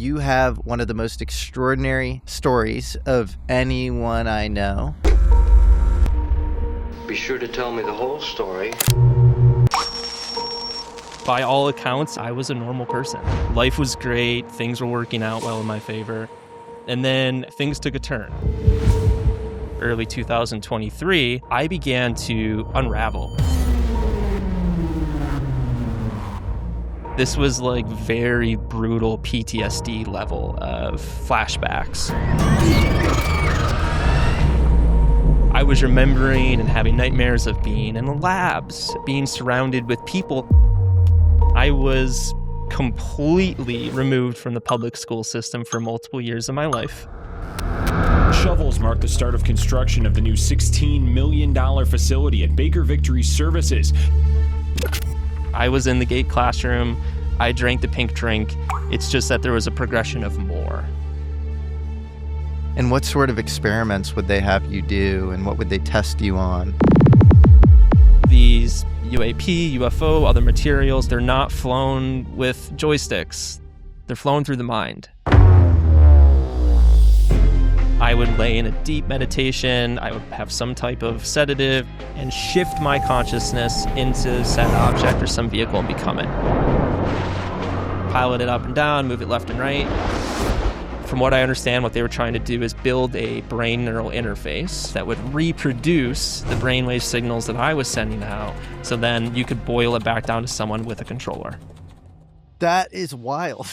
you have one of the most extraordinary stories of anyone I know. Be sure to tell me the whole story. By all accounts, I was a normal person. Life was great, things were working out well in my favor, and then things took a turn. Early 2023, I began to unravel. This was like very brutal PTSD level of flashbacks. I was remembering and having nightmares of being in the labs, being surrounded with people. I was completely removed from the public school system for multiple years of my life. Shovels mark the start of construction of the new $16 million facility at Baker Victory Services. I was in the gate classroom. I drank the pink drink. It's just that there was a progression of more. And what sort of experiments would they have you do, and what would they test you on? These UAP, UFO, other materials, they're not flown with joysticks. They're flown through the mind. I would lay in a deep meditation, I would have some type of sedative, and shift my consciousness into said object or some vehicle and become it. Pilot it up and down, move it left and right. From what I understand, what they were trying to do is build a brain neural interface that would reproduce the brainwave signals that I was sending out, so then you could boil it back down to someone with a controller. That is wild.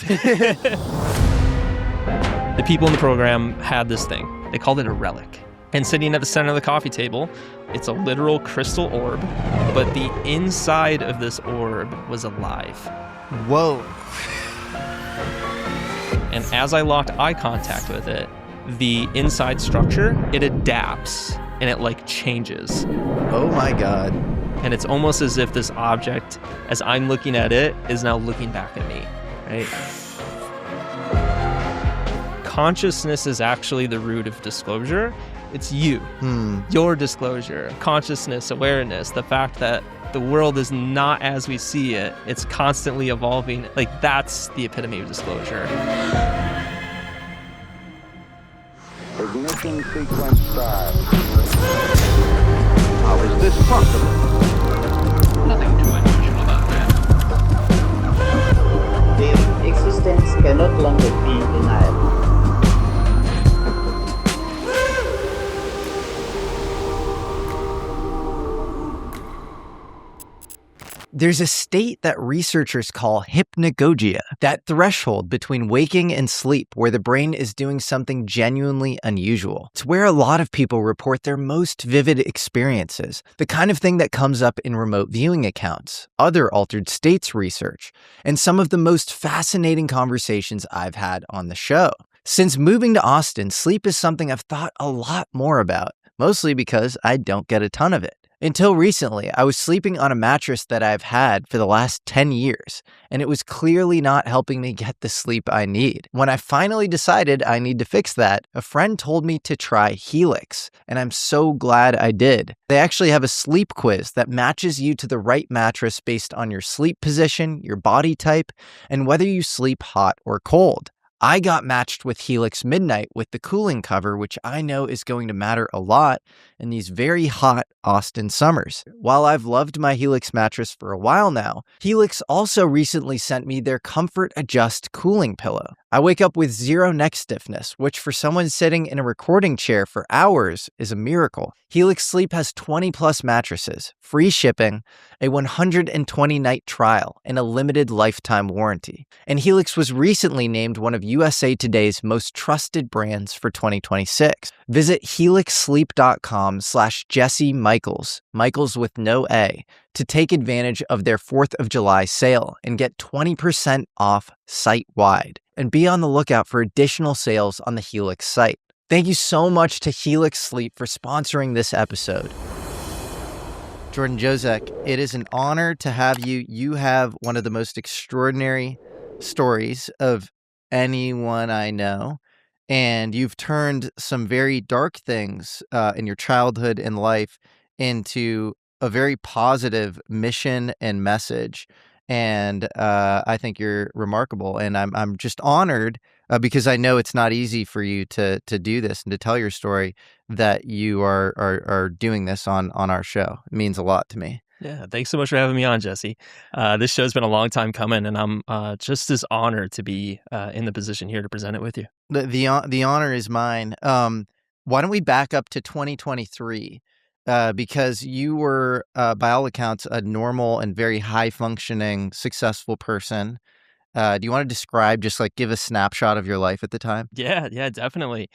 The people in the program had this thing. They called it a relic. And sitting at the center of the coffee table, it's a literal crystal orb, but the inside of this orb was alive. Whoa. And as I locked eye contact with it, the inside structure, it adapts and it like changes. Oh my God. And it's almost as if this object, as I'm looking at it, is now looking back at me, right? Consciousness is actually the root of disclosure. It's you, your disclosure, consciousness, awareness, the fact that the world is not as we see it. It's constantly evolving. Like, that's the epitome of disclosure. Ignition sequence start. How is this possible? Nothing too unusual about that. Their existence cannot longer be denied. There's a state that researchers call hypnagogia, that threshold between waking and sleep where the brain is doing something genuinely unusual. It's where a lot of people report their most vivid experiences, the kind of thing that comes up in remote viewing accounts, other altered states research, and some of the most fascinating conversations I've had on the show. Since moving to Austin, sleep is something I've thought a lot more about, mostly because I don't get a ton of it. Until recently, I was sleeping on a mattress that I've had for the last 10 years, and it was clearly not helping me get the sleep I need. When I finally decided I need to fix that, a friend told me to try Helix, and I'm so glad I did. They actually have a sleep quiz that matches you to the right mattress based on your sleep position, your body type, and whether you sleep hot or cold. I got matched with Helix Midnight with the cooling cover, which I know is going to matter a lot in these very hot Austin summers. While I've loved my Helix mattress for a while now, Helix also recently sent me their Comfort Adjust cooling pillow. I wake up with zero neck stiffness, which for someone sitting in a recording chair for hours is a miracle. Helix Sleep has 20 plus mattresses, free shipping, a 120-night trial, and a limited lifetime warranty. And Helix was recently named one of USA Today's most trusted brands for 2026. Visit helixsleep.com/Jesse Michels, Michels with no A, to take advantage of their 4th of July sale and get 20% off site-wide. And be on the lookout for additional sales on the Helix site. Thank you so much to Helix Sleep for sponsoring this episode. Jordan Jozak, it is an honor to have you. You have one of the most extraordinary stories of anyone I know, and you've turned some very dark things in your childhood and life into a very positive mission and message. And I think you're remarkable, and I'm just honored because I know it's not easy for you to do this and to tell your story, that you are doing this on our show. It means a lot to me. Yeah, thanks so much for having me on, Jesse. This show's been a long time coming, and I'm just as honored to be in the position here to present it with you. The honor is mine. Why don't we back up to 2023? Because you were, by all accounts, a normal and very high-functioning, successful person. Do you want to describe, just like give a snapshot of your life at the time? Yeah, definitely.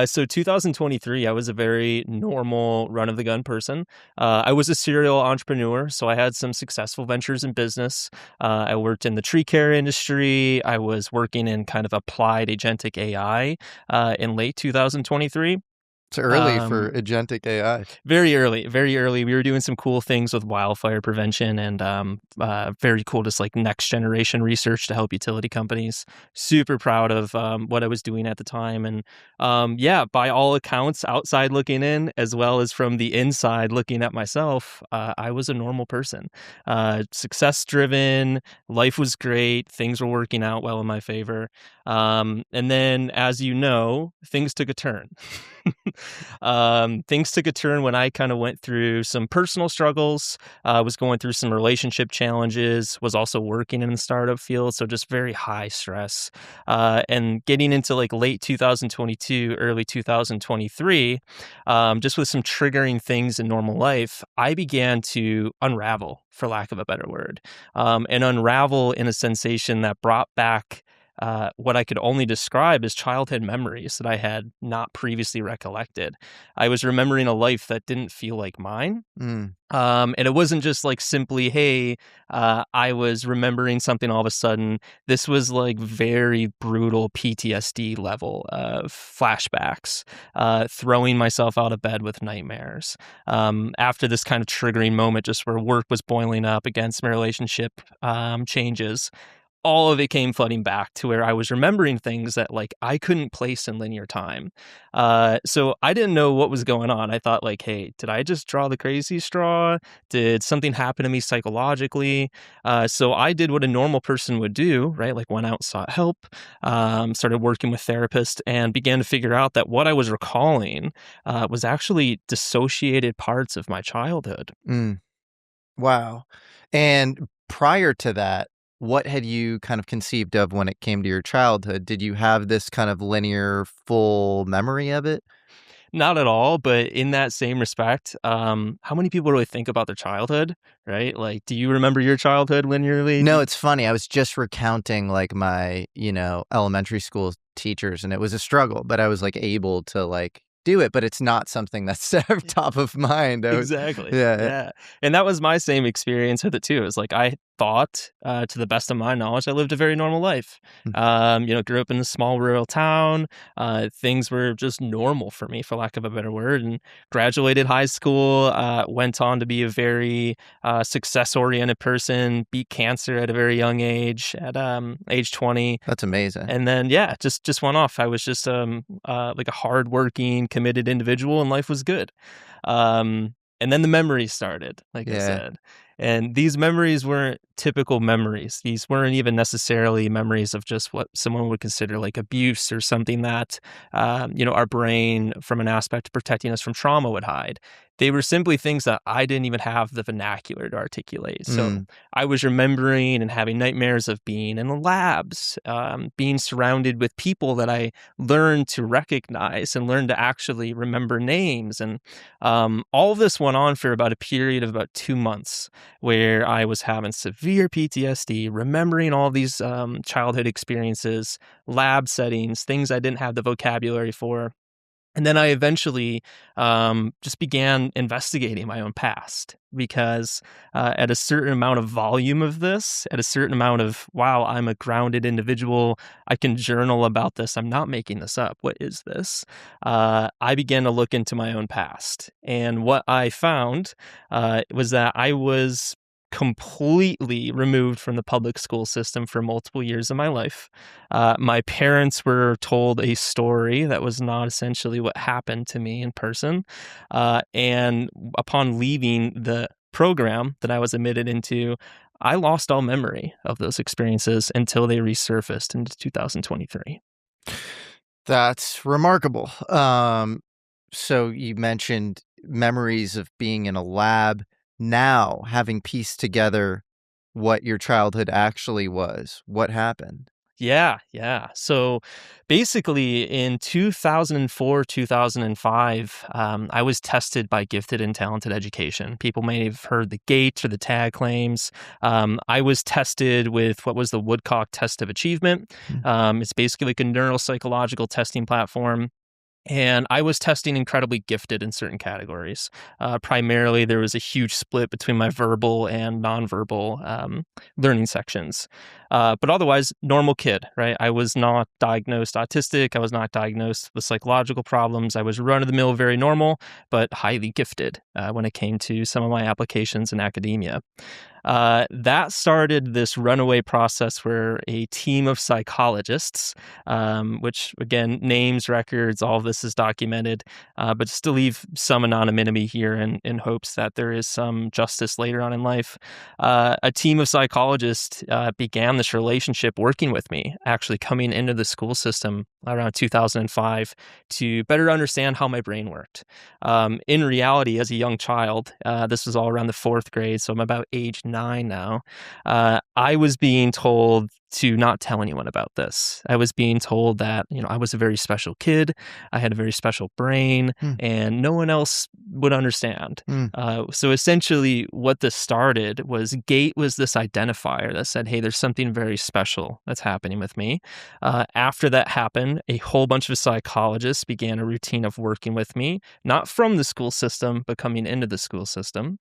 So 2023, I was a very normal run-of-the-gun person. I was a serial entrepreneur, so I had some successful ventures in business. I worked in the tree care industry. I was working in kind of applied agentic AI in late 2023. It's early for agentic AI. Very early, very early. We were doing some cool things with wildfire prevention and very cool, just like next generation research to help utility companies. Super proud of what I was doing at the time. And yeah, by all accounts, outside looking in, as well as from the inside looking at myself, I was a normal person. Success driven, life was great, things were working out well in my favor. And then, as you know, things took a turn. Things took a turn when I kind of went through some personal struggles, was going through some relationship challenges, was also working in the startup field, so just very high stress. And getting into like late 2022, early 2023, just with some triggering things in normal life, I began to unravel, for lack of a better word, and unravel in a sensation that brought back what I could only describe as childhood memories that I had not previously recollected. I was remembering a life that didn't feel like mine. And it wasn't just like simply, hey, I was remembering something all of a sudden. This was like very brutal PTSD level of flashbacks, throwing myself out of bed with nightmares. After this kind of triggering moment, just where work was boiling up against my relationship changes, all of it came flooding back to where I was remembering things that like I couldn't place in linear time. So I didn't know what was going on. I thought like, hey, did I just draw the crazy straw? Did something happen to me psychologically? So I did what a normal person would do, right? Like went out, sought help, started working with therapists, and began to figure out that what I was recalling was actually dissociated parts of my childhood. Wow. And prior to that, what had you kind of conceived of when it came to your childhood? Did you have this kind of linear, full memory of it? Not at all, but in that same respect, how many people really think about their childhood, right? Like, do you remember your childhood linearly? No, it's funny. I was just recounting like my, elementary school teachers, and it was a struggle, but I was like able to like do it, but it's not something that's top of mind. Exactly. Yeah. And that was my same experience with it too. It's like I thought, to the best of my knowledge, I lived a very normal life. Grew up in a small rural town. Things were just normal for me, for lack of a better word, and graduated high school, went on to be a very success-oriented person, beat cancer at a very young age, at age 20. That's amazing. And then, yeah, just went off. I was just like a hardworking, committed individual, and life was good. And then the memories started, like I said. And these memories weren't typical memories. These weren't even necessarily memories of just what someone would consider like abuse or something that, our brain, from an aspect of protecting us from trauma, would hide. They were simply things that I didn't even have the vernacular to articulate. So I was remembering and having nightmares of being in the labs, being surrounded with people that I learned to recognize and learned to actually remember names. And all of this went on for about a period of about 2 months, where I was having severe PTSD, remembering all these childhood experiences, lab settings, things I didn't have the vocabulary for. And then I eventually just began investigating my own past, because at a certain amount of volume of this, at a certain amount of, wow, I'm a grounded individual, I can journal about this, I'm not making this up, what is this? I began to look into my own past. And what I found was that I was completely removed from the public school system for multiple years of my life. My parents were told a story that was not essentially what happened to me in person. And upon leaving the program that I was admitted into, I lost all memory of those experiences until they resurfaced into 2023. That's remarkable. So you mentioned memories of being in a lab. Now, having pieced together what your childhood actually was, what happened? Yeah, yeah. So basically in 2004, 2005, I was tested by Gifted and Talented Education. People may have heard the GATE or the TAG claims. I was tested with what was the Woodcock Test of Achievement. It's basically like a neuropsychological testing platform. And I was testing incredibly gifted in certain categories. Primarily, there was a huge split between my verbal and nonverbal learning sections. But otherwise, normal kid, right? I was not diagnosed autistic. I was not diagnosed with psychological problems. I was run-of-the-mill, very normal, but highly gifted when it came to some of my applications in academia. That started this runaway process where a team of psychologists, which again, names, records, all of this is documented, but just to leave some anonymity here in hopes that there is some justice later on in life, a team of psychologists began this relationship working with me, actually coming into the school system around 2005 to better understand how my brain worked. In reality, as a young child, this was all around the 4th grade, so I'm about age 9 now, I was being told to not tell anyone about this. I was being told that, I was a very special kid, I had a very special brain, and no one else would understand. So essentially what this started was GATE was this identifier that said, hey, there's something very special that's happening with me. After that happened, a whole bunch of psychologists began a routine of working with me, not from the school system, but coming into the school system.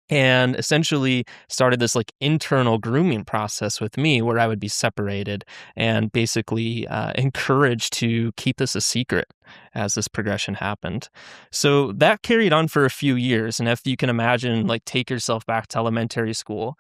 And essentially started this like internal grooming process with me where I would be separated and basically encouraged to keep this a secret as this progression happened. So that carried on for a few years. And if you can imagine, like take yourself back to elementary school,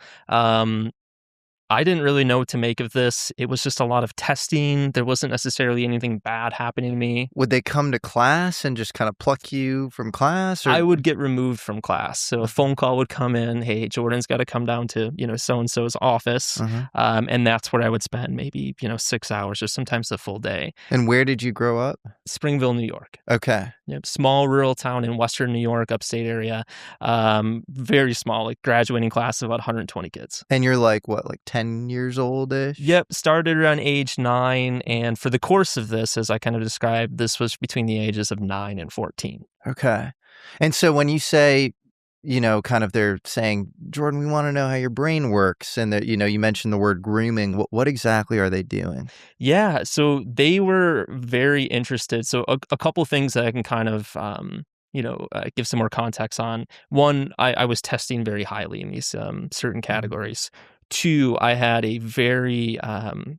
I didn't really know what to make of this. It was just a lot of testing. There wasn't necessarily anything bad happening to me. Would they come to class and just kind of pluck you from class? Or? I would get removed from class. So a phone call would come in, hey, Jordan's got to come down to, so-and-so's office. And that's where I would spend maybe, 6 hours or sometimes the full day. And where did you grow up? Springville, New York. Okay. Yep. Small rural town in Western New York, upstate area. Very small, like graduating class of about 120 kids. And you're like, what, like 10 years old-ish? Yep. Started around age 9. And for the course of this, as I kind of described, this was between the ages of 9 and 14. Okay. And so when you say, kind of they're saying, Jordan, we want to know how your brain works. And that, you mentioned the word grooming. What exactly are they doing? Yeah. So they were very interested. So a couple things that I can kind of, give some more context on. One, I was testing very highly in these certain categories. 2, I had a very kind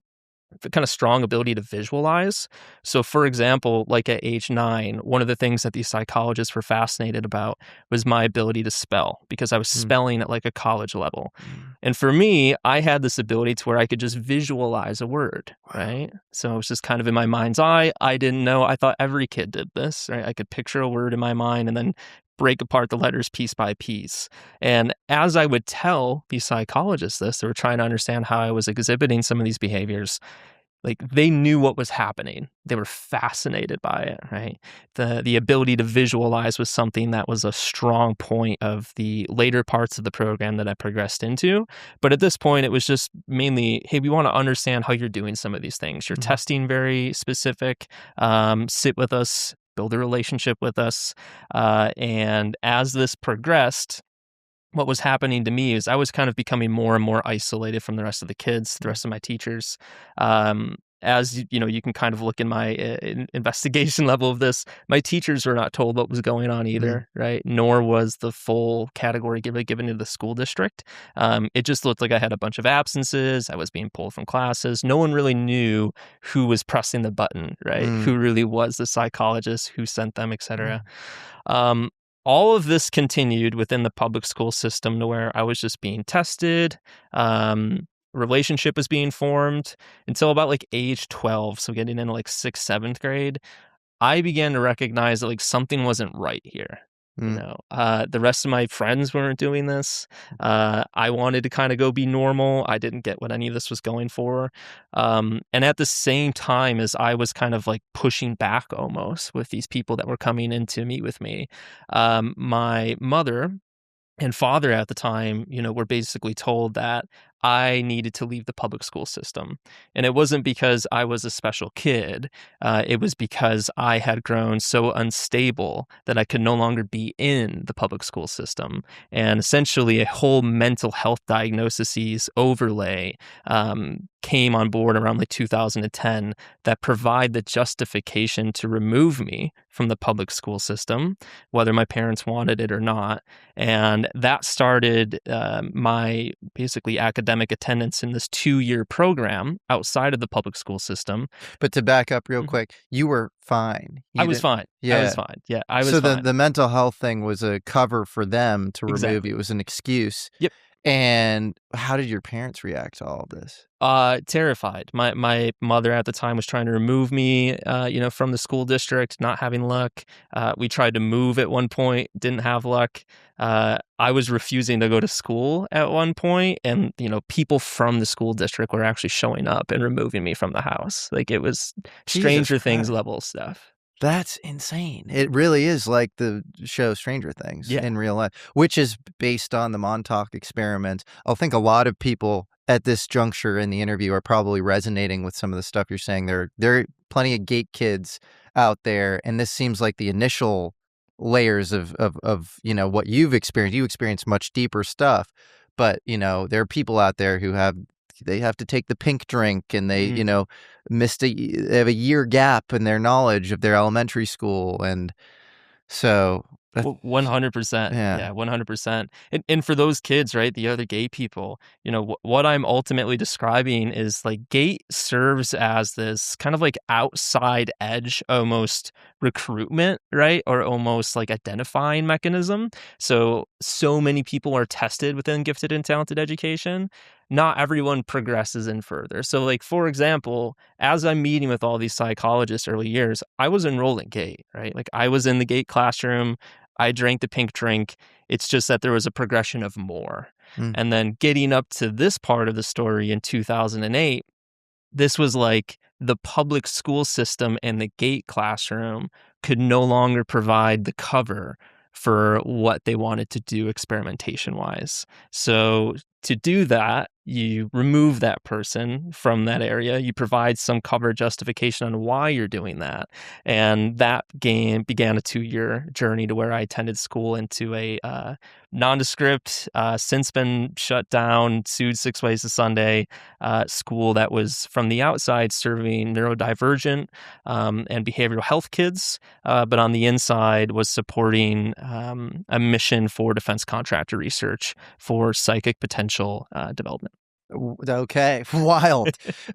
of strong ability to visualize. So for example, like at age 9, one of the things that these psychologists were fascinated about was my ability to spell, because I was spelling at like a college level. And for me, I had this ability to where I could just visualize a word, right? So it was just kind of in my mind's eye. I didn't know. I thought every kid did this, right? I could picture a word in my mind and then break apart the letters piece by piece. And as I would tell these psychologists this, they were trying to understand how I was exhibiting some of these behaviors. Like they knew what was happening. They were fascinated by it, right? The ability to visualize was something that was a strong point of the later parts of the program that I progressed into. But at this point, it was just mainly, hey, we want to understand how you're doing some of these things. You're testing very specific. Sit with us, build a relationship with us. And as this progressed, what was happening to me is I was kind of becoming more and more isolated from the rest of the kids, the rest of my teachers. As you can kind of look in my investigation level of this, my teachers were not told what was going on either, right? Nor was the full category given to the school district. It just looked like I had a bunch of absences. I was being pulled from classes. No one really knew who was pressing the button, right? Who really was the psychologist, who sent them, etc. All of this continued within the public school system to where I was just being tested. Relationship was being formed until about like age 12. So getting into like 6th, 7th grade, I began to recognize that like something wasn't right here. The rest of my friends weren't doing this. I wanted to kind of go be normal. I didn't get what any of this was going for. And at the same time as I was kind of like pushing back almost with these people that were coming in to meet with me, my mother and father at the time, were basically told that I needed to leave the public school system. And it wasn't because I was a special kid. It was because I had grown so unstable that I could no longer be in the public school system. And essentially a whole mental health diagnoses overlay came on board around like 2010 that provide the justification to remove me from the public school system, whether my parents wanted it or not. And that started my basically academic attendance in this 2-year program outside of the public school system. But to back up real quick, you were fine. I was fine. Yeah. I was fine. Yeah, I was so fine. So the mental health thing was a cover for them to remove Exactly. you. It was an excuse. Yep. And how did your parents react to all of this? Terrified. My mother at the time was trying to remove me, from the school district, not having luck. We tried to move at one point, didn't have luck. I was refusing to go to school at one point, and people from the school district were actually showing up and removing me from the house. Like it was Stranger Things level stuff. That's insane. It really is like the show Stranger Things in real life, which is based on the Montauk experiment. I think a lot of people at this juncture in the interview are probably resonating with some of the stuff you're saying. There are plenty of gate kids out there, and this seems like the initial layers of what you've experienced. You experienced much deeper stuff, but there are people out there who have to take the pink drink, and they they have a year gap in their knowledge of their elementary school, and so 100%. Yeah, 100%. And for those kids, right, the other gay people, what I'm ultimately describing is like gate serves as this kind of like outside edge, almost recruitment, right? Or almost like identifying mechanism. So many people are tested within gifted and talented education. Not everyone progresses in further. So like, for example, as I'm meeting with all these psychologists early years, I was enrolled in gate, right? Like I was in the gate classroom. I drank the pink drink. It's just that there was a progression of more. And then getting up to this part of the story in 2008, this was like the public school system and the gate classroom could no longer provide the cover for what they wanted to do experimentation-wise. So to do that, you remove that person from that area. You provide some cover justification on why you're doing that. And that began a 2-year journey to where I attended school into a nondescript, since been shut down, sued 6 ways to Sunday, school that was from the outside serving neurodivergent and behavioral health kids, but on the inside was supporting a mission for defense contractor research for psychic potential development. Okay, wild.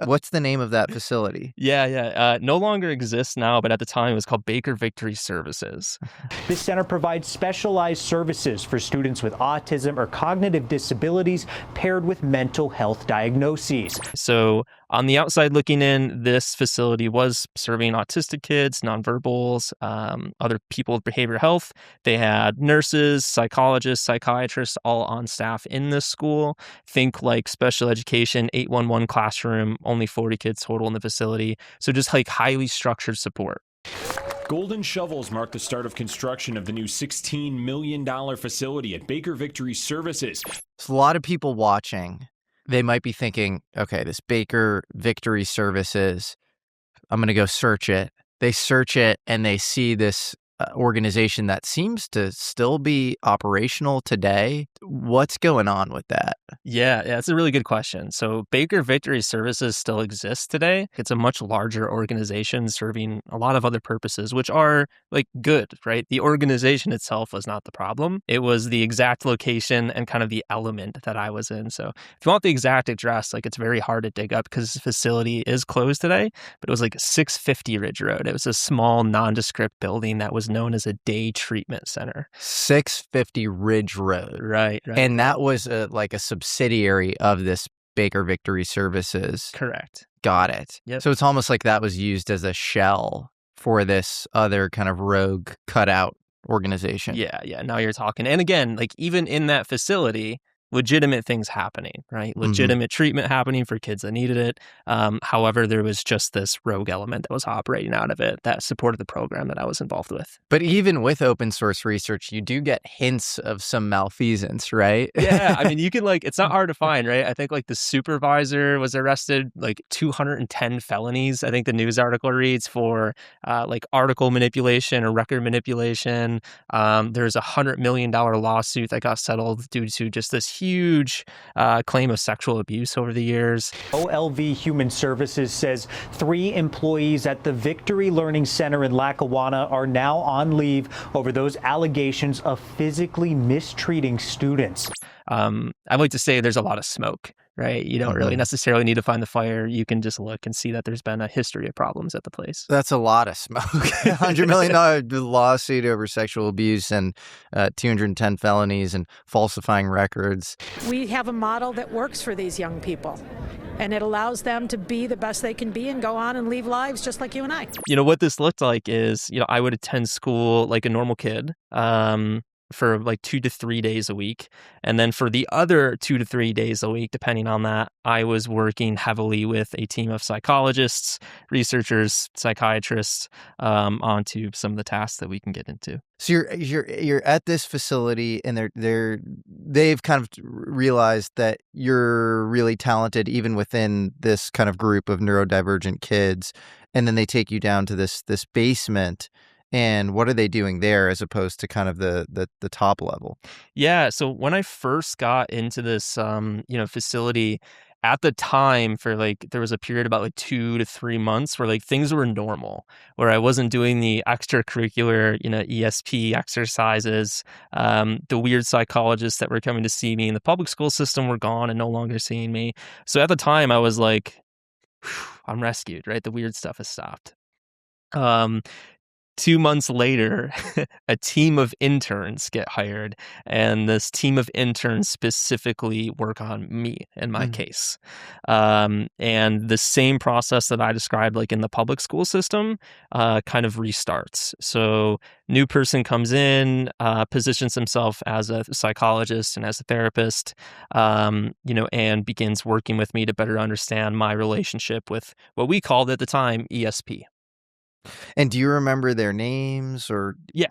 What's the name of that facility? Yeah. No longer exists now, but at the time it was called Baker Victory Services. This center provides specialized services for students with autism or cognitive disabilities paired with mental health diagnoses. So on the outside looking in, this facility was serving autistic kids, nonverbals, other people with behavioral health. They had nurses, psychologists, psychiatrists all on staff in this school. Think like special education, 811 classroom, only 40 kids total in the facility. So just like highly structured support. Golden shovels mark the start of construction of the new $16 million facility at Baker Victory Services. So a lot of people watching, they might be thinking, okay, this Baker Victory Services, I'm going to go search it. They search it and they see this organization that seems to still be operational today. What's going on with that? Yeah, that's a really good question. So Baker Victory Services still exists today. It's a much larger organization serving a lot of other purposes, which are like good, right? The organization itself was not the problem. It was the exact location and kind of the element that I was in. So if you want the exact address, like it's very hard to dig up because the facility is closed today, but it was like 650 Ridge Road. It was a small nondescript building that was known as a day treatment center. 650 Ridge Road. Right. And that was like a subsidiary of this Baker Victory Services. Correct. Got it. Yep. So it's almost like that was used as a shell for this other kind of rogue cutout organization. Yeah. Now you're talking. And again, like even in that facility, legitimate things happening, right? Legitimate treatment happening for kids that needed it. However, there was just this rogue element that was operating out of it that supported the program that I was involved with. But even with open source research, you do get hints of some malfeasance, right? Yeah, I mean, you can it's not hard to find, right? I think like the supervisor was arrested, like 210 felonies. I think the news article reads for like article manipulation or record manipulation. There's $100 million lawsuit that got settled due to just this huge claim of sexual abuse over the years. OLV Human Services says 3 employees at the Victory Learning Center in Lackawanna are now on leave over those allegations of physically mistreating students. I'd like to say there's a lot of smoke, right? You don't really necessarily need to find the fire. You can just look and see that there's been a history of problems at the place. That's a lot of smoke. $100 million lawsuit over sexual abuse and 210 felonies and falsifying records. We have a model that works for these young people, and it allows them to be the best they can be and go on and live lives just like you and I. What this looked like is, I would attend school like a normal kid. For like 2 to 3 days a week. And then for the other 2 to 3 days a week, depending on that, I was working heavily with a team of psychologists, researchers, psychiatrists, onto some of the tasks that we can get into. So you're at this facility, and they've kind of realized that you're really talented even within this kind of group of neurodivergent kids, and then they take you down to this basement. And what are they doing there as opposed to kind of the top level? Yeah. So when I first got into this, facility at the time there was a period about like 2 to 3 months where like things were normal, where I wasn't doing the extracurricular, ESP exercises. The weird psychologists that were coming to see me in the public school system were gone and no longer seeing me. So at the time I was like, I'm rescued, right? The weird stuff has stopped. 2 months later, a team of interns get hired, and this team of interns specifically work on me in my case. And the same process that I described like in the public school system kind of restarts. So new person comes in, positions himself as a psychologist and as a therapist, and begins working with me to better understand my relationship with what we called at the time ESP. And do you remember their names or? Yeah.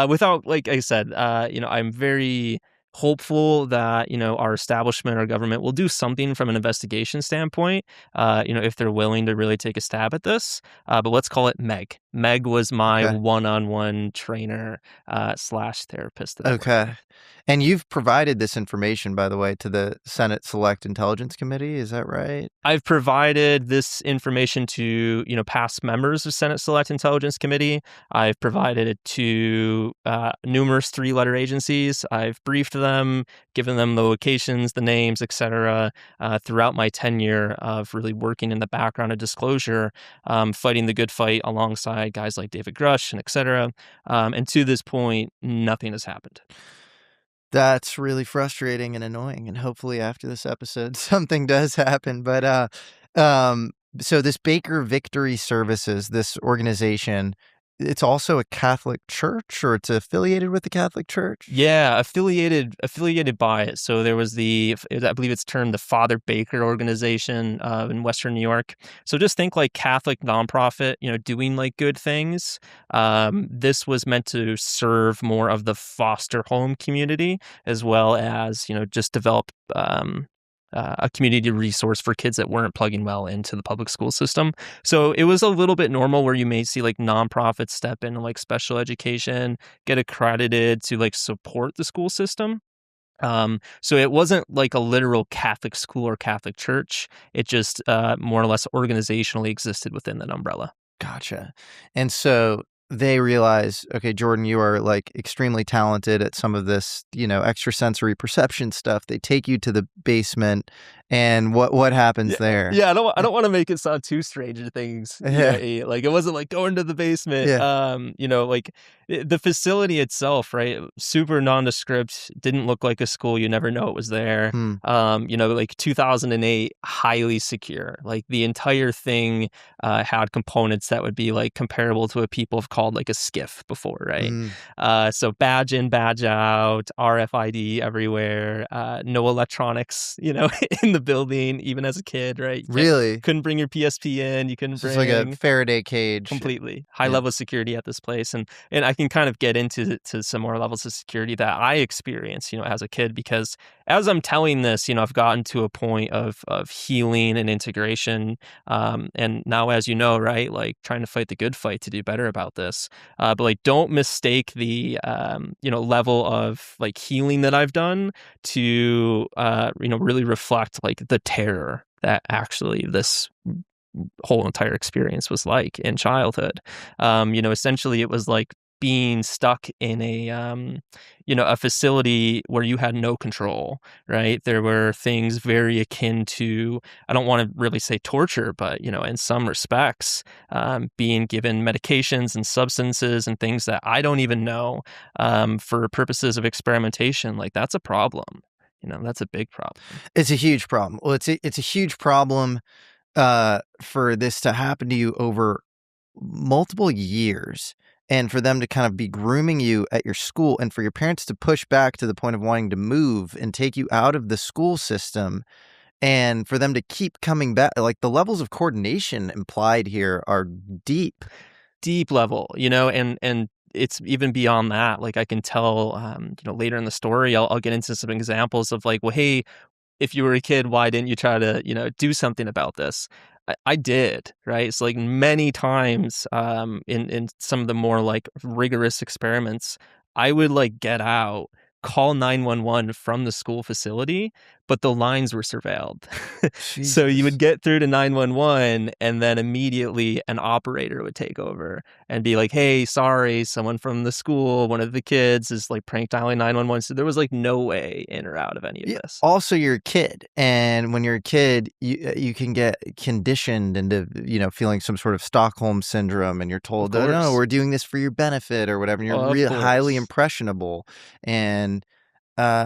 Without, like I said, I'm very hopeful that, our establishment, our government will do something from an investigation standpoint, if they're willing to really take a stab at this. But let's call it Meg. Meg was my one-on-one trainer / therapist. Okay. And you've provided this information, by the way, to the Senate Select Intelligence Committee. Is that right? I've provided this information to, past members of Senate Select Intelligence Committee. I've provided it to numerous 3-letter agencies. I've briefed them, given them the locations, the names, etc. Throughout my tenure of really working in the background of disclosure, fighting the good fight alongside guys like David Grush and etc. And to this point, nothing has happened. That's really frustrating and annoying. And hopefully after this episode, something does happen. But so this Baker Victory Services, this organization, it's also a Catholic church, or it's affiliated with the Catholic Church? Yeah, affiliated by it. So there was I believe it's termed the Father Baker organization in Western New York. So just think like Catholic nonprofit, doing like good things. This was meant to serve more of the foster home community, as well as, just develop a community resource for kids that weren't plugging well into the public school system. So it was a little bit normal where you may see like nonprofits step in like special education, get accredited to like support the school system. So it wasn't like a literal Catholic school or Catholic church. It just more or less organizationally existed within that umbrella. Gotcha. And so they realize, okay, Jordan, you are like extremely talented at some of this, extrasensory perception stuff. They take you to the basement, and what happens there? Yeah, I don't want to make it sound too strange things. Like it wasn't like going to the basement. Yeah. Like the facility itself, right? Super nondescript, didn't look like a school. You never know it was there. Like 2008, highly secure. Like the entire thing had components that would be like comparable to what people have called like a skiff before, right? So badge in, badge out, RFID everywhere, no electronics, in the building, even as a kid, right? Really? Couldn't bring your PSP in. You couldn't bring It's like a Faraday cage. completely high level of security at this place, and I can kind of get into some more levels of security that I experienced, as a kid, because as I'm telling this, I've gotten to a point of healing and integration, and now, as you know, right, like trying to fight the good fight to do better about this, but like don't mistake the level of like healing that I've done to really reflect like the terror that actually this whole entire experience was like in childhood. Essentially it was like being stuck in a facility where you had no control, right? There were things very akin to, I don't want to really say torture, but, in some respects, being given medications and substances and things that I don't even know, for purposes of experimentation. Like that's a problem. That's a big problem. It's a huge problem. Well, it's a huge problem for this to happen to you over multiple years, and for them to kind of be grooming you at your school, and for your parents to push back to the point of wanting to move and take you out of the school system, and for them to keep coming back. Like the levels of coordination implied here are deep level, and it's even beyond that. Like I can tell, later in the story, I'll get into some examples of like, well, hey, if you were a kid, why didn't you try to, do something about this? I did, right? So like many times in some of the more like rigorous experiments, I would like get out, call 911 from the school facility, but the lines were surveilled. So you would get through to 911 and then immediately an operator would take over and be like, hey, sorry, someone from the school, one of the kids is like prank dialing 911. So there was like no way in or out of any of this. Also, you're a kid. And when you're a kid, you can get conditioned into, feeling some sort of Stockholm syndrome, and you're told, no, we're doing this for your benefit or whatever. And you're highly impressionable. And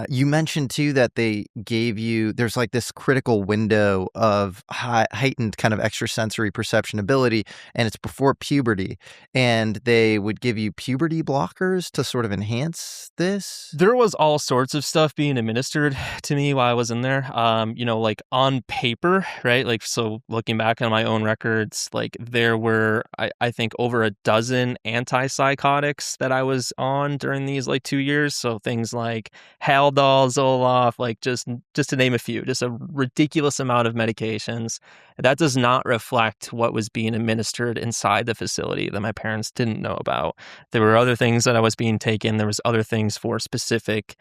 you mentioned too that they gave you, there's like this critical window of heightened kind of extrasensory perception ability, and it's before puberty, and they would give you puberty blockers to sort of enhance this. There was all sorts of stuff being administered to me while I was in there. Like on paper, right? Like, so looking back on my own records, like there were, I think over a dozen antipsychotics that I was on during these like 2 years. So things like Haldol, Zoloft, like just to name a few, just a ridiculous amount of medications. That does not reflect what was being administered inside the facility that my parents didn't know about. There were other things that I was being taken. There was other things for specific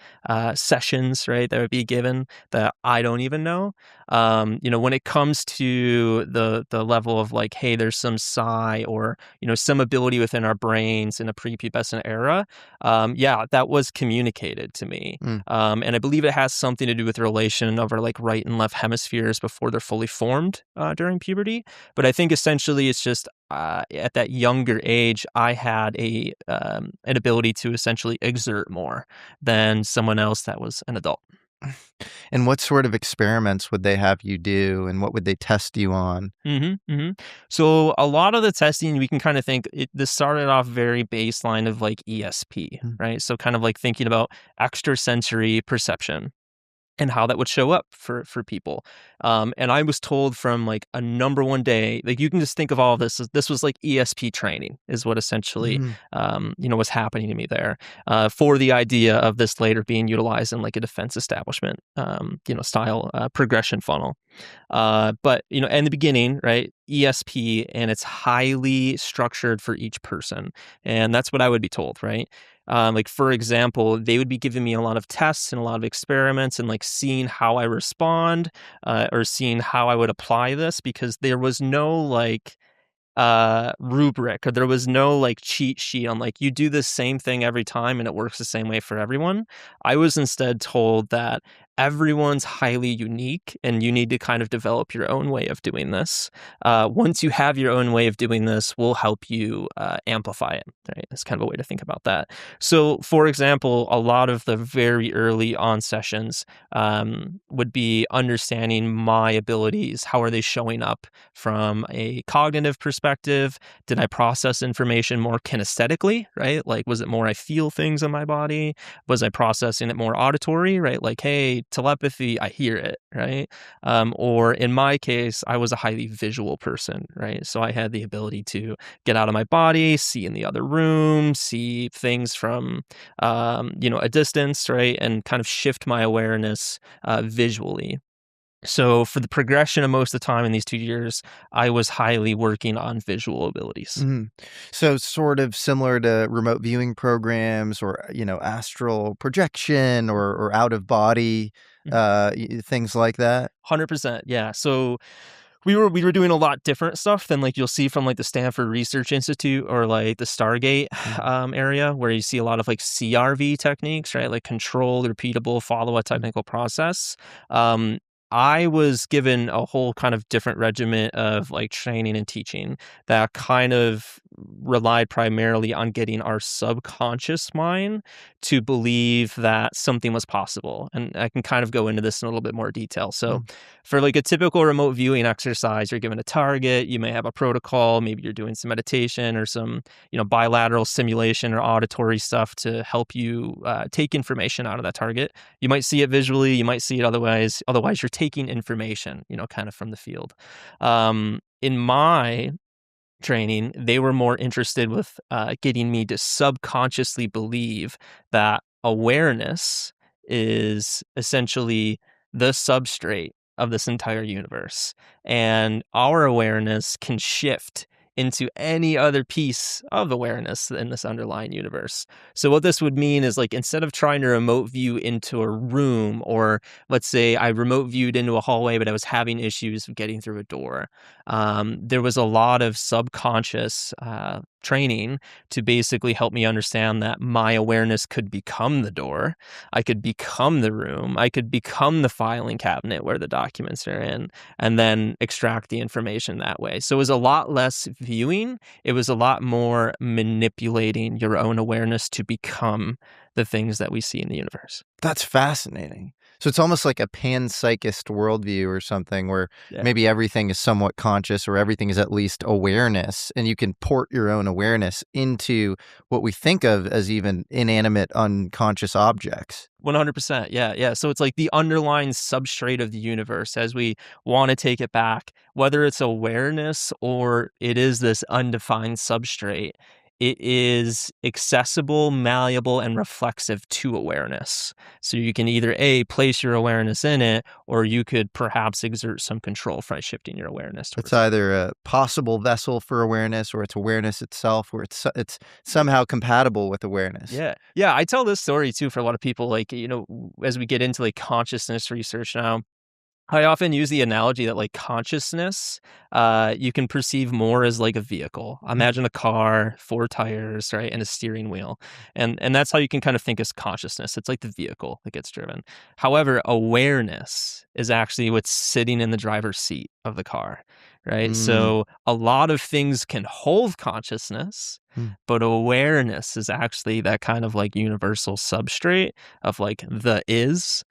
sessions, right, that would be given that I don't even know. When it comes to the level of like, hey, there's some psi or, some ability within our brains in a prepubescent era, that was communicated to me. And I believe it has something to do with the relation of our like right and left hemispheres before they're fully formed during puberty. But I think essentially it's just at that younger age, I had an ability to essentially exert more than someone else that was an adult. And what sort of experiments would they have you do, and what would they test you on? So a lot of the testing, we can kind of think, this started off very baseline of like ESP, right? So kind of like thinking about extrasensory perception and how that would show up for people. And I was told from like a number one day, like you can just think of all of this as this was like ESP training is what essentially, was happening to me there, for the idea of this later being utilized in like a defense establishment, style progression funnel. But, in the beginning, right, ESP, and it's highly structured for each person. And that's what I would be told, right? Like, for example, they would be giving me a lot of tests and a lot of experiments and like seeing how I respond, or seeing how I would apply this, because there was no like rubric, or there was no like cheat sheet on like you do the same thing every time and it works the same way for everyone. I was instead told that everyone's highly unique, and you need to kind of develop your own way of doing this. Once you have your own way of doing this, we'll help you amplify it. Right? That's kind of a way to think about that. So, for example, a lot of the very early on sessions would be understanding my abilities. How are they showing up from a cognitive perspective? Did I process information more kinesthetically, right? Like, was it more I feel things in my body? Was I processing it more auditory, right? Like, hey, telepathy, I hear it, right? Or in my case, I was a highly visual person, right? So I had the ability to get out of my body, see in the other room, see things from, a distance, right? And kind of shift my awareness visually. So for the progression of most of the time in these 2 years, I was highly working on visual abilities. So sort of similar to remote viewing programs or, astral projection or out of body, things like that. 100%. Yeah. So we were doing a lot different stuff than like you'll see from like the Stanford Research Institute or like the Stargate area, where you see a lot of like CRV techniques, right? Like controlled, repeatable, follow a technical process. I was given a whole kind of different regimen of like training and teaching that kind of relied primarily on getting our subconscious mind to believe that something was possible. And I can kind of go into this in a little bit more detail. So for like a typical remote viewing exercise, you're given a target, you may have a protocol, maybe you're doing some meditation or some, bilateral simulation or auditory stuff to help you take information out of that target. You might see it visually, you might see it otherwise you're taking information, kind of from the field. In my training, they were more interested with getting me to subconsciously believe that awareness is essentially the substrate of this entire universe. And our awareness can shift into any other piece of awareness in this underlying universe. So what this would mean is like, instead of trying to remote view into a room, or let's say I remote viewed into a hallway, but I was having issues getting through a door. There was a lot of subconscious training to basically help me understand that my awareness could become the door. I could become the room. I could become the filing cabinet where the documents are in, and then extract the information that way. So it was a lot less viewing. It was a lot more manipulating your own awareness to become the things that we see in the universe. That's fascinating. So it's almost like a panpsychist worldview or something where maybe everything is somewhat conscious, or everything is at least awareness, and you can port your own awareness into what we think of as even inanimate, unconscious objects. 100%. Yeah. So it's like the underlying substrate of the universe, as we want to take it back, whether it's awareness or it is this undefined substrate. It is accessible, malleable, and reflexive to awareness. So you can either place your awareness in it, or you could perhaps exert some control by shifting your awareness towards It's either a possible vessel for awareness, or it's awareness itself, or it's somehow compatible with awareness. Yeah. I tell this story too for a lot of people, like, as we get into like consciousness research now. I often use the analogy that like consciousness, you can perceive more as like a vehicle. Imagine a car, 4 tires, right, and a steering wheel. And that's how you can kind of think as consciousness. It's like the vehicle that gets driven. However, awareness is actually what's sitting in the driver's seat of the car, right? So a lot of things can hold consciousness, but awareness is actually that kind of like universal substrate of like the is.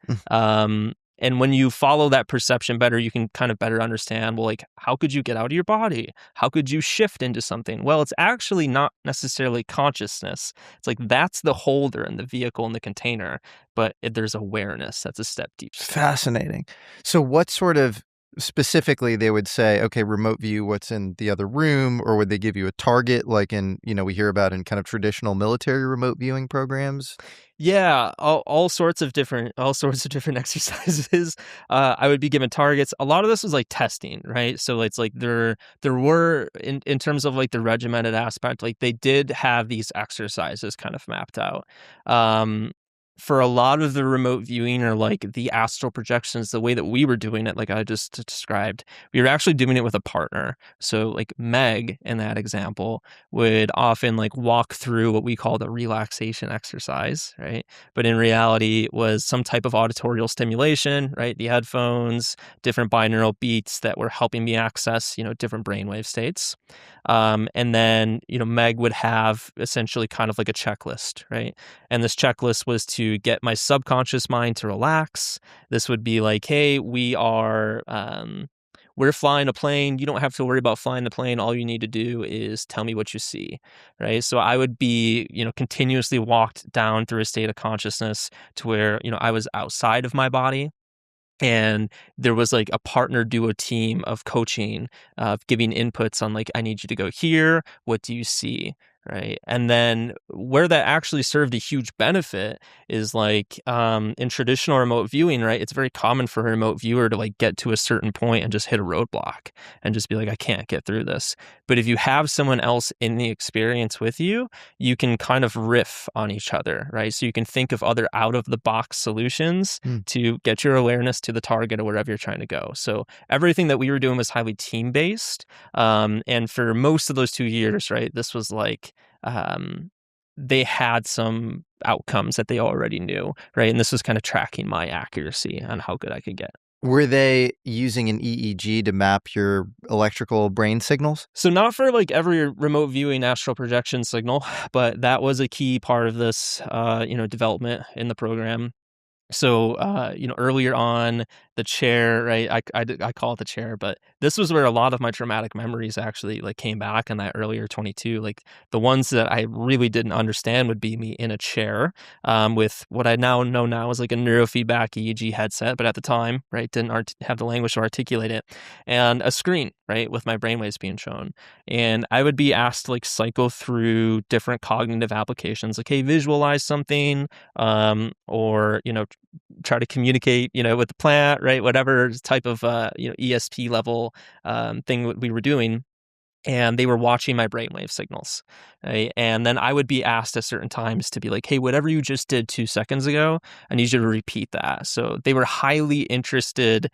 And when you follow that perception better, you can kind of better understand, well, like, how could you get out of your body? How could you shift into something? Well, it's actually not necessarily consciousness. It's like that's the holder and the vehicle and the container, but there's awareness. That's a step deep. Fascinating. So what sort of specifically they would say, okay, remote view what's in the other room, or would they give you a target like in, we hear about in kind of traditional military remote viewing programs? Yeah, all sorts of different exercises. I would be given targets. A lot of this was like testing, right? So it's like there were in terms of like the regimented aspect, like they did have these exercises kind of mapped out. for a lot of the remote viewing or like the astral projections, the way that we were doing it, like I just described, we were actually doing it with a partner. So like Meg in that example would often like walk through what we call the relaxation exercise, right? But in reality, it was some type of auditorial stimulation, right? The headphones, different binaural beats that were helping me access, different brainwave states. And then, Meg would have essentially kind of like a checklist, right? And this checklist was to get my subconscious mind to relax. This would be like, hey, we're flying a plane. You don't have to worry about flying the plane. All you need to do is tell me what you see, right? So I would be, continuously walked down through a state of consciousness to where, I was outside of my body. And there was like a partner duo team of coaching, giving inputs on like, I need you to go here. What do you see? Right. And then where that actually served a huge benefit is like in traditional remote viewing, right? It's very common for a remote viewer to like get to a certain point and just hit a roadblock and just be like, I can't get through this. But if you have someone else in the experience with you, you can kind of riff on each other, right? So you can think of other out of the box solutions to get your awareness to the target or wherever you're trying to go. So everything that we were doing was highly team based. And for most of those 2 years, right, this was like, they had some outcomes that they already knew, right? And this was kind of tracking my accuracy on how good I could get. Were they using an EEG to map your electrical brain signals? So not for like every remote viewing astral projection signal, but that was a key part of this, development in the program. So, earlier on, the chair, right? I call it the chair, but this was where a lot of my traumatic memories actually like came back in that earlier 22. Like the ones that I really didn't understand would be me in a chair with what I now know is like a neurofeedback EEG headset, but at the time, right, didn't have the language to articulate it, and a screen, right, with my brainwaves being shown. And I would be asked to like cycle through different cognitive applications, like, hey, visualize something, or, try to communicate, with the plant, right? Whatever type of, ESP level thing we were doing. And they were watching my brainwave signals, right? And then I would be asked at certain times to be like, hey, whatever you just did 2 seconds ago, I need you to repeat that. So they were highly interested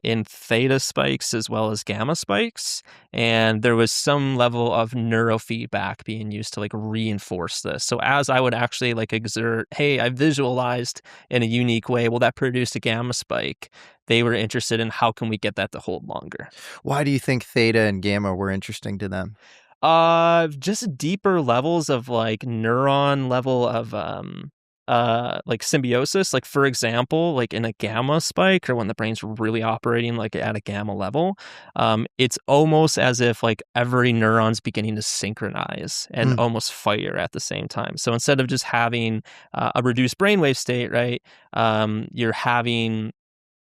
in theta spikes as well as gamma spikes. And there was some level of neurofeedback being used to like reinforce this. So as I would actually like exert, hey, I visualized in a unique way, well, that produced a gamma spike. They were interested in how can we get that to hold longer. Why do you think theta and gamma were interesting to them? Just deeper levels of like neuron level of like symbiosis. Like for example, like in a gamma spike or when the brain's really operating like at a gamma level, it's almost as if like every neuron's beginning to synchronize and almost fire at the same time. So instead of just having a reduced brainwave state, right, you're having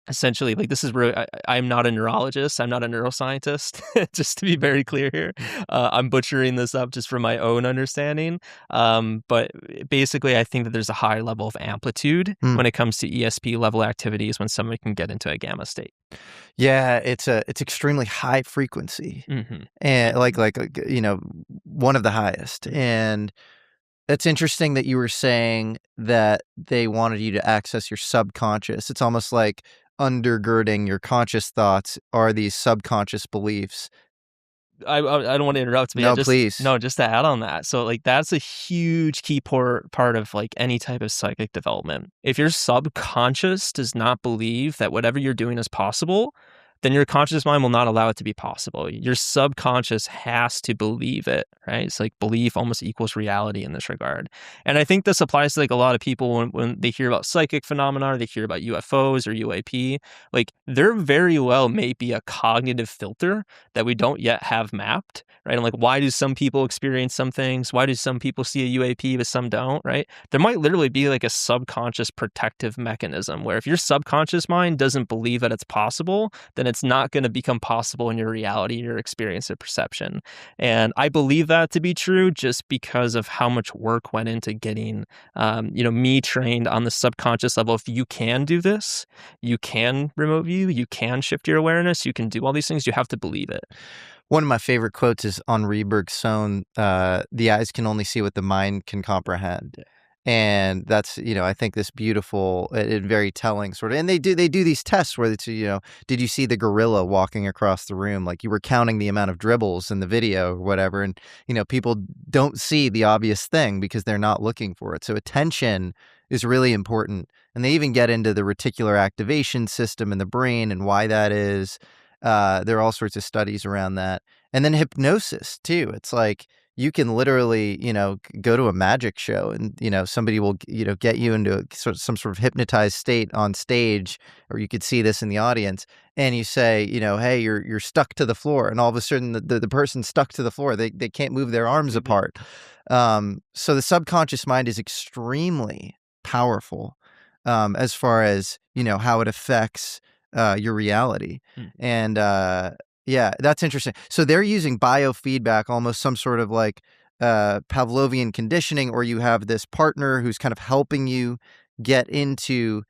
essentially, like, this is where I'm not a neurologist. I'm not a neuroscientist, just to be very clear here. I'm butchering this up just from my own understanding. But basically, I think that there's a high level of amplitude when it comes to ESP level activities when somebody can get into a gamma state. Yeah, it's extremely high frequency, and like one of the highest. And it's interesting that you were saying that they wanted you to access your subconscious. It's almost like undergirding your conscious thoughts are these subconscious beliefs. I don't want to interrupt, but no, please. No, just to add on that. So like that's a huge key part of like any type of psychic development. If your subconscious does not believe that whatever you're doing is possible, then your conscious mind will not allow it to be possible. Your subconscious has to believe it, right? It's like belief almost equals reality in this regard. And I think this applies to like a lot of people when they hear about psychic phenomena, or they hear about UFOs or UAP, like there very well may be a cognitive filter that we don't yet have mapped, right? And like, why do some people experience some things? Why do some people see a UAP but some don't, right? There might literally be like a subconscious protective mechanism where if your subconscious mind doesn't believe that it's possible, then it's not going to become possible in your reality, your experience of perception. And I believe that to be true just because of how much work went into getting, me trained on the subconscious level. If you can do this, you can remote view, you can shift your awareness, you can do all these things, you have to believe it. One of my favorite quotes is Henri Bergson's, the eyes can only see what the mind can comprehend. And that's, I think this beautiful and very telling sort of, and they do these tests where it's, did you see the gorilla walking across the room? Like you were counting the amount of dribbles in the video or whatever. And, people don't see the obvious thing because they're not looking for it. So attention is really important. And they even get into the reticular activation system in the brain and why that is. There are all sorts of studies around that. And then hypnosis too. It's like, you can literally, go to a magic show and, somebody will, get you into some sort of hypnotized state on stage, or you could see this in the audience, and you say, hey, you're stuck to the floor. And all of a sudden the person's stuck to the floor. They can't move their arms apart. So the subconscious mind is extremely powerful as far as, how it affects your reality. And yeah, that's interesting. So they're using biofeedback, almost some sort of like Pavlovian conditioning, or you have this partner who's kind of helping you get into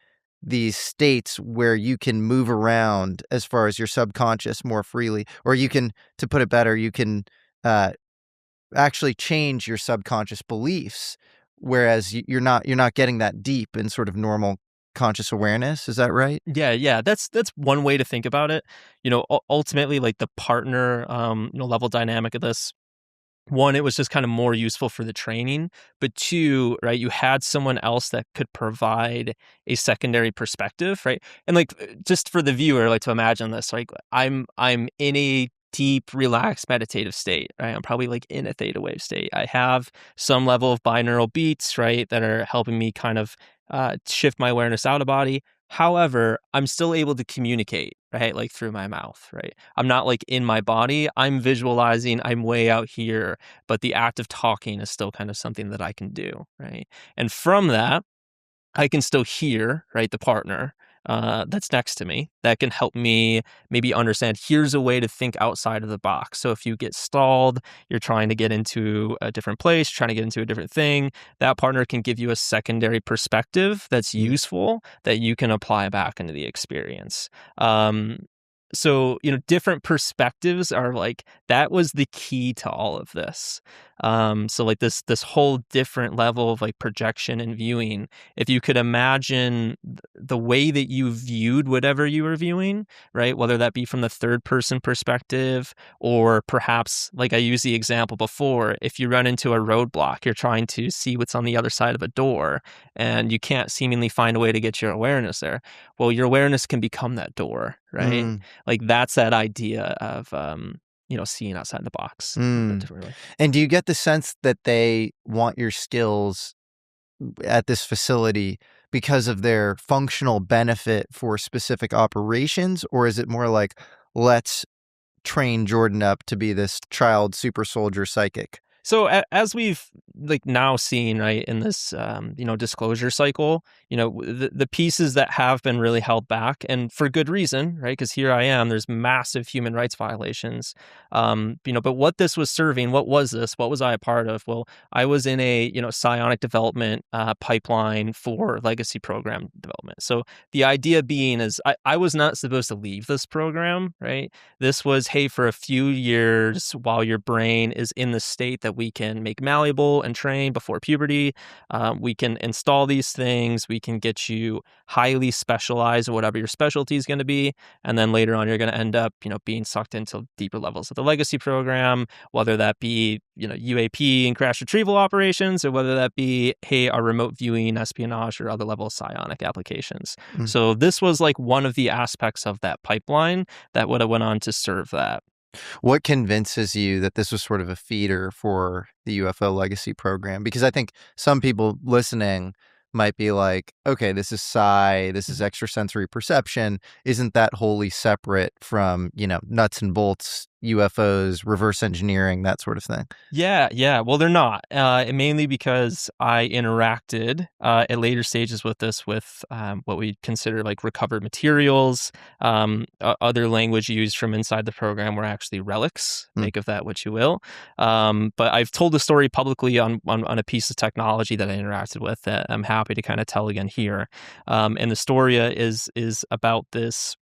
these states where you can move around as far as your subconscious more freely, or you can, to put it better, you can actually change your subconscious beliefs, whereas you're not getting that deep in sort of normal conscious awareness. Is that right? Yeah. That's one way to think about it. Ultimately, like the partner, level dynamic of this. One, it was just kind of more useful for the training, but two, right, you had someone else that could provide a secondary perspective, right? And like, just for the viewer, like to imagine this, like I'm in a deep, relaxed, meditative state, right? I'm probably like in a theta wave state. I have some level of binaural beats, right, that are helping me kind of shift my awareness out of body. However, I'm still able to communicate, right? Like through my mouth, right? I'm not like in my body. I'm visualizing, I'm way out here, but the act of talking is still kind of something that I can do, right? And from that, I can still hear, right, the partner that's next to me that can help me maybe understand, here's a way to think outside of the box. So if you get stalled, you're trying to get into a different place, trying to get into a different thing, that partner can give you a secondary perspective that's useful that you can apply back into the experience. So, different perspectives are like, that was the key to all of this. So like this whole different level of like projection and viewing, if you could imagine the way that you viewed whatever you were viewing, right? Whether that be from the third person perspective, or perhaps like I used the example before, if you run into a roadblock, you're trying to see what's on the other side of a door and you can't seemingly find a way to get your awareness there. Well, your awareness can become that door, right? Like that's that idea of, seeing outside the box in a different way. And do you get the sense that they want your skills at this facility because of their functional benefit for specific operations? Or is it more like, let's train Jordan up to be this child super soldier psychic? So as we've like now seen, right, in this, disclosure cycle, the pieces that have been really held back, and for good reason, right? Because here I am, there's massive human rights violations, but what this was serving, what was this? What was I a part of? Well, I was in a, psionic development pipeline for legacy program development. So the idea being is I was not supposed to leave this program, right? This was, hey, for a few years while your brain is in the state that we can make malleable and train before puberty, we can install these things, we can get you highly specialized, whatever your specialty is going to be, and then later on you're going to end up, being sucked into deeper levels of the legacy program, whether that be, UAP and crash retrieval operations, or whether that be, hey, our remote viewing, espionage, or other level of psionic applications. So this was like one of the aspects of that pipeline that would have went on to serve that. What convinces you that this was sort of a feeder for the UFO legacy program? Because I think some people listening might be like, okay, this is psi, this is extrasensory perception. Isn't that wholly separate from, nuts and bolts, UFOs, reverse engineering, that sort of thing? Yeah. Well, they're not. Mainly because I interacted at later stages with this, with what we consider like recovered materials. Other language used from inside the program were actually relics. Make of that what you will. But I've told the story publicly on a piece of technology that I interacted with that I'm happy to kind of tell again here. And the story is about this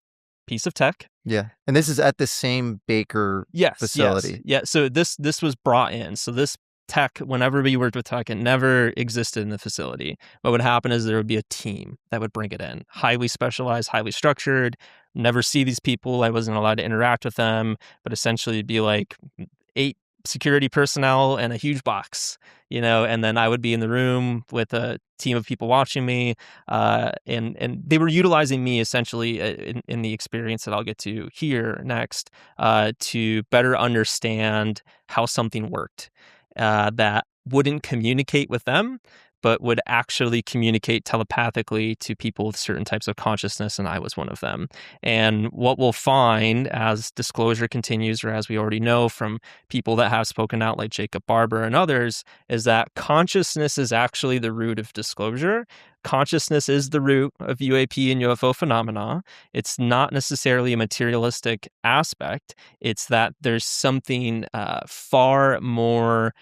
piece of tech. Yeah. And this is at the same Baker facility. Yes. Yeah. So this was brought in. So this tech, whenever we worked with tech, it never existed in the facility. What would happen is there would be a team that would bring it in, highly specialized, highly structured, never see these people. I wasn't allowed to interact with them, but essentially it'd be like 8 security personnel and a huge box, and then I would be in the room with a team of people watching me, and they were utilizing me essentially in the experience that I'll get to here next, to better understand how something worked, that wouldn't communicate with them, but would actually communicate telepathically to people with certain types of consciousness, and I was one of them. And what we'll find as disclosure continues, or as we already know from people that have spoken out like Jacob Barber and others, is that consciousness is actually the root of disclosure. Consciousness is the root of UAP and UFO phenomena. It's not necessarily a materialistic aspect. It's that there's something far more,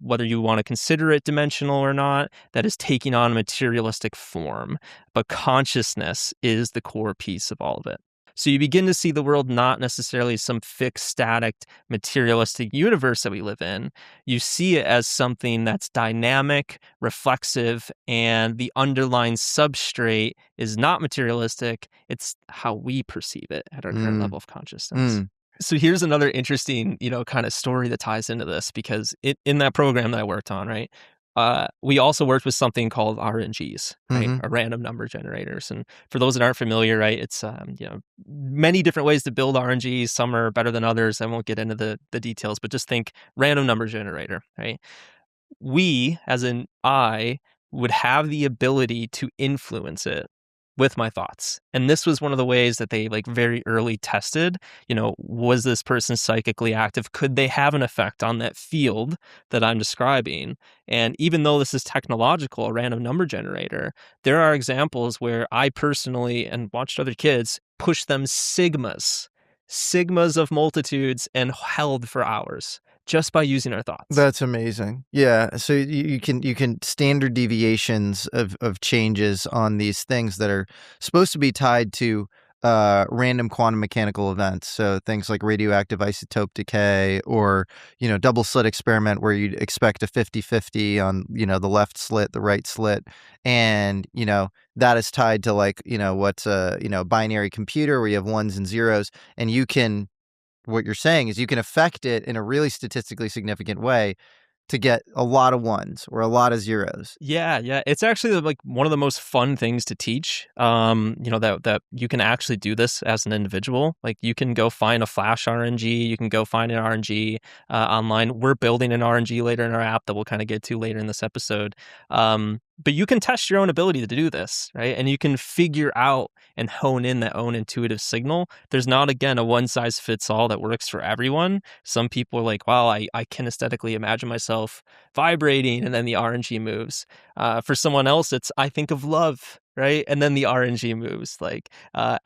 whether you want to consider it dimensional or not, that is taking on a materialistic form. But consciousness is the core piece of all of it. So you begin to see the world not necessarily some fixed, static, materialistic universe that we live in. You see it as something that's dynamic, reflexive, and the underlying substrate is not materialistic. It's how we perceive it at our current level of consciousness. So here's another interesting, kind of story that ties into this, because in that program that I worked on, right, we also worked with something called RNGs, right? Or random number generators. And for those that aren't familiar, right, it's many different ways to build RNGs. Some are better than others. I won't get into the details, but just think random number generator, right? We, as in I, would have the ability to influence it with my thoughts. And this was one of the ways that they very early tested, was this person psychically active? Could they have an effect on that field that I'm describing? And even though this is technological, a random number generator, there are examples where I personally, and watched other kids, push them sigmas of multitudes and held for hours, just by using our thoughts. That's amazing. Yeah. So you can standard deviations of changes on these things that are supposed to be tied to random quantum mechanical events. So things like radioactive isotope decay, or, double slit experiment where you'd expect a 50-50 on, the left slit, the right slit. And, that is tied to what's a, binary computer where you have ones and zeros, and what you're saying is you can affect it in a really statistically significant way to get a lot of ones or a lot of zeros. Yeah. It's actually one of the most fun things to teach. That you can actually do this as an individual. You can go find a flash RNG. You can go find an RNG online. We're building an RNG later in our app that we'll kind of get to later in this episode. But you can test your own ability to do this, right? And you can figure out and hone in that own intuitive signal. There's not, again, a one-size-fits-all that works for everyone. Some people are like, wow, I kinesthetically imagine myself vibrating, and then the RNG moves. For someone else, it's, I think of love, right? And then the RNG moves.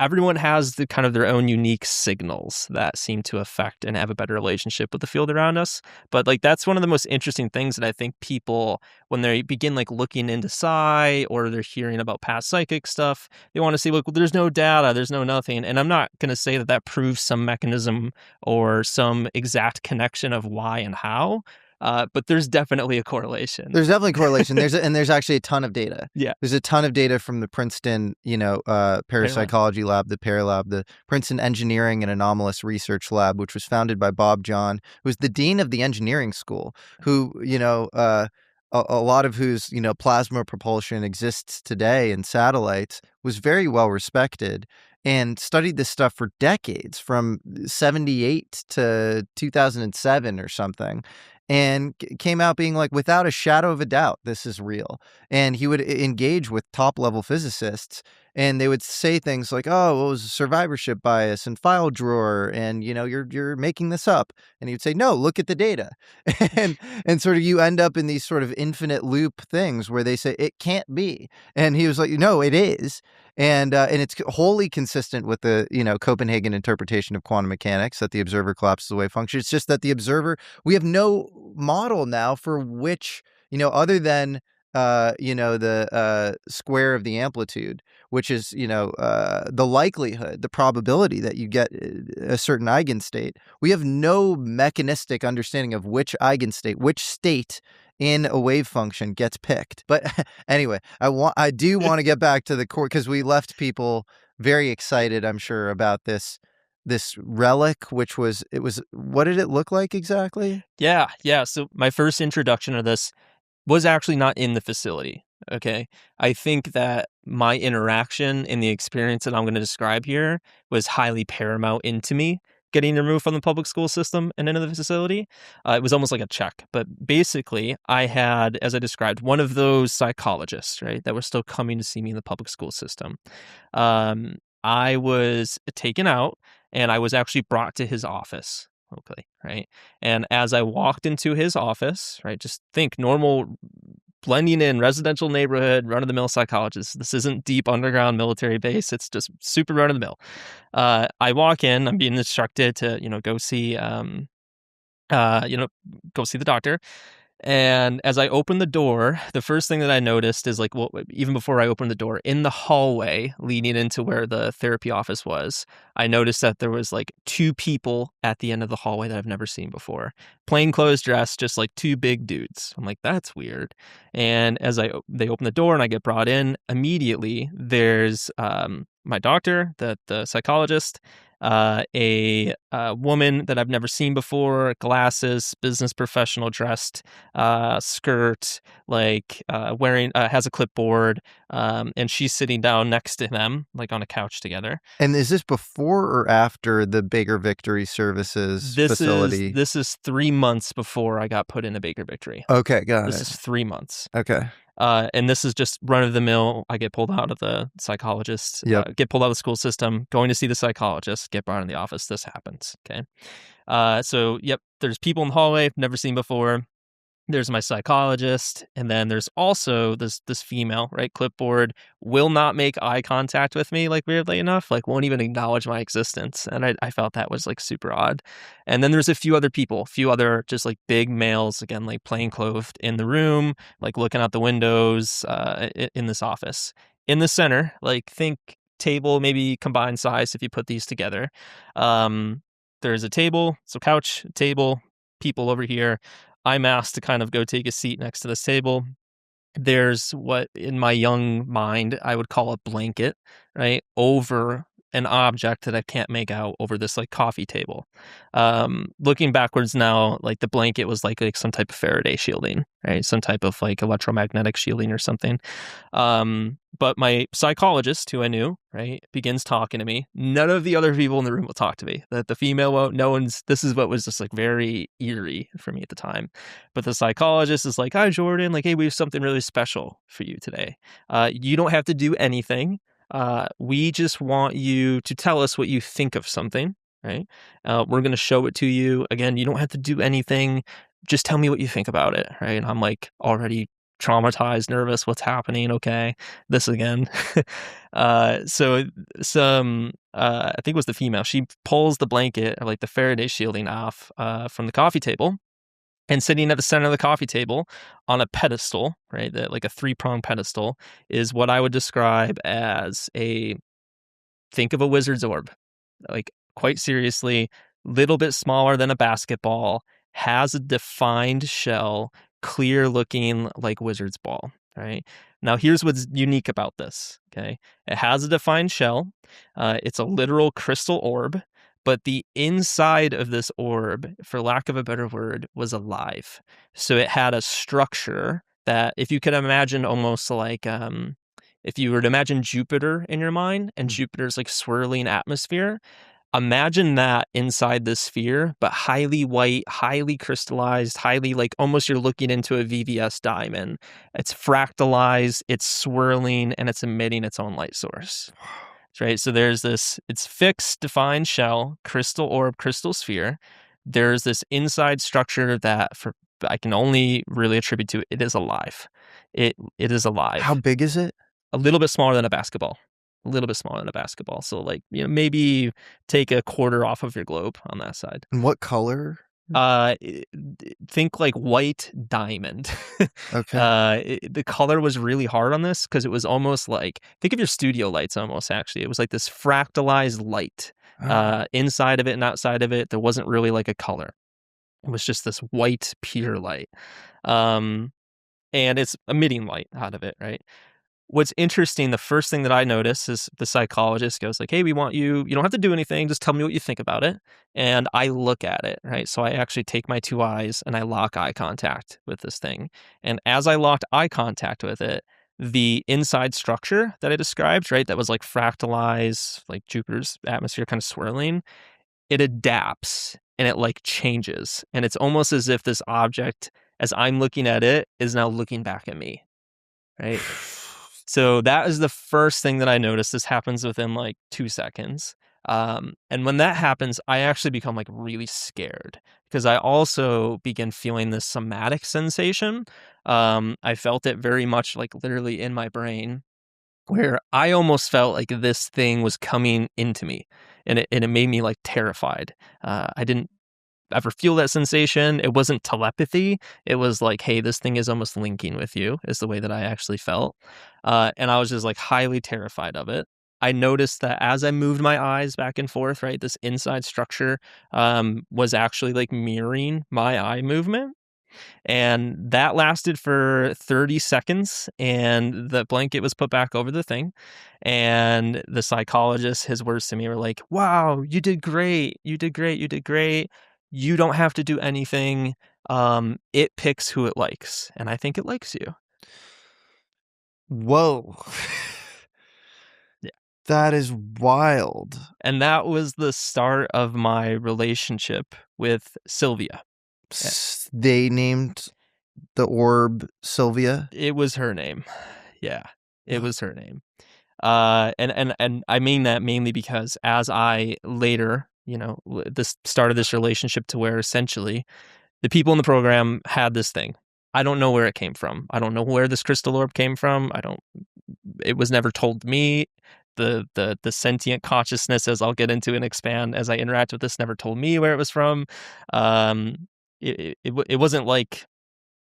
Everyone has the kind of their own unique signals that seem to affect and have a better relationship with the field around us. But that's one of the most interesting things that I think people, when they begin looking into psi, or they're hearing about past psychic stuff, they want to see, there's no data, there's no nothing. And I'm not going to say that proves some mechanism or some exact connection of why and how. But there's definitely a correlation. There's definitely a correlation. There's actually a ton of data. Yeah. There's a ton of data from the Princeton, parapsychology lab, the PEAR Lab, the Princeton Engineering and Anomalous Research Lab, which was founded by Bob John, who was the dean of the engineering school, who, a lot of whose, plasma propulsion exists today in satellites, was very well respected and studied this stuff for decades, from 78 to 2007 or something. And came out being without a shadow of a doubt, this is real. And he would engage with top-level physicists, and they would say things like, oh, it was a survivorship bias and file drawer, and, you're making this up. And he would say, no, look at the data. and sort of you end up in these sort of infinite loop things where they say, it can't be. And he was like, no, it is. And it's wholly consistent with the, Copenhagen interpretation of quantum mechanics, that the observer collapses away function. It's just that the observer, we have no model now for which, other than the square of the amplitude, which is, the likelihood, the probability that you get a certain eigenstate. We have no mechanistic understanding of which eigenstate, which state in a wave function gets picked. But anyway, I do want to get back to the core, because we left people very excited, I'm sure, about this relic, which was, what did it look like exactly? Yeah. So my first introduction to this was actually not in the facility. Okay. I think that my interaction in the experience that I'm going to describe here was highly paramount into me getting removed from the public school system and into the facility. It was almost like a check. But basically, I had, as I described, one of those psychologists, right, that were still coming to see me in the public school system. I was taken out and I was actually brought to his office. Okay, right. And as I walked into his office, right, just think normal, blending in residential neighborhood, run-of-the-mill psychologist. This isn't deep underground military base. It's just super run-of-the-mill. I walk in. I'm being instructed to, go see, go see the doctor. And as I opened the door, the first thing that I noticed is even before I opened the door, in the hallway leading into where the therapy office was, I noticed that there was two people at the end of the hallway that I've never seen before. Plain clothes dressed, just like two big dudes. I'm like, that's weird. And as they open the door and I get brought in, immediately there's my doctor, the psychologist, a woman that I've never seen before, glasses, business professional dressed, skirt, wearing, has a clipboard, and she's sitting down next to them, on a couch together. And is this before or after the Baker Victory Services facility? This is 3 months before I got put into Baker Victory. Okay, got it. This is 3 months. Okay. And this is just run of the mill. I get pulled out of the psychologist, get pulled out of the school system, going to see the psychologist, get brought in the office. This happens. Okay. There's people in the hallway I've never seen before. There's my psychologist, and then there's also this female, right? Clipboard, will not make eye contact with me, weirdly enough, won't even acknowledge my existence. And I felt that was super odd. And then there's a few other just big males, again, plain clothed in the room, looking out the windows in this office. In the center, think table, maybe combined size if you put these together. There's a table, so couch, table, people over here. I'm asked to kind of go take a seat next to this table. There's what in my young mind I would call a blanket, right, over an object that I can't make out over this coffee table. Looking backwards now, the blanket was like some type of Faraday shielding, right? Some type of electromagnetic shielding or something. But my psychologist, who I knew, right, begins talking to me. None of the other people in the room will talk to me. The female won't. No one's. This is what was just very eerie for me at the time. But the psychologist is like, "Hi, Jordan. Hey, we have something really special for you today. You don't have to do anything. We just want you to tell us what you think of something, right? We're going to show it to you. Again, you don't have to do anything. Just tell me what you think about it, right?" And I'm already traumatized, nervous. What's happening? Okay, this again. So some, I think it was the female. She pulls the blanket or the Faraday shielding off from the coffee table. And sitting at the center of the coffee table on a pedestal, right, that a 3-pronged pedestal, is what I would describe as think of a wizard's orb. Quite seriously, little bit smaller than a basketball, has a defined shell, clear looking like wizard's ball, right? Now, here's what's unique about this, okay? It has a defined shell. It's a literal crystal orb. But the inside of this orb, for lack of a better word, was alive. So it had a structure that, if you could imagine almost if you were to imagine Jupiter in your mind, and Jupiter's swirling atmosphere, imagine that inside this sphere, but highly white, highly crystallized, highly almost you're looking into a VVS diamond. It's fractalized, it's swirling, and it's emitting its own light source. Right, so there's this, it's fixed, defined shell, crystal orb, crystal sphere. There's this inside structure that I can only really attribute to it is alive. It is alive. How big is it? A little bit smaller than a basketball. A little bit smaller than a basketball. So maybe take a quarter off of your globe on that side. And what color? Think like white diamond. Okay. The color was really hard on this because it was almost like, think of your studio lights almost, actually. It was like this fractalized light. Inside of it and outside of it, there wasn't really like a color. It was just this white pure light. And it's emitting light out of it, right? What's interesting, the first thing that I notice is the psychologist goes like, hey, we want you don't have to do anything, just tell me what you think about it. And I look at it, right? So I actually take my two eyes and I lock eye contact with this thing. And as I locked eye contact with it, the inside structure that I described, right, that was like fractalized, like Jupiter's atmosphere kind of swirling, it adapts and it like changes. And it's almost as if this object, as I'm looking at it, is now looking back at me, right? So that is the first thing that I noticed. This happens within like 2 seconds. And when that happens, I actually become like really scared because I also begin feeling this somatic sensation. I felt it very much like literally in my brain, where I almost felt like this thing was coming into me, and it made me like terrified. I didn't ever feel that sensation. It wasn't telepathy. It was like, hey, this thing is almost linking with you, is the way that I actually felt. And I was just like highly terrified of it. I noticed that as I moved my eyes back and forth, right, this inside structure was actually like mirroring my eye movement. And that lasted for 30 seconds, and the blanket was put back over the thing. And the psychologist, his words to me were like, wow, you did great. You did great. You did great. You don't have to do anything. It picks who it likes. And I think it likes you. Whoa. Yeah. That is wild. And that was the start of my relationship with Sylvia. They named the orb Sylvia? It was her name. Yeah, it was her name. And I mean that mainly because as I later, this started this relationship to where essentially the people in the program had this thing. I don't know where it came from. I don't know where this crystal orb came from. It was never told to me. The sentient consciousness, as I'll get into and expand as I interact with this, never told me where it was from. It wasn't like,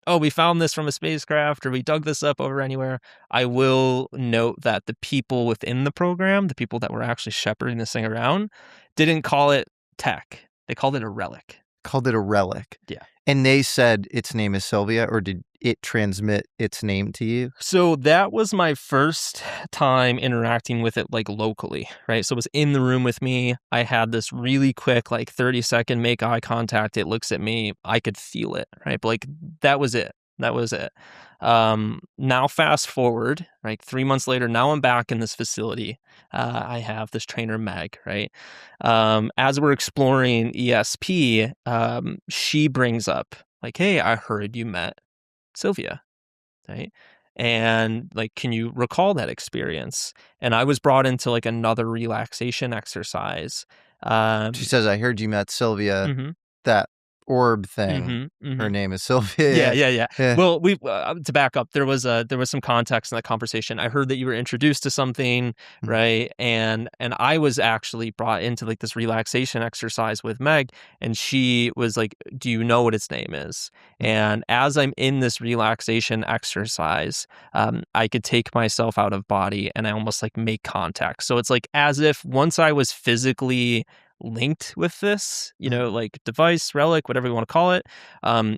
oh, we found this from a spacecraft or we dug this up over anywhere. I will note that the people within the program, the people that were actually shepherding this thing around, didn't call it tech. They called it a relic. Called it a relic. Yeah. And they said its name is Sylvia, or did it transmit its name to you? So that was my first time interacting with it like locally, right? So it was in the room with me. I had this really quick, like 30-second make eye contact. It looks at me. I could feel it, right? But like that was it. That was it. Now fast forward, right? 3 months later, now I'm back in this facility. I have this trainer, Meg, right? As we're exploring ESP, she brings up like, hey, I heard you met Sylvia, right? And like, can you recall that experience? And I was brought into like another relaxation exercise. She says, I heard you met Sylvia. Mm-hmm. That orb thing. Her name is Sylvia. Yeah. Well, we to back up, there was some context in that conversation. I heard that you were introduced to something, right? And I was actually brought into like this relaxation exercise with Meg, and she was like, "Do you know what its name is?" And as I'm in this relaxation exercise, I could take myself out of body and I almost like make contact. So it's like as if once I was physically linked with this, like device, relic, whatever you want to call it,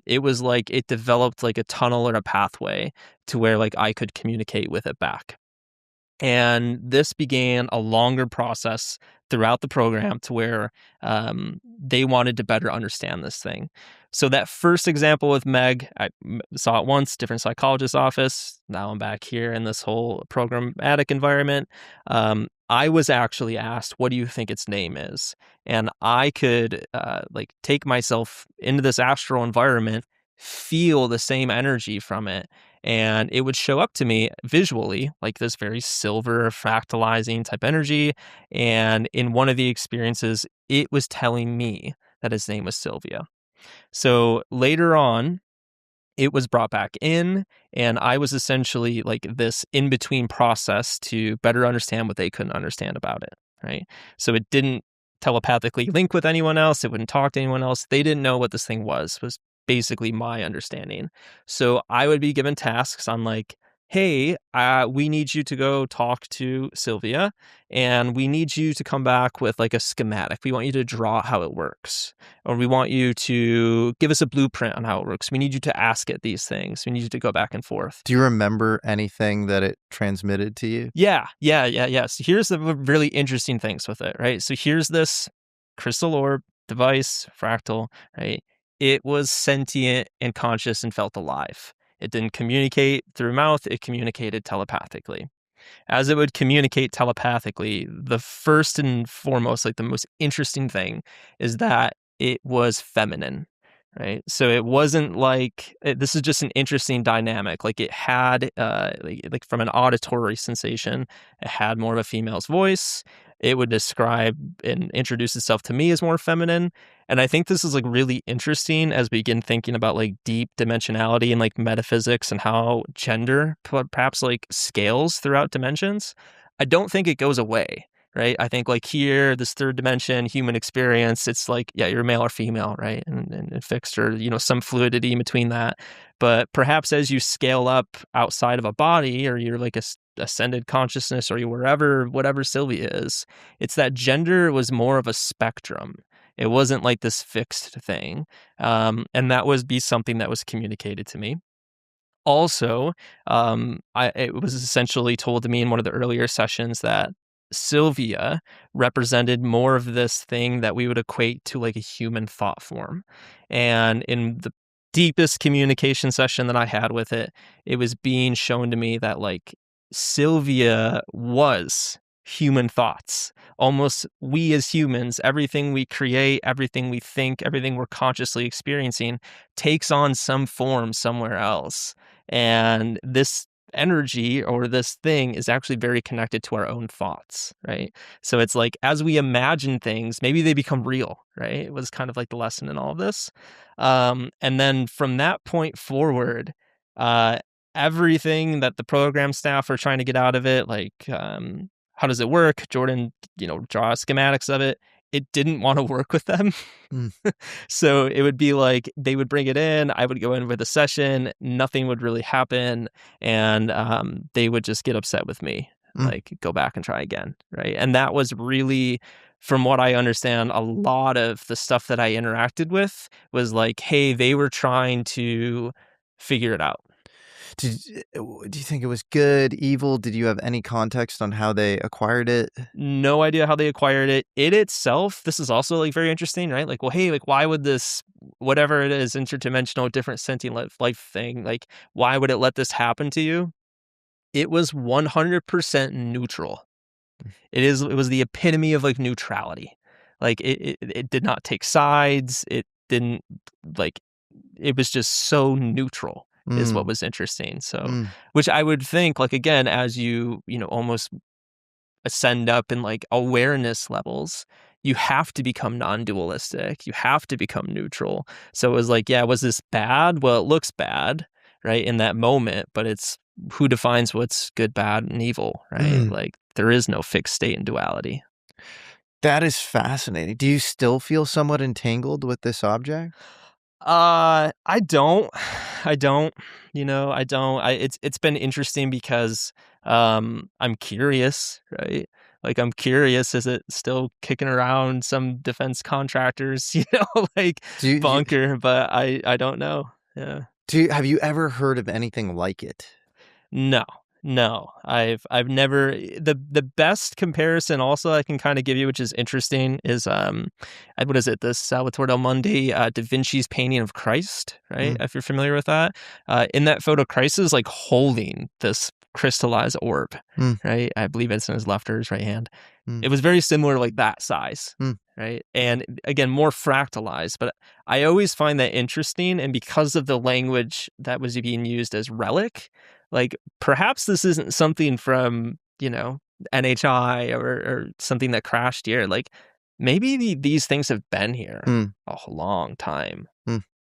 it was like it developed like a tunnel or a pathway to where like I could communicate with it back. And this began a longer process throughout the program to where they wanted to better understand this thing. So that first example with Meg, I saw it once, different psychologist's office. Now I'm back here in this whole programmatic environment. I was actually asked, what do you think its name is? And I could like take myself into this astral environment, feel the same energy from it. And it would show up to me visually like this very silver fractalizing type energy. And in one of the experiences, it was telling me that his name was Sylvia. So later on, it was brought back in, and I was essentially like this in-between process to better understand what they couldn't understand about it, right? So it didn't telepathically link with anyone else. It wouldn't talk to anyone else. They didn't know what this thing was basically my understanding. So I would be given tasks on like, hey, we need you to go talk to Sylvia, and we need you to come back with like a schematic. We want you to draw how it works, or we want you to give us a blueprint on how it works. We need you to ask it these things. We need you to go back and forth. Do you remember anything that it transmitted to you? Yeah. So here's the really interesting things with it, right? So here's this Crystal Orb device, fractal, right? It was sentient and conscious and felt alive. It didn't communicate through mouth, it communicated telepathically. As it would communicate telepathically, the first and foremost, like the most interesting thing is that it was feminine, right? So it wasn't like, this is just an interesting dynamic. Like it had, like from an auditory sensation, it had more of a female's voice. It would describe and introduce itself to me as more feminine. And I think this is like really interesting as we begin thinking about like deep dimensionality and like metaphysics and how gender perhaps like scales throughout dimensions. I don't think it goes away, right? I think like here, this third dimension, human experience, it's like, yeah, you're male or female, right? And fixed, or, you know, some fluidity in between that. But perhaps as you scale up outside of a body, or you're like a ascended consciousness, or you whatever Sylvia is, it's that gender was more of a spectrum. It wasn't like this fixed thing. And that would be something that was communicated to me. Also, it was essentially told to me in one of the earlier sessions that Sylvia represented more of this thing that we would equate to like a human thought form. And in the deepest communication session that I had with it, it was being shown to me that like Sylvia was human thoughts. Almost we as humans, everything we create, everything we think, everything we're consciously experiencing takes on some form somewhere else. And this energy or this thing is actually very connected to our own thoughts, right? So it's like as we imagine things, maybe they become real, right? It was kind of like the lesson in all of this. And then from that point forward, everything that the program staff are trying to get out of it, like how does it work? Jordan, draw schematics of it. It didn't want to work with them. So it would be like they would bring it in, I would go in with a session, nothing would really happen, and they would just get upset with me, like go back and try again, right? And that was really, from what I understand, a lot of the stuff that I interacted with was like, hey, they were trying to figure it out. Do you think it was good, evil? Did you have any context on how they acquired it? No idea how they acquired it. It itself, this is also like very interesting, right? Like, well, hey, like why would this, whatever it is, interdimensional, different sentient life thing, like why would it let this happen to you? It was 100% neutral. It was the epitome of like neutrality. Like it did not take sides. It didn't like, it was just so neutral. Is what was interesting. So, which I would think, like, again, as you almost ascend up in like awareness levels, you have to become non-dualistic. You have to become neutral. So it was like, yeah, was this bad? Well, it looks bad, right, in that moment, but it's who defines what's good, bad, and evil, right? Like, there is no fixed state in duality. That is fascinating. Do you still feel somewhat entangled with this object? I don't. It's been interesting because I'm curious, right? Like I'm curious, is it still kicking around some defense contractors, like bunker, but I don't know. Yeah. Have you ever heard of anything like it? No, I've never. The best comparison also I can kind of give you, which is interesting, is what is it? The Salvatore Del Mundi Da Vinci's painting of Christ, right? If you're familiar with that, in that photo, Christ is like holding this crystallized orb, right? I believe it's in his left or his right hand. It was very similar, like that size, right? And again, more fractalized. But I always find that interesting, and because of the language that was being used as relic. Like, perhaps this isn't something from, NHI or something that crashed here. Like, maybe these things have been here a long time,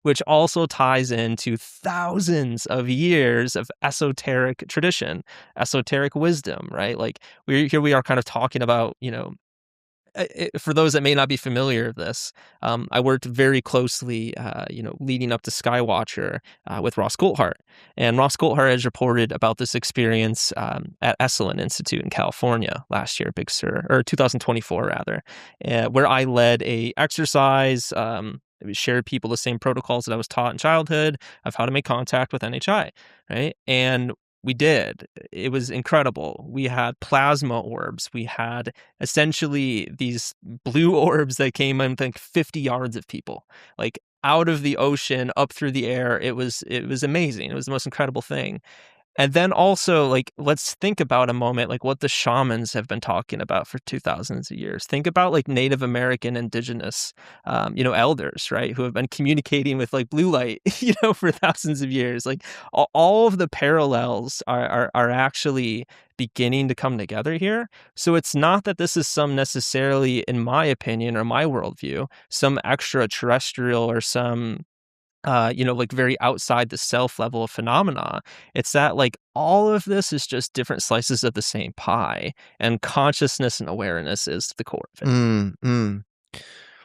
which also ties into thousands of years of esoteric tradition, esoteric wisdom, right? Like, we are kind of talking about, for those that may not be familiar with this, I worked very closely, leading up to Skywatcher with Ross Coulthart. And Ross Coulthart has reported about this experience at Esalen Institute in California last year, Big Sur, or 2024 rather, where I led a exercise. We shared people the same protocols that I was taught in childhood of how to make contact with NHI, right? And we did. It was incredible. We had plasma orbs. We had essentially these blue orbs that came in, I think, 50 yards of people, like out of the ocean, up through the air. It was amazing. It was the most incredible thing. And then also, like, let's think about a moment, like what the shamans have been talking about for 2000s of years. Think about like Native American indigenous, elders, right? Who have been communicating with like blue light, for thousands of years. Like all of the parallels are actually beginning to come together here. So it's not that this is some necessarily, in my opinion or my worldview, some extraterrestrial or some very outside the self level of phenomena. It's that like all of this is just different slices of the same pie, and consciousness and awareness is the core of it.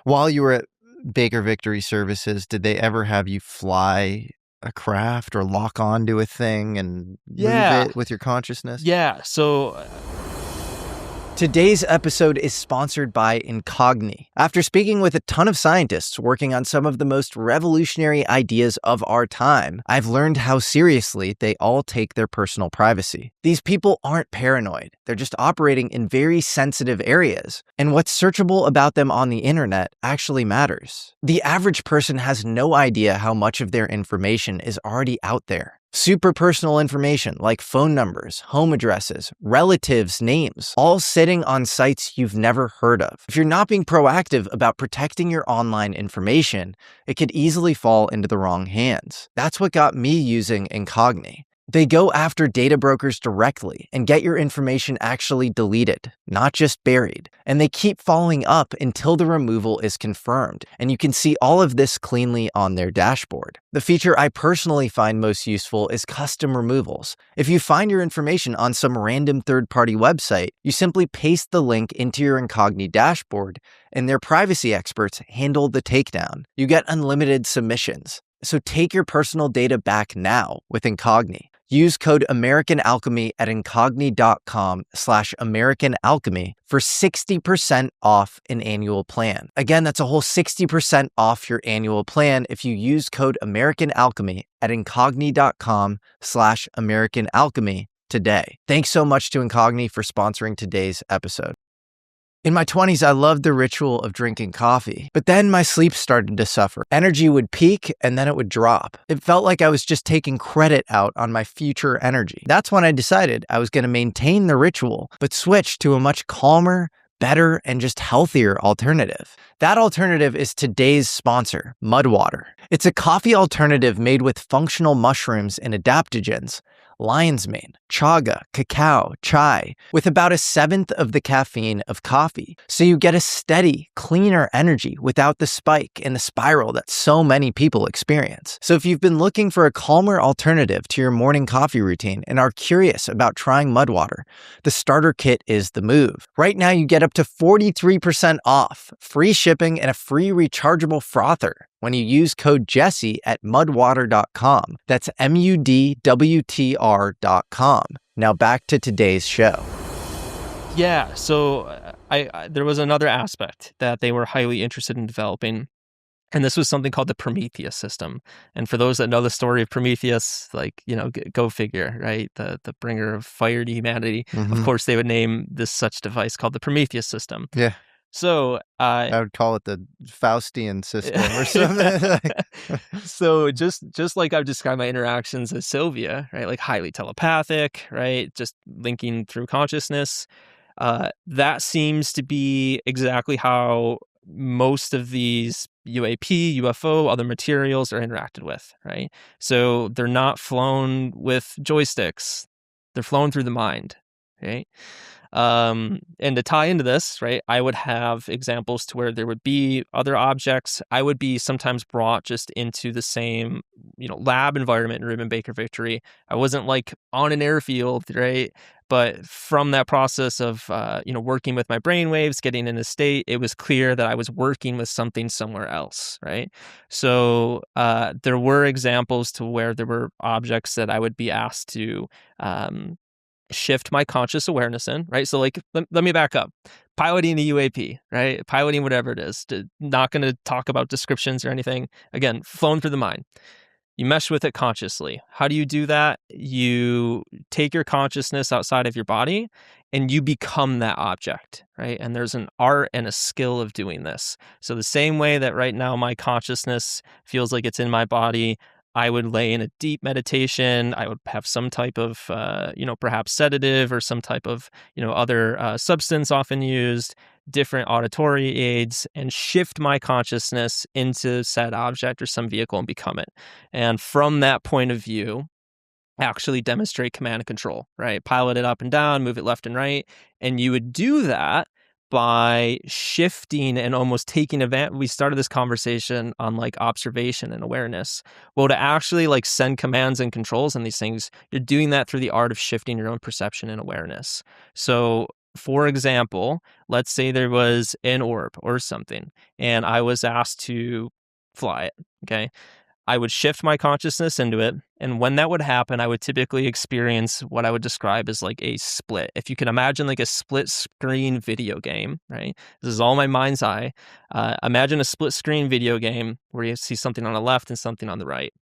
While you were at Baker Victory Services, did they ever have you fly a craft or lock onto a thing and move it with your consciousness? Yeah. So today's episode is sponsored by Incogni. After speaking with a ton of scientists working on some of the most revolutionary ideas of our time, I've learned how seriously they all take their personal privacy. These people aren't paranoid. They're just operating in very sensitive areas. And what's searchable about them on the internet actually matters. The average person has no idea how much of their information is already out there. Super personal information like phone numbers, home addresses, relatives' names, all sitting on sites you've never heard of. If you're not being proactive about protecting your online information, it could easily fall into the wrong hands. That's what got me using Incogni. They go after data brokers directly and get your information actually deleted, not just buried. And they keep following up until the removal is confirmed. And you can see all of this cleanly on their dashboard. The feature I personally find most useful is custom removals. If you find your information on some random third-party website, you simply paste the link into your Incogni dashboard, and their privacy experts handle the takedown. You get unlimited submissions. So take your personal data back now with Incogni. Use code American Alchemy at incogni.com/American Alchemy for 60% off an annual plan. Again, that's a whole 60% off your annual plan if you use code American Alchemy at incogni.com/American Alchemy today. Thanks so much to Incogni for sponsoring today's episode. In my 20s, I loved the ritual of drinking coffee, but then my sleep started to suffer. Energy would peak and then it would drop. It felt like I was just taking credit out on my future energy. That's when I decided I was going to maintain the ritual, but switch to a much calmer, better, and just healthier alternative. That alternative is today's sponsor, MudWtr. It's a coffee alternative made with functional mushrooms and adaptogens, lion's mane, chaga, cacao, chai, with about 1/7 of the caffeine of coffee. So you get a steady, cleaner energy without the spike and the spiral that so many people experience. So if you've been looking for a calmer alternative to your morning coffee routine and are curious about trying MudWtr, the starter kit is the move. Right now you get up to 43% off, free shipping, and a free rechargeable frother when you use code Jesse at MudWtr.com. That's MUDWTR.com. Now back to today's show. Yeah, so there was another aspect that they were highly interested in developing, and this was something called the Prometheus system. And for those that know the story of Prometheus, go figure, right? The bringer of fire to humanity. Mm-hmm. Of course, they would name this such device called the Prometheus system. Yeah. So I would call it the Faustian system or something. So just like I've described my interactions with Sylvia, right? Like highly telepathic, right? Just linking through consciousness. That seems to be exactly how most of these UAP, UFO, other materials are interacted with, right? So they're not flown with joysticks. They're flown through the mind, right? And to tie into this, right, I would have examples to where there would be other objects. I would be sometimes brought just into the same, lab environment in Reuben Baker Victory. I wasn't like on an airfield, right? But from that process of, working with my brainwaves, getting in a state, it was clear that I was working with something somewhere else, right? So there were examples to where there were objects that I would be asked to shift my conscious awareness in, right? So like, let me back up. Piloting a UAP, right? Piloting whatever it is. Not going to talk about descriptions or anything. Again, flown through the mind. You mesh with it consciously. How do you do that? You take your consciousness outside of your body and you become that object, right? And there's an art and a skill of doing this. So the same way that right now my consciousness feels like it's in my body, I would lay in a deep meditation. I would have some type of, perhaps sedative or some type of, other substance often used, different auditory aids, and shift my consciousness into said object or some vehicle and become it. And from that point of view, actually demonstrate command and control, right? Pilot it up and down, move it left and right. And you would do that by shifting and almost taking advantage. We started this conversation on like observation and awareness. Well, to actually like send commands and controls and these things, you're doing that through the art of shifting your own perception and awareness. So for example, let's say there was an orb or something and I was asked to fly it, okay? I would shift my consciousness into it. And when that would happen, I would typically experience what I would describe as like a split. If you can imagine like a split screen video game, right? This is all my mind's eye. Imagine a split screen video game where you see something on the left and something on the right.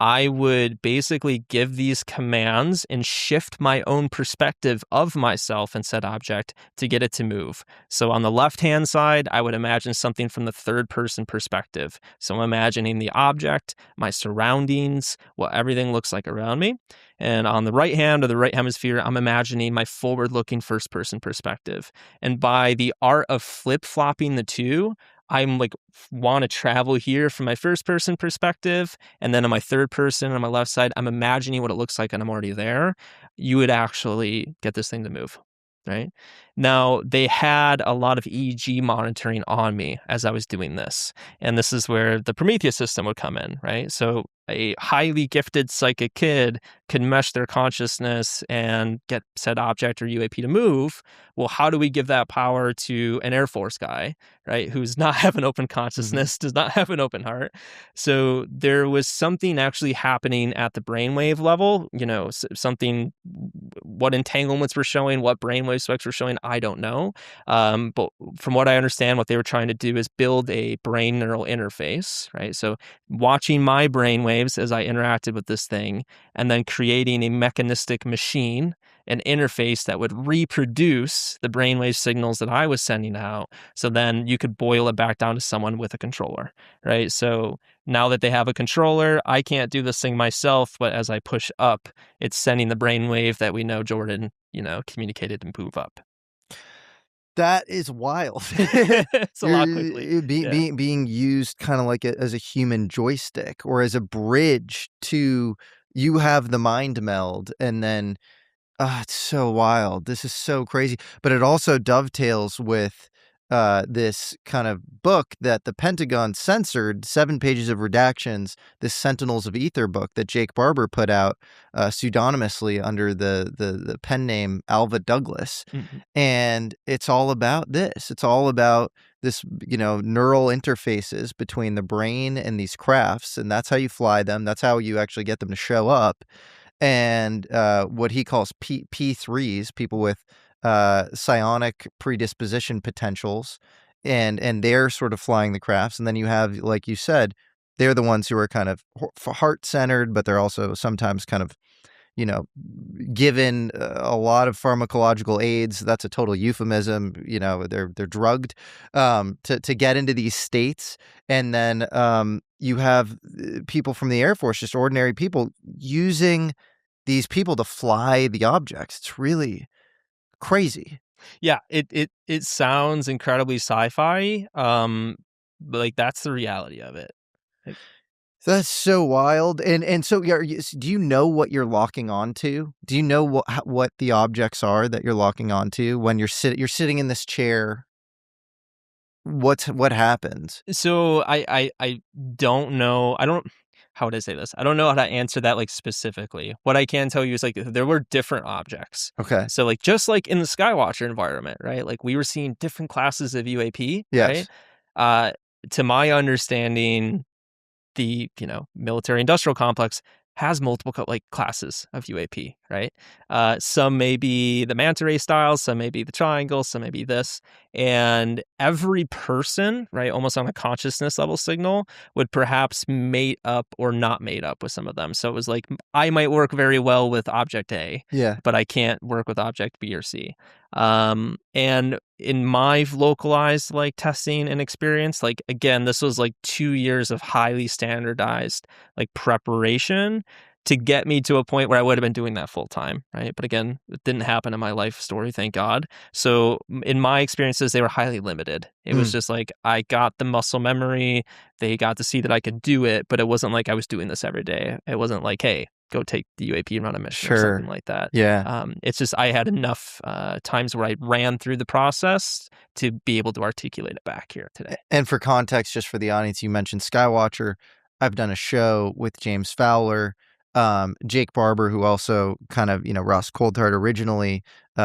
I would basically give these commands and shift my own perspective of myself and said object to get it to move. So on the left-hand side, I would imagine something from the third-person perspective. So I'm imagining the object, my surroundings, what everything looks like around me. And on the right hand or the right hemisphere, I'm imagining my forward-looking first-person perspective. And by the art of flip-flopping the two, I'm like want to travel here from my first person perspective. And then on my third person on my left side, I'm imagining what it looks like and I'm already there. You would actually get this thing to move, right? Now, they had a lot of EEG monitoring on me as I was doing this. And this is where the Prometheus system would come in, right? So a highly gifted psychic kid could mesh their consciousness and get said object or UAP to move. Well, how do we give that power to an Air Force guy, right? Who's not have an open consciousness, does not have an open heart. So there was something actually happening at the brainwave level, something, what entanglements were showing, what brainwave specks were showing, I don't know. But from what I understand, what they were trying to do is build a brain neural interface, right? So watching my brainwaves as I interacted with this thing, and then creating a mechanistic machine, an interface that would reproduce the brainwave signals that I was sending out. So then you could boil it back down to someone with a controller, right? So now that they have a controller, I can't do this thing myself, but as I push up, it's sending the brainwave that we know Jordan, communicated and move up. That is wild. It's a lot quickly. Being used kind of like as a human joystick or as a bridge to, you have the mind meld, and then it's so wild. This is so crazy. But it also dovetails with this kind of book that the Pentagon censored, 7 pages of redactions, this Sentinels of Ether book that Jake Barber put out pseudonymously under the pen name Alva Douglas. Mm-hmm. And it's all about this. It's all about this, neural interfaces between the brain and these crafts. And that's how you fly them. That's how you actually get them to show up. And what he calls P3s, people with psionic predisposition potentials, and they're sort of flying the crafts. And then you have, like you said, they're the ones who are kind of heart-centered, but they're also sometimes kind of, given a lot of pharmacological aids. That's a total euphemism. They're drugged to get into these states. And then you have people from the Air Force, just ordinary people, using these people to fly the objects. It's really crazy. Yeah, it sounds incredibly sci-fi, but like that's the reality of it. That's so wild. And so do you know what you're locking onto? Do you know what the objects are that you're locking onto when you're sitting in this chair? What happens? So I don't know. How would I say this? I don't know how to answer that like specifically. What I can tell you is like there were different objects. Okay. So like just like in the Skywatcher environment, right? Like we were seeing different classes of UAP, Yes. right? To my understanding, the military industrial complex has multiple classes of UAP, right? Some may be the manta ray styles, some may be the triangle, some may be this, and every person, right, almost on a consciousness level signal, would perhaps mate up or not mate up with some of them. So it was like I might work very well with object A, but I can't work with object B or C. And in my localized like testing and experience, like again, this was like 2 years of highly standardized like preparation to get me to a point where I would have been doing that full time, right? But again, it didn't happen in my life story, thank God. So in my experiences, they were highly limited. It was just like I got the muscle memory, they got to see that I could do it, but it wasn't like I was doing this every day. It wasn't like, hey, go take the UAP and run a mission or something like that. Yeah. It's just I had enough times where I ran through the process to be able to articulate it back here today. And for context, just for the audience, you mentioned Skywatcher. I've done a show with James Fowler, Jake Barber, who also kind of, Ross Coulthard originally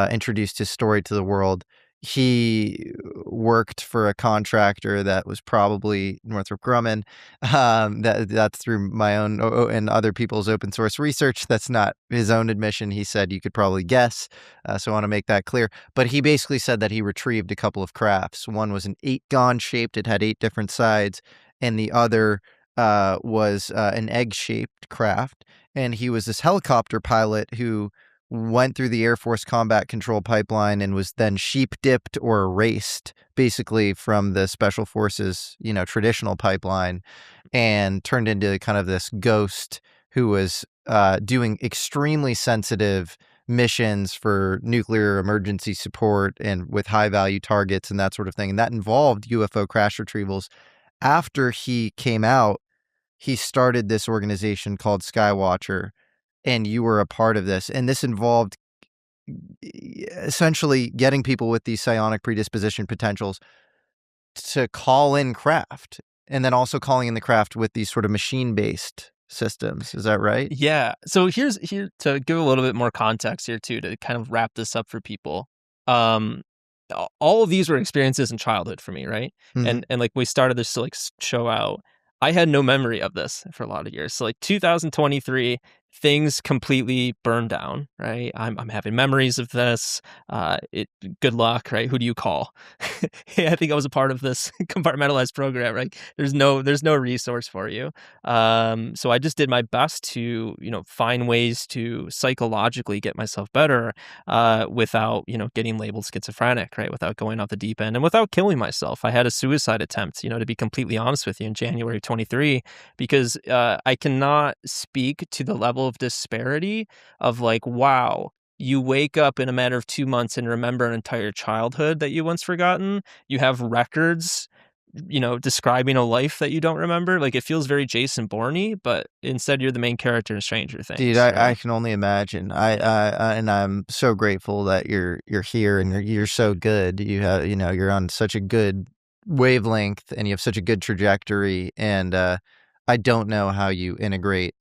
introduced his story to the world. He worked for a contractor that was probably Northrop Grumman. That's through my own and other people's open source research. That's not his own admission. He said you could probably guess. So I want to make that clear. But he basically said that he retrieved a couple of crafts. One was an 8-gon shaped. It had 8 different sides. And the other was an egg-shaped craft. And he was this helicopter pilot who went through the Air Force combat control pipeline and was then sheep dipped or erased basically from the Special Forces, traditional pipeline, and turned into kind of this ghost who was doing extremely sensitive missions for nuclear emergency support and with high value targets and that sort of thing. And that involved UFO crash retrievals. After he came out, he started this organization called Skywatcher, and you were a part of this. And this involved essentially getting people with these psionic predisposition potentials to call in craft, and then also calling in the craft with these sort of machine-based systems. Is that right? Yeah. So here to give a little bit more context here too, to kind of wrap this up for people. All of these were experiences in childhood for me, right? Mm-hmm. And like we started this to like show out. I had no memory of this for a lot of years. So like 2023, things completely burned down, right? I'm having memories of this. Good luck, right? Who do you call? Hey, I think I was a part of this compartmentalized program, right? There's no resource for you. So I just did my best to, find ways to psychologically get myself better without, getting labeled schizophrenic, right? Without going off the deep end and without killing myself. I had a suicide attempt, to be completely honest with you, in January 23, because I cannot speak to the level of disparity of like, wow, you wake up in a matter of 2 months and remember an entire childhood that you once forgotten. You have records, describing a life that you don't remember. Like it feels very Jason Bourne-y, but instead you're the main character in Stranger Things. Dude, I can only imagine. And I'm so grateful that you're here and you're so good. You have, you're on such a good wavelength and you have such a good trajectory. And I don't know how you integrate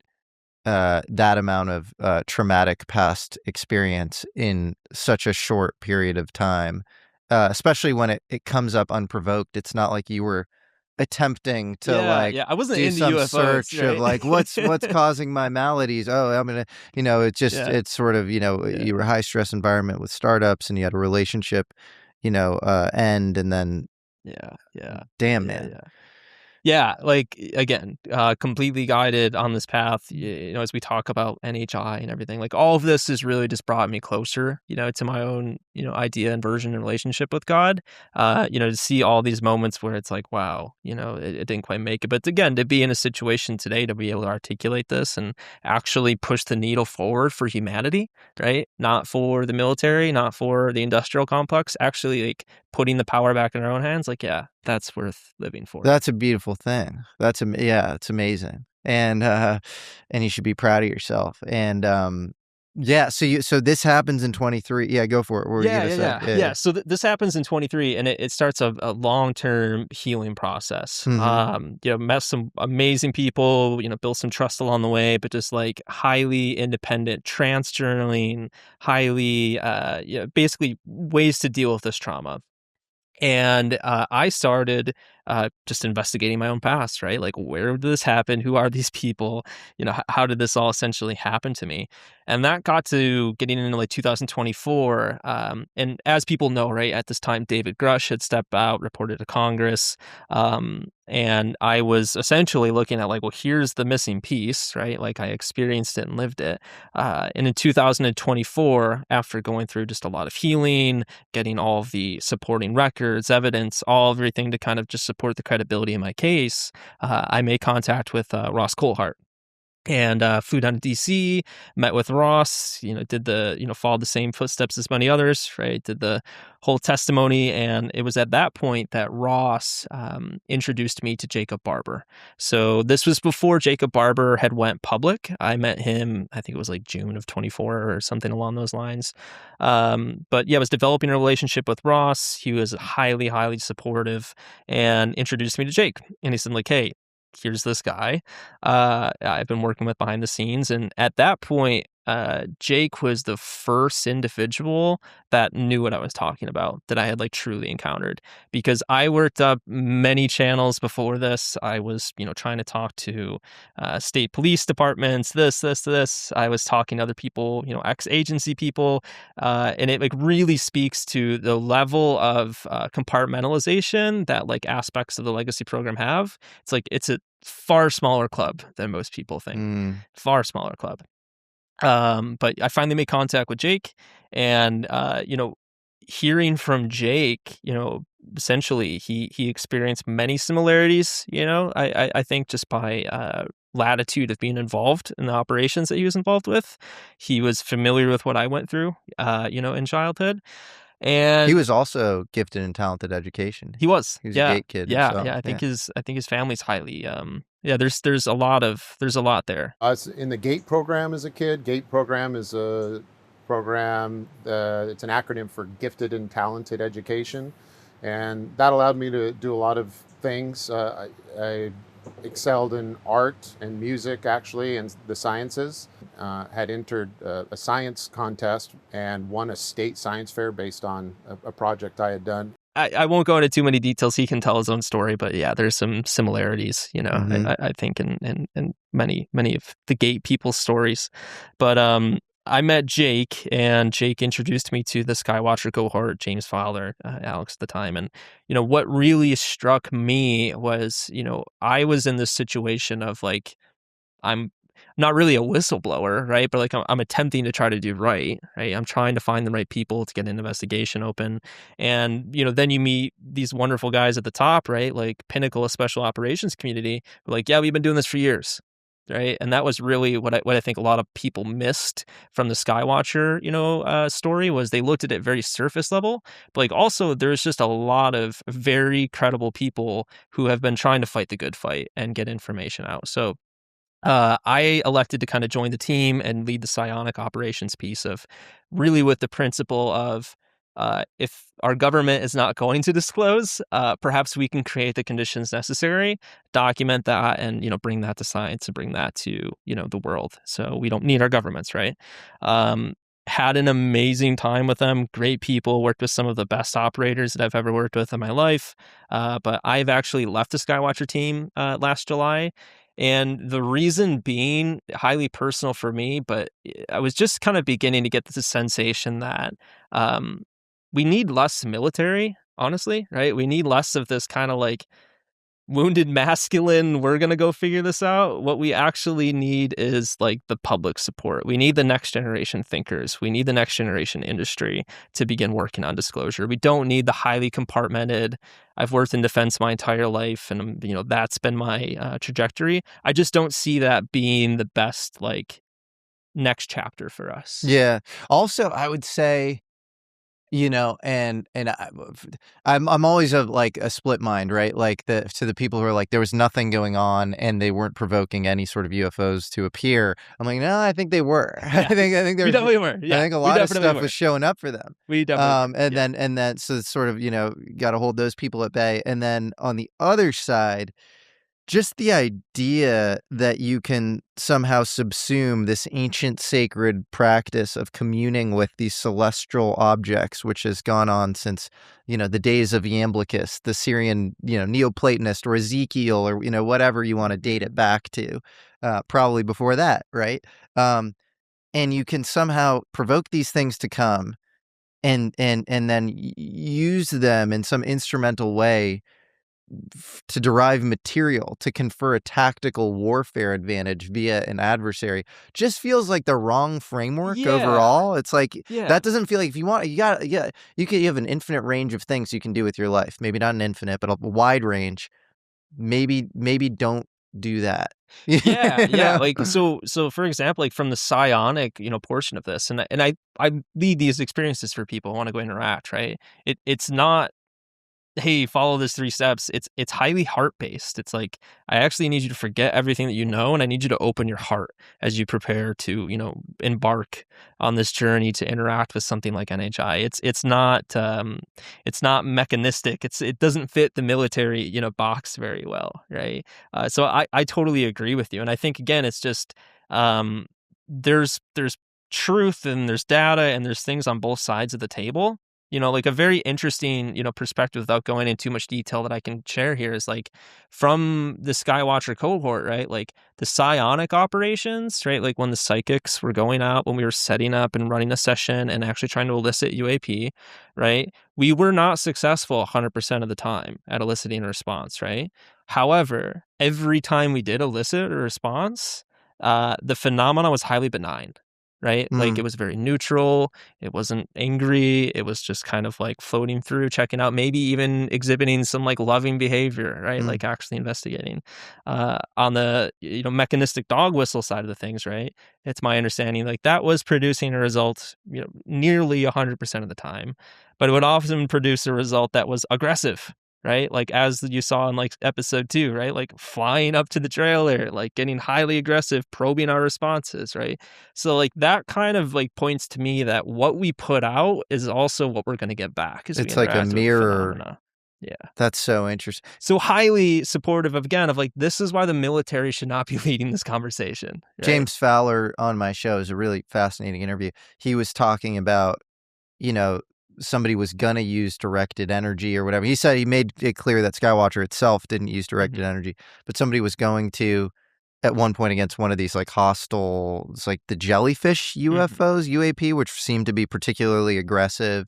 that amount of traumatic past experience in such a short period of time, especially when it comes up unprovoked. It's not like you were attempting to I wasn't do in some the UFOs, search right? of like what's causing my maladies. Oh, I'm gonna, it's just it's sort of you were a high stress environment with startups and you had a relationship, end, and then damn man. Yeah, like again, completely guided on this path, as we talk about NHI and everything, like all of this has really just brought me closer, to my own, idea and version and relationship with God, to see all these moments where it's like, wow, it didn't quite make it. But again, to be in a situation today to be able to articulate this and actually push the needle forward for humanity, right? Not for the military, not for the industrial complex, actually like putting the power back in our own hands, like, yeah, that's worth living for. That's a beautiful thing. It's amazing. And you should be proud of yourself. And so this happens in 23. Yeah, go for it. What were you gonna say? Yeah. So this happens in 23, and it starts a long-term healing process. Met some amazing people, built some trust along the way, but just like highly independent trance journaling, highly, basically ways to deal with this trauma. And I started just investigating my own past, right? Like, where did this happen? Who are these people? How did this all essentially happen to me? And that got to getting into like 2024. And as people know, right, at this time, David Grush had stepped out, reported to Congress. And I was essentially looking at like, well, here's the missing piece, right? Like, I experienced it and lived it. And in 2024, after going through just a lot of healing, getting all of the supporting records, evidence, everything to kind of just support the credibility of my case, I made contact with Ross Coulthart. And flew down to DC, met with Ross, did followed the same footsteps as many others, right? Did the whole testimony. And it was at that point that Ross introduced me to Jacob Barber. So this was before Jacob Barber had went public. I met him, I think it was like June of 24 or something along those lines. But yeah, I was developing a relationship with Ross. He was highly, highly supportive and introduced me to Jake. And he said like, hey, here's this guy I've been working with behind the scenes. And at that point, Jake was the first individual that knew what I was talking about, that I had like truly encountered, because I worked up many channels before this. I was, trying to talk to state police departments, this. I was talking to other people, ex-agency people. And it like really speaks to the level of compartmentalization that like aspects of the legacy program have. It's like, it's a far smaller club than most people think. Far smaller club. But I finally made contact with Jake, and hearing from Jake, essentially he experienced many similarities. I think just by latitude of being involved in the operations that he was involved with, he was familiar with what I went through, in childhood. And he was also gifted in talented education. He was a gate kid. I think his family's highly there's a lot there. I was in the GATE program as a kid. GATE program is a program, it's an acronym for Gifted and Talented Education, and that allowed me to do a lot of things. I excelled in art and music, actually, and the sciences. Had entered a science contest and won a state science fair based on a project I had done. I won't go into too many details. He can tell his own story, but yeah, there's some similarities, I think in many of the GATE people's stories. But I met Jake, and Jake introduced me to the Skywatcher cohort, James Fowler, Alex at the time. And, what really struck me was, I was in this situation of like, I'm not really a whistleblower, right? But like I'm attempting to try to do right? I'm trying to find the right people to get an investigation open. And, then you meet these wonderful guys at the top, right? Like pinnacle of special operations community, who are like, yeah, we've been doing this for years. Right. And that was really what I think a lot of people missed from the Skywatcher, story, was they looked at it very surface level. But like also there's just a lot of very credible people who have been trying to fight the good fight and get information out. So I elected to kind of join the team and lead the psionic operations piece of really with the principle of if our government is not going to disclose, perhaps we can create the conditions necessary, document that, and, bring that to science and bring that to, the world. So we don't need our governments, right? Had an amazing time with them. Great people. Worked with some of the best operators that I've ever worked with in my life. But I've actually left the Skywatcher team last July. And the reason being highly personal for me, but I was just kind of beginning to get this sensation that we need less military, honestly, right? We need less of this kind of like wounded masculine, we're going to go figure this out. What we actually need is like the public support. We need the next generation thinkers. We need the next generation industry to begin working on disclosure. We don't need the highly compartmented, I've worked in defense my entire life and, that's been my trajectory. I just don't see that being the best, like, next chapter for us. Yeah. Also, I would say you know, and I'm always of like a split mind, right? Like to the people who are like there was nothing going on and they weren't provoking any sort of UFOs to appear. I'm like, no, I think they were. Yeah. I think there We was, definitely were. Yeah, I think a we lot of definitely stuff were. was showing up for them. We definitely were. And then so it's sort of, you know, got to hold those people at bay. And then on the other side, just the idea that you can somehow subsume this ancient sacred practice of communing with these celestial objects, which has gone on since, you know, the days of Iamblichus, the Syrian, you know, Neoplatonist, or Ezekiel, or, you know, whatever you want to date it back to, probably before that, right? And you can somehow provoke these things to come and then use them in some instrumental way to derive material to confer a tactical warfare advantage via an adversary just feels like the wrong framework overall. It's like that doesn't feel like if you want, you have an infinite range of things you can do with your life. Maybe not an infinite, but a wide range. Maybe don't do that. Yeah. Like so for example, like from the psionic, you know, portion of this, and I lead these experiences for people who want to go interact, right? It's not, hey, follow this 3 steps. It's highly heart-based. It's like, I actually need you to forget everything that you know, and I need you to open your heart as you prepare to, you know, embark on this journey to interact with something like NHI. It's not mechanistic. It doesn't fit the military, you know, box very well, right? So I totally agree with you. And I think, again, it's just there's truth and there's data and there's things on both sides of the table. You know, like a very interesting, you know, perspective without going into too much detail that I can share here is like from the Skywatcher cohort, right? Like the psionic operations, right? Like when the psychics were going out, when we were setting up and running a session and actually trying to elicit UAP, right? We were not successful 100% of the time at eliciting a response, right? However, every time we did elicit a response, the phenomena was highly benign. Right? Like it was very neutral. It wasn't angry. It was just kind of like floating through, checking out, maybe even exhibiting some like loving behavior, right? Like actually investigating. On the, you know, mechanistic dog whistle side of the things, right? It's my understanding like that was producing a result, you know, nearly 100% of the time, but it would often produce a result that was aggressive. Right? Like as you saw in like episode 2, right? Like flying up to the trailer, like getting highly aggressive, probing our responses, right? So like that kind of like points to me that what we put out is also what we're going to get back. It's like a mirror. Yeah. That's so interesting. So highly supportive of, again, of like, this is why the military should not be leading this conversation. Right? James Fowler on my show is a really fascinating interview. He was talking about, you know, somebody was going to use directed energy or whatever. He said he made it clear that Skywatcher itself didn't use directed energy, but somebody was going to at one point against one of these like hostile, it's like the jellyfish UFOs, UAP, which seemed to be particularly aggressive.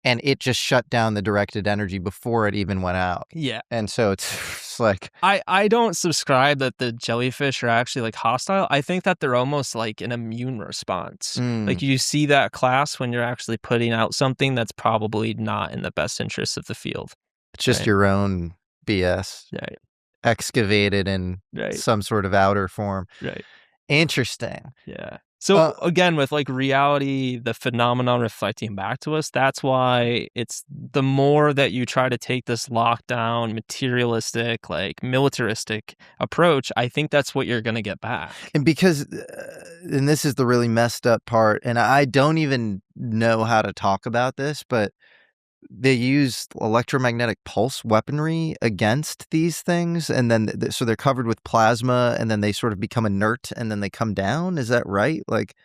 And it just shut down the directed energy before it even went out. Yeah. And so it's like... I don't subscribe that the jellyfish are actually like hostile. I think that they're almost like an immune response. Like you see that class when you're actually putting out something that's probably not in the best interest of the field. It's just your own BS. Right. Excavated in some sort of outer form. Right. Interesting. Yeah. So again, with like reality, the phenomenon reflecting back to us, that's why it's the more that you try to take this lockdown, materialistic, like militaristic approach, I think that's what you're going to get back. And because, and this is the really messed up part, and I don't even know how to talk about this, but they use electromagnetic pulse weaponry against these things, and then so they're covered with plasma, and then they sort of become inert, and then they come down. Is that right? Like,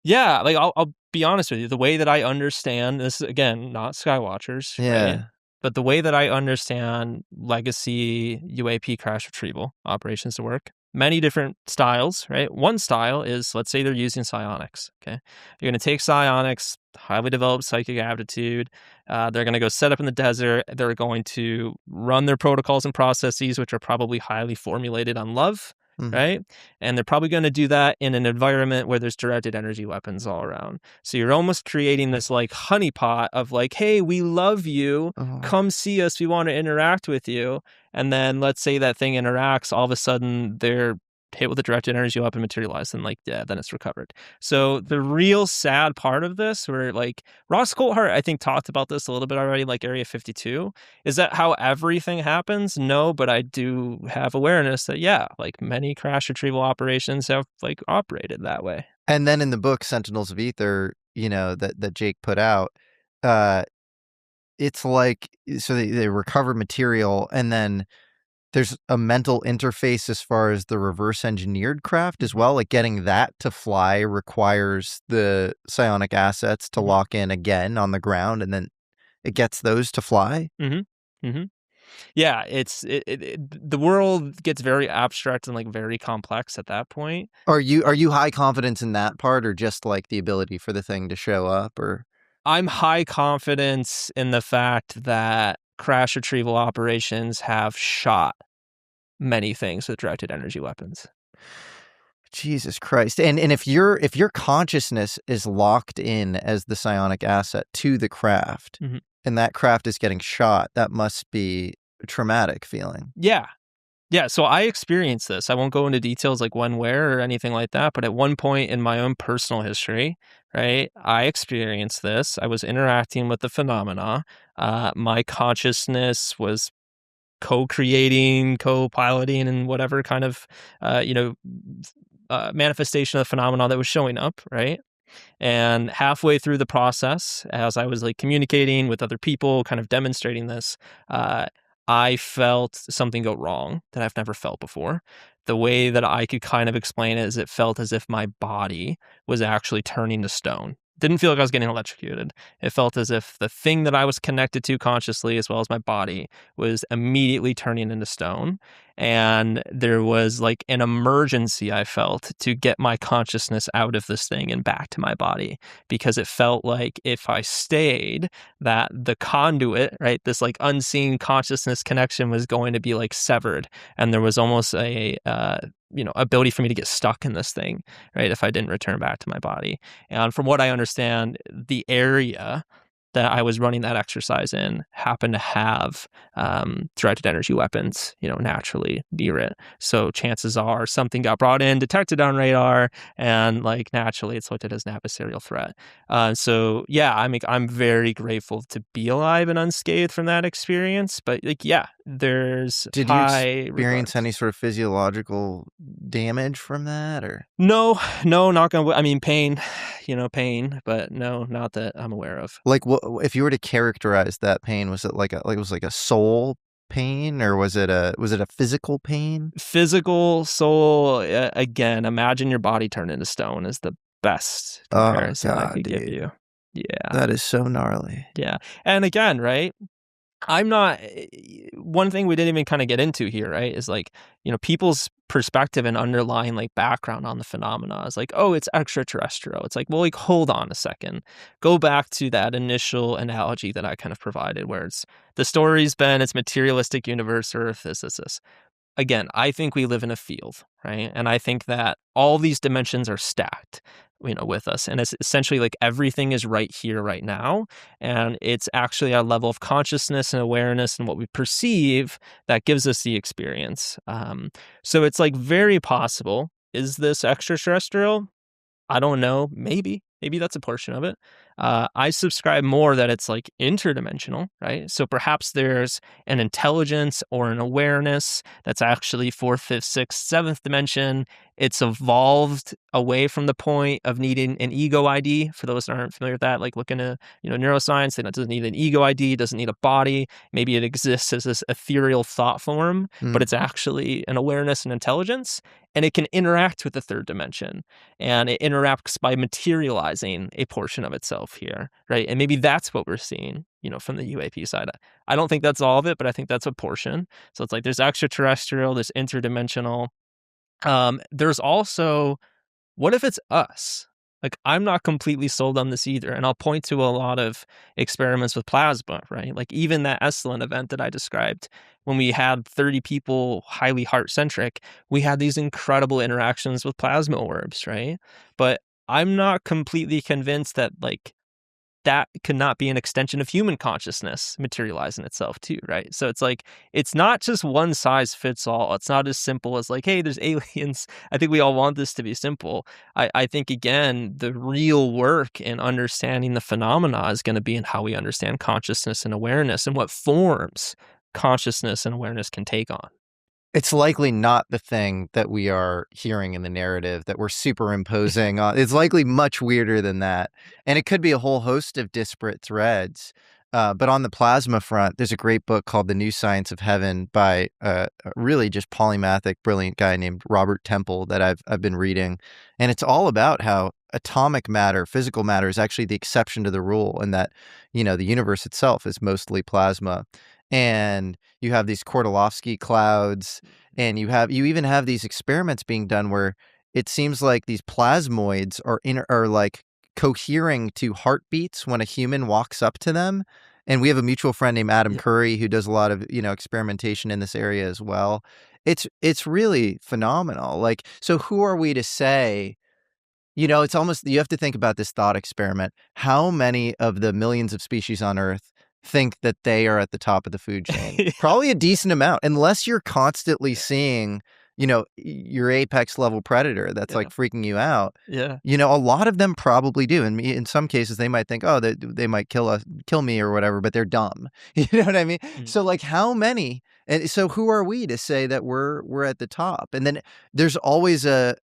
yeah, like I'll be honest with you. The way that I understand this, again, not Skywatchers, right? But the way that I understand legacy UAP crash retrieval operations to work, many different styles, right? One style is, let's say they're using psionics, okay? You're going to take psionics, highly developed psychic aptitude. They're going to go set up in the desert. They're going to run their protocols and processes, which are probably highly formulated on love, right? And they're probably going to do that in an environment where there's directed energy weapons all around. So you're almost creating this like honeypot of like, hey, we love you. Come see us. We want to interact with you. And then let's say that thing interacts. All of a sudden, they're hit with a directed energy weapon, materialized, and like, yeah, then it's recovered. So the real sad part of this, where like Ross Coulthart, I think, talked about this a little bit already, like Area 52, is that how everything happens? No, but I do have awareness that, yeah, like many crash retrieval operations have like operated that way. And then in the book, Sentinels of Ether, that Jake put out, it's like, so they recover material, and then there's a mental interface as far as the reverse engineered craft as well. Like getting that to fly requires the psionic assets to lock in again on the ground, and then it gets those to fly. Mm-hmm. Mm-hmm. Yeah, the world gets very abstract and like very complex at that point. Are you high confidence in that part, or just like the ability for the thing to show up? Or I'm high confidence in the fact that crash retrieval operations have shot many things with directed energy weapons. Jesus Christ. And if your consciousness is locked in as the psionic asset to the craft, and that craft is getting shot, that must be a traumatic feeling. Yeah. Yeah, so I experienced this. I won't go into details like when, where, or anything like that, but at one point in my own personal history, right, I experienced this. I was interacting with the phenomena. My consciousness was co-creating, co-piloting, and whatever kind of, manifestation of the phenomena that was showing up, right? And halfway through the process, as I was like communicating with other people, kind of demonstrating this, I felt something go wrong that I've never felt before. The way that I could kind of explain it is it felt as if my body was actually turning to stone. Didn't feel like I was getting electrocuted. It felt as if the thing that I was connected to consciously, as well as my body, was immediately turning into stone. And there was like an emergency I felt to get my consciousness out of this thing and back to my body, because it felt like if I stayed, that the conduit, right, this like unseen consciousness connection was going to be like severed. And there was almost a ability for me to get stuck in this thing, right, if I didn't return back to my body. And from what I understand, the area that I was running that exercise in happened to have directed energy weapons, naturally near it. So chances are something got brought in, detected on radar, and like naturally it's looked at as an adversarial threat. So yeah, I'm very grateful to be alive and unscathed from that experience. But like, yeah, there's did you experience any sort of physiological damage from that, or no, not gonna. I mean, pain, but no, not that I'm aware of. Like, what if you were to characterize that pain? Was it like a soul pain, or was it a physical pain? Physical, soul. Again, imagine your body turned into stone is the best comparison I could give you. Yeah, that is so gnarly. Yeah, and again, right, I'm not, one thing we didn't even kind of get into here, right, is like, people's perspective and underlying like background on the phenomena is like, oh, it's extraterrestrial. It's like, well, like, hold on a second. Go back to that initial analogy that I kind of provided, where the story's been, it's materialistic universe, Earth, this. Again, I think we live in a field, right? And I think that all these dimensions are stacked, with us. And it's essentially like everything is right here, right now. And it's actually our level of consciousness and awareness and what we perceive that gives us the experience. So it's like very possible. Is this extraterrestrial? I don't know. Maybe that's a portion of it. I subscribe more that it's like interdimensional, right? So perhaps there's an intelligence or an awareness that's actually 4th, 5th, 6th, 7th dimension. It's evolved away from the point of needing an ego ID. For those that aren't familiar with that, like looking at neuroscience, it doesn't need an ego ID, doesn't need a body. Maybe it exists as this ethereal thought form, but it's actually an awareness and intelligence, and it can interact with the 3rd dimension, and it interacts by materializing a portion of itself here, right? And maybe that's what we're seeing, from the UAP side. I don't think that's all of it, but I think that's a portion. So it's like there's extraterrestrial, there's interdimensional. There's also, what if it's us? Like, I'm not completely sold on this either. And I'll point to a lot of experiments with plasma, right? Like even that Esalen event that I described, when we had 30 people highly heart-centric, we had these incredible interactions with plasma orbs, right? But I'm not completely convinced that like that could not be an extension of human consciousness materializing itself too, right? So it's like, it's not just one size fits all. It's not as simple as like, hey, there's aliens. I think we all want this to be simple. I think, again, the real work in understanding the phenomena is going to be in how we understand consciousness and awareness and what forms consciousness and awareness can take on. It's likely not the thing that we are hearing in the narrative that we're superimposing on. It's likely much weirder than that. And it could be a whole host of disparate threads. But on the plasma front, there's a great book called The New Science of Heaven by a really just polymathic, brilliant guy named Robert Temple that I've been reading. And it's all about how atomic matter, physical matter, is actually the exception to the rule, and that, the universe itself is mostly plasma. And you have these Kordalovsky clouds, and you even have these experiments being done where it seems like these plasmoids are like cohering to heartbeats when a human walks up to them. And we have a mutual friend named Adam Curry who does a lot of, experimentation in this area as well. It's really phenomenal. Like, so who are we to say, it's almost, you have to think about this thought experiment. How many of the millions of species on Earth think that they are at the top of the food chain? Probably a decent amount, unless you're constantly seeing, your apex level predator that's like freaking you out. Yeah. A lot of them probably do. And in some cases, they might think, oh, they might kill me or whatever, but they're dumb. You know what I mean? Mm-hmm. So like, how many? And so who are we to say that we're at the top? And then there's always an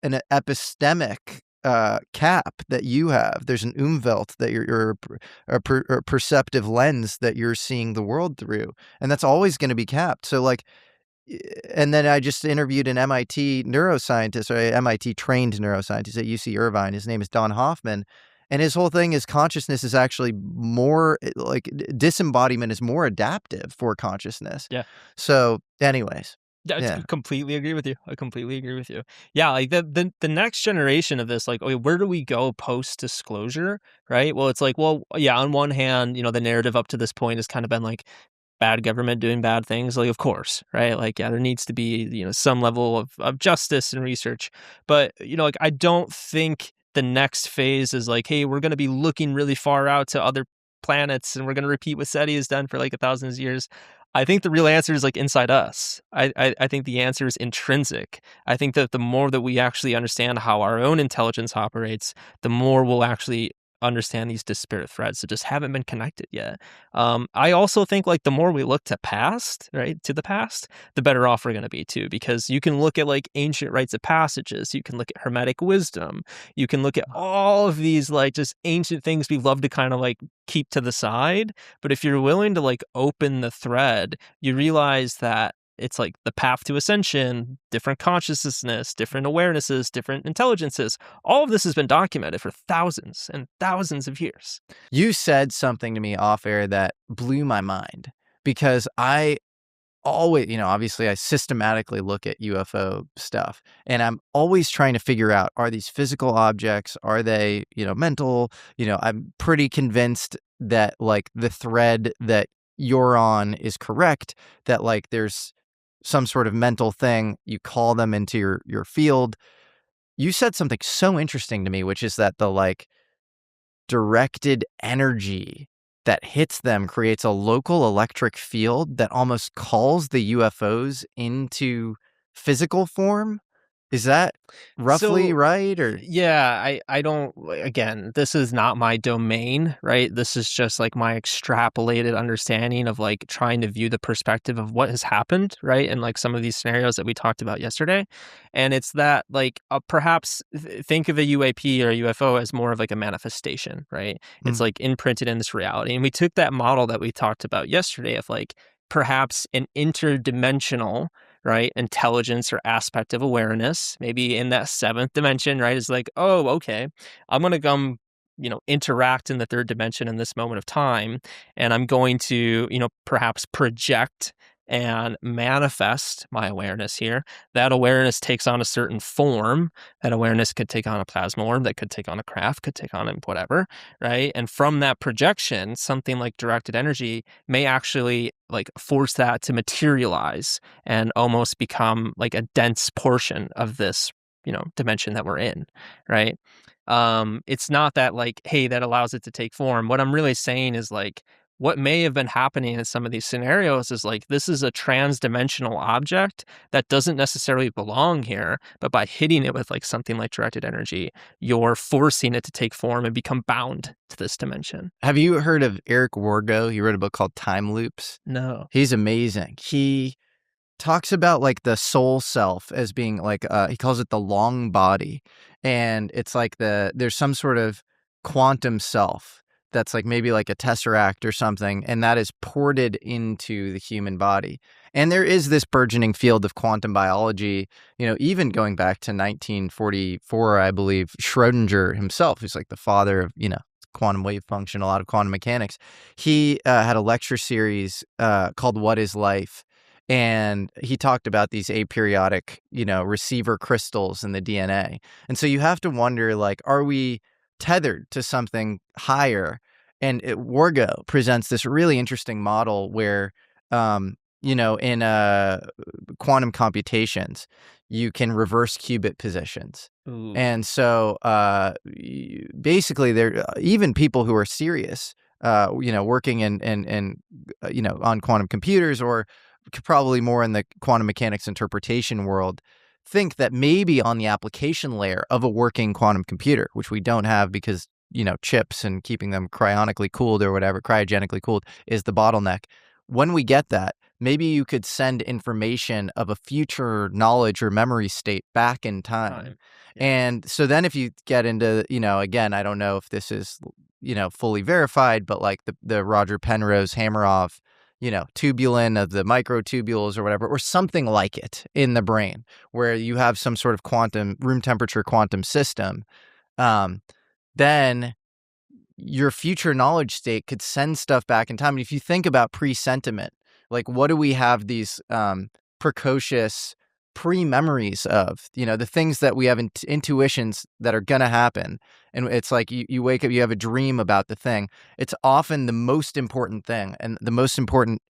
epistemic cap that you have. There's an Umwelt that you're a perceptive lens that you're seeing the world through, and that's always going to be capped. So like, and then I just interviewed an MIT neuroscientist, or a MIT trained neuroscientist at UC Irvine. His name is Don Hoffman, and his whole thing is consciousness is actually more like disembodiment is more adaptive for consciousness. Yeah. So anyways. I completely agree with you. Yeah, like the next generation of this, like, okay, where do we go post disclosure, right? Well, it's like, well, yeah, on one hand, the narrative up to this point has kind of been like bad government doing bad things, like, of course, right? Like, yeah, there needs to be, some level of justice and research. But, like, I don't think the next phase is like, hey, we're going to be looking really far out to other planets and we're going to repeat what SETI has done for like 1,000 years. I think the real answer is like inside us. I think the answer is intrinsic. I think that the more that we actually understand how our own intelligence operates, the more we'll actually understand these disparate threads that just haven't been connected yet. I also think like the more we look to the past, the better off we're going to be too, because you can look at like ancient rites of passages, you can look at Hermetic wisdom, you can look at all of these like just ancient things we love to kind of like keep to the side. But if you're willing to like open the thread, you realize that it's like the path to ascension, different consciousness, different awarenesses, different intelligences. All of this has been documented for thousands and thousands of years. You said something to me off air that blew my mind, because I always, obviously I systematically look at UFO stuff, and I'm always trying to figure out, are these physical objects? Are they, mental? I'm pretty convinced that like the thread that you're on is correct, that like there's some sort of mental thing, you call them into your field. You said something so interesting to me, which is that the like directed energy that hits them creates a local electric field that almost calls the UFOs into physical form. Is that roughly right? Or yeah, I don't, again, this is not my domain, right? This is just like my extrapolated understanding of like trying to view the perspective of what has happened, right? And like some of these scenarios that we talked about yesterday. And it's that like perhaps think of a UAP or a UFO as more of like a manifestation, right? It's like imprinted in this reality. And we took that model that we talked about yesterday of like perhaps an interdimensional, right, intelligence or aspect of awareness, maybe in that seventh dimension, right, is like, oh, okay, I'm going to come, interact in the third dimension in this moment of time, and I'm going to, perhaps project and manifest my awareness here. That awareness takes on a certain form. That awareness could take on a plasma orb, that could take on a craft, could take on whatever, right? And from that projection, something like directed energy may actually like force that to materialize and almost become like a dense portion of this, dimension that we're in, right? It's not that like, hey, that allows it to take form. What I'm really saying is like, what may have been happening in some of these scenarios is like, this is a trans-dimensional object that doesn't necessarily belong here, but by hitting it with like something like directed energy, you're forcing it to take form and become bound to this dimension. Have you heard of Eric Wargo? He wrote a book called Time Loops. No. He's amazing. He talks about like the soul self as being like, he calls it the long body. And it's like there's some sort of quantum self that's like maybe like a tesseract or something, and that is ported into the human body. And there is this burgeoning field of quantum biology, even going back to 1944, I believe, Schrodinger himself, who's like the father of, quantum wave function, a lot of quantum mechanics. He had a lecture series called What is Life? And he talked about these aperiodic, receiver crystals in the DNA. And so you have to wonder, like, are we tethered to something higher? And Wargo presents this really interesting model where, in quantum computations, you can reverse qubit positions. Ooh. And so basically, there even people who are serious, working in on quantum computers, or probably more in the quantum mechanics interpretation world, think that maybe on the application layer of a working quantum computer, which we don't have because, chips and keeping them cryogenically cooled is the bottleneck. When we get that, maybe you could send information of a future knowledge or memory state back in time. Yeah. And so then if you get into, again, I don't know if this is, fully verified, but like the Roger Penrose Hameroff, tubulin of the microtubules or whatever, or something like it in the brain, where you have some sort of quantum, room temperature quantum system, then your future knowledge state could send stuff back in time. And if you think about pre-sentiment, like what do we have these precocious pre-memories of, the things that we have intuitions that are going to happen. And it's like you wake up, you have a dream about the thing. It's often the most important thing, and the most important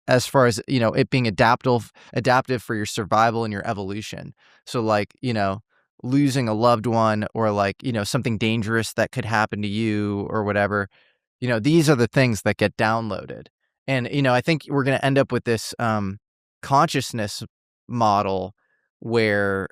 as far as, it being adaptive for your survival and your evolution. So like, losing a loved one, or like, something dangerous that could happen to you or whatever, these are the things that get downloaded. And, I think we're going to end up with this consciousness model where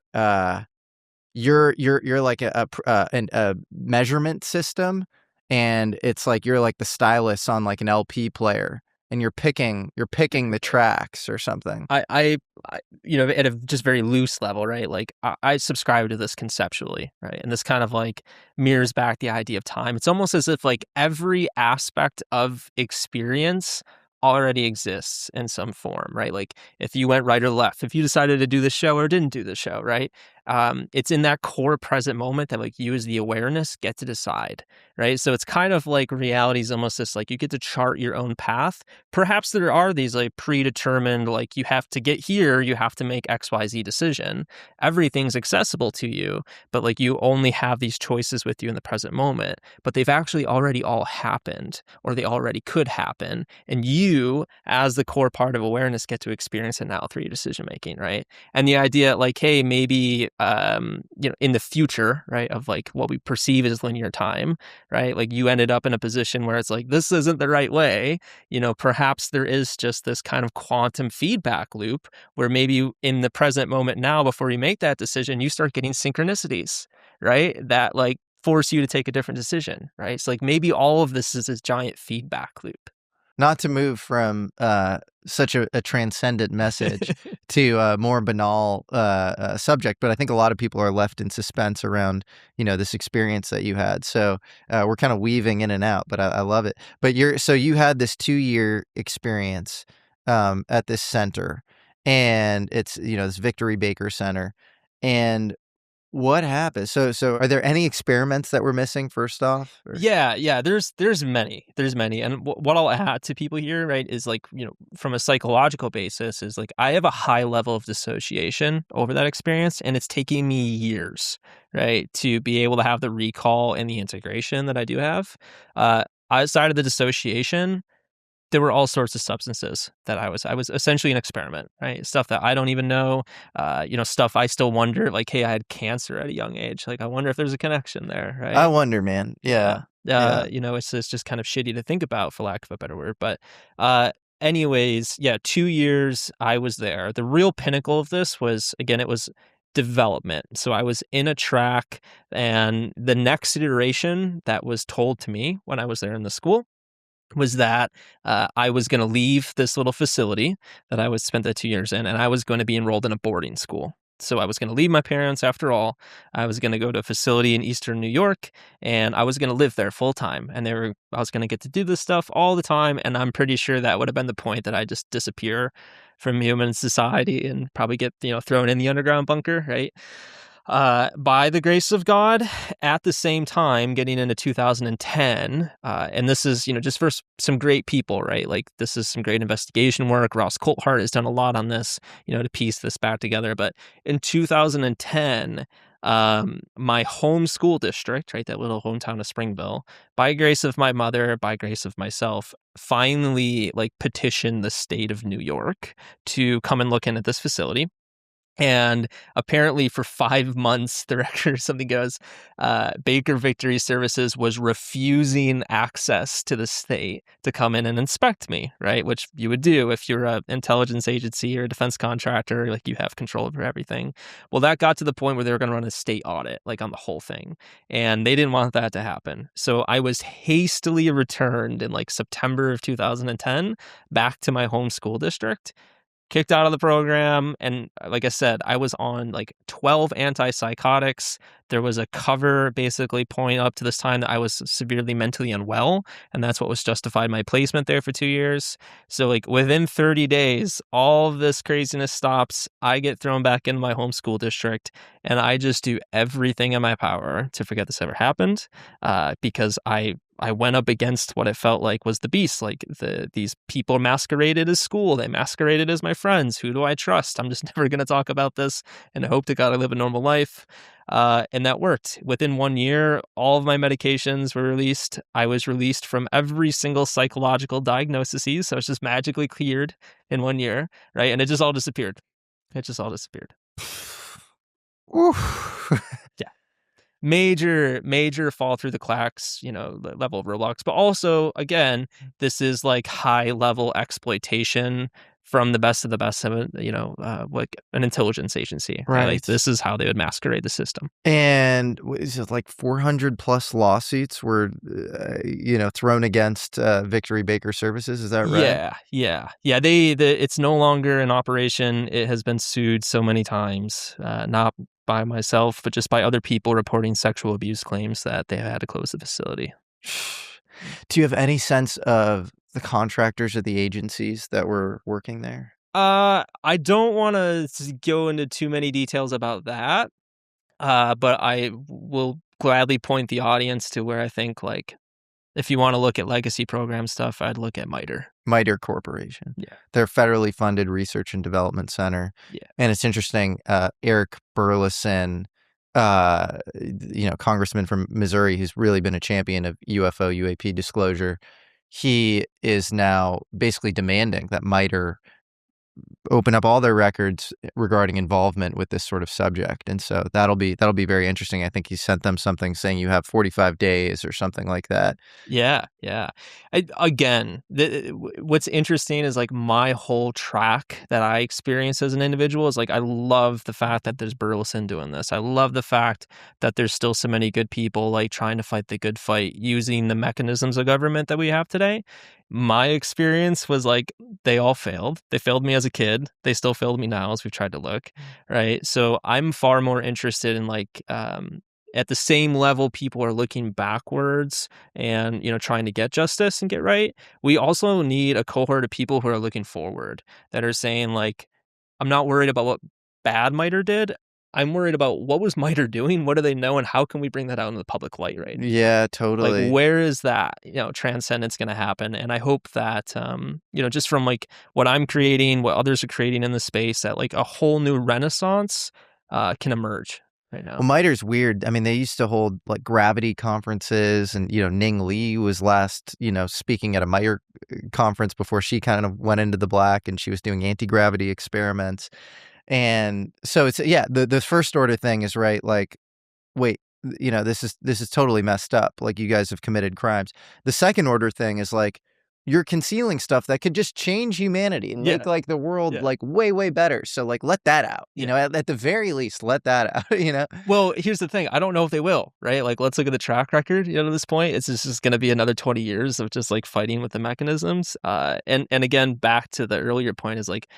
you're like a measurement system, and it's like you're like the stylus on like an LP player, and you're picking the tracks or something. I at a just very loose level, right? Like I subscribe to this conceptually, right? And this kind of like mirrors back the idea of time. It's almost as if like every aspect of experience already exists in some form, right? Like if you went right or left, if you decided to do the show or didn't do the show, right? It's in that core present moment that like you as the awareness get to decide, right? So it's kind of like reality is almost this, like you get to chart your own path. Perhaps there are these like predetermined, like you have to get here, you have to make XYZ decision. Everything's accessible to you, but like you only have these choices with you in the present moment, but they've actually already all happened, or they already could happen. And you, as the core part of awareness, get to experience it now through your decision making, right? And the idea like, hey, maybe in the future, right, of like what we perceive as linear time, right? Like you ended up in a position where it's like, this isn't the right way. Perhaps there is just this kind of quantum feedback loop where maybe in the present moment now, before you make that decision, you start getting synchronicities, right? That like force you to take a different decision, right? It's like maybe all of this is this giant feedback loop. Not to move from such a transcendent message to a more banal subject, but I think a lot of people are left in suspense around, this experience that you had. So we're kind of weaving in and out, but I love it. But you had this 2-year experience at this center, and it's, this Victory Baker Center. And what happened? So are there any experiments that we're missing, first off? Or? Yeah. There's many. And what I'll add to people here, right, is like, from a psychological basis, is like I have a high level of dissociation over that experience, and it's taking me years, right, to be able to have the recall and the integration that I do have. Outside of the dissociation, there were all sorts of substances that I was essentially an experiment, right? Stuff that I don't even know, stuff I still wonder, like, hey, I had cancer at a young age. Like, I wonder if there's a connection there, right? I wonder, man. Yeah. It's just kind of shitty to think about, for lack of a better word. But anyways, yeah, 2 years I was there. The real pinnacle of this was, again, it was development. So I was in a track, and the next iteration that was told to me when I was there in the school was that I was going to leave this little facility that I was spent the 2 years in, and I was going to be enrolled in a boarding school. So I was going to leave my parents after all. I was going to go to a facility in Eastern New York, and I was going to live there full time. And I was going to get to do this stuff all the time. And I'm pretty sure that would have been the point, that I just disappear from human society and probably get, thrown in the underground bunker, right? By the grace of God, at the same time, getting into 2010, and this is, just for some great people, right? Like, this is some great investigation work. Ross Coulthart has done a lot on this, to piece this back together. But in 2010, my home school district, right, that little hometown of Springville, by grace of my mother, by grace of myself, finally, petitioned the state of New York to come and look in at this facility. And apparently for 5 months, the record or something goes, Baker Victory Services was refusing access to the state to come in and inspect me, right? Which you would do if you're an intelligence agency or a defense contractor, like, you have control over everything. Well, that got to the point where they were going to run a state audit, on the whole thing. And they didn't want that to happen. So I was hastily returned in September of 2010 back to my home school district, kicked out of the program. And like I said, I was on 12 antipsychotics. There was a cover basically pointing up to this time that I was severely mentally unwell. And that's what was justified my placement there for 2 years. So within 30 days, all of this craziness stops. I get thrown back into my home school district, and I just do everything in my power to forget this ever happened, because I went up against what it felt like was the beast. These people masqueraded as school. They masqueraded as my friends. Who do I trust? I'm just never going to talk about this, and I hope to God I live a normal life. And that worked. Within 1 year, all of my medications were released. I was released from every single psychological diagnosis. So I was just magically cleared in 1 year, right? And it just all disappeared. Yeah. Major fall through the cracks, level of Roblox. But also, again, this is high level exploitation from the best of the best of it, an intelligence agency. Right. This is how they would masquerade the system. And is it 400 plus lawsuits were, thrown against Victory Baker Services? Is that right? Yeah. It's no longer in operation. It has been sued so many times, not by myself, but just by other people reporting sexual abuse claims that they had to close the facility. Do you have any sense of the contractors or the agencies that were working there? I don't want to go into too many details about that, but I will gladly point the audience to where I think, if you want to look at legacy program stuff, I'd look at MITRE. MITRE Corporation. Yeah. They're a federally funded research and development center. Yeah. And it's interesting, Eric Burleson, congressman from Missouri, who's really been a champion of UFO, UAP disclosure, he is now basically demanding that MITRE open up all their records regarding involvement with this sort of subject. And so that'll be very interesting. I think he sent them something saying you have 45 days or something like that. Yeah. What's interesting is my whole track that I experience as an individual is I love the fact that there's Burleson doing this. I love the fact that there's still so many good people trying to fight the good fight using the mechanisms of government that we have today. My experience was they all failed. They failed me as a kid. They still failed me now as we've tried to look, right? So I'm far more interested in at the same level people are looking backwards and, trying to get justice and get right. We also need a cohort of people who are looking forward, that are saying I'm not worried about what bad MITRE did. I'm worried about what was MITRE doing, what do they know, and how can we bring that out into the public light, right? Yeah, totally. Where is that, transcendence going to happen? And I hope that, just from what I'm creating, what others are creating in the space, that a whole new renaissance can emerge. right now. Well, MITRE's weird. I mean, they used to hold like gravity conferences, and Ning Li was last speaking at a MITRE conference before she kind of went into the black, and she was doing anti-gravity experiments. And so it's the first order thing is right, like, wait, this is totally messed up, like you guys have committed crimes. The second order thing is like, you're concealing stuff that could just change humanity and make like the world like way better. So like, let that out, at the very least, let that out, Well, here's the thing. I don't know if they will, right? Like, let's look at the track record, to this point. It's just going to be another 20 years of just like fighting with the mechanisms. And again, back to the earlier point is like,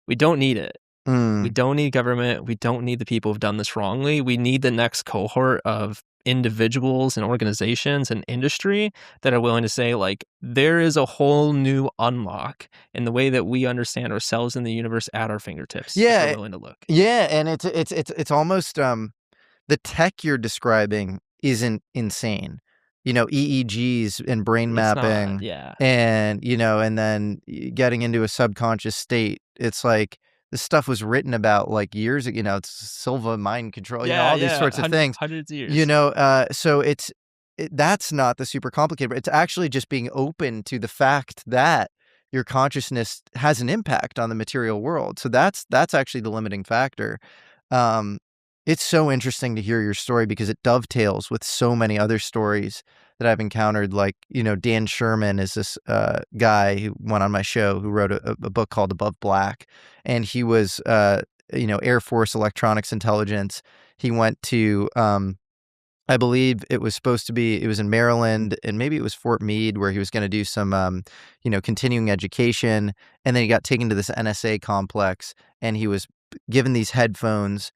we don't need it. We don't need government. We don't need the people who've done this wrongly. We need the next cohort of individuals and organizations and industry that are willing to say, like, there is a whole new unlock in the way that we understand ourselves in the universe at our fingertips. Yeah, if we're willing to look. Yeah, and it's almost the tech you're describing isn't insane. EEGs and brain mapping, and and then getting into a subconscious state. It's like this stuff was written about like years ago. It's Silva mind control, all these sorts of things. Hundreds of years. So that's not the super complicated. It's actually just being open to the fact that your consciousness has an impact on the material world. So that's actually the limiting factor. It's so interesting to hear your story because it dovetails with so many other stories that I've encountered. Like, Dan Sherman is this guy who went on my show who wrote a book called Above Black. And he was, Air Force electronics intelligence. He went to, I believe it was in Maryland, and maybe it was Fort Meade, where he was going to do some, continuing education. And then he got taken to this NSA complex, and he was given these headphones,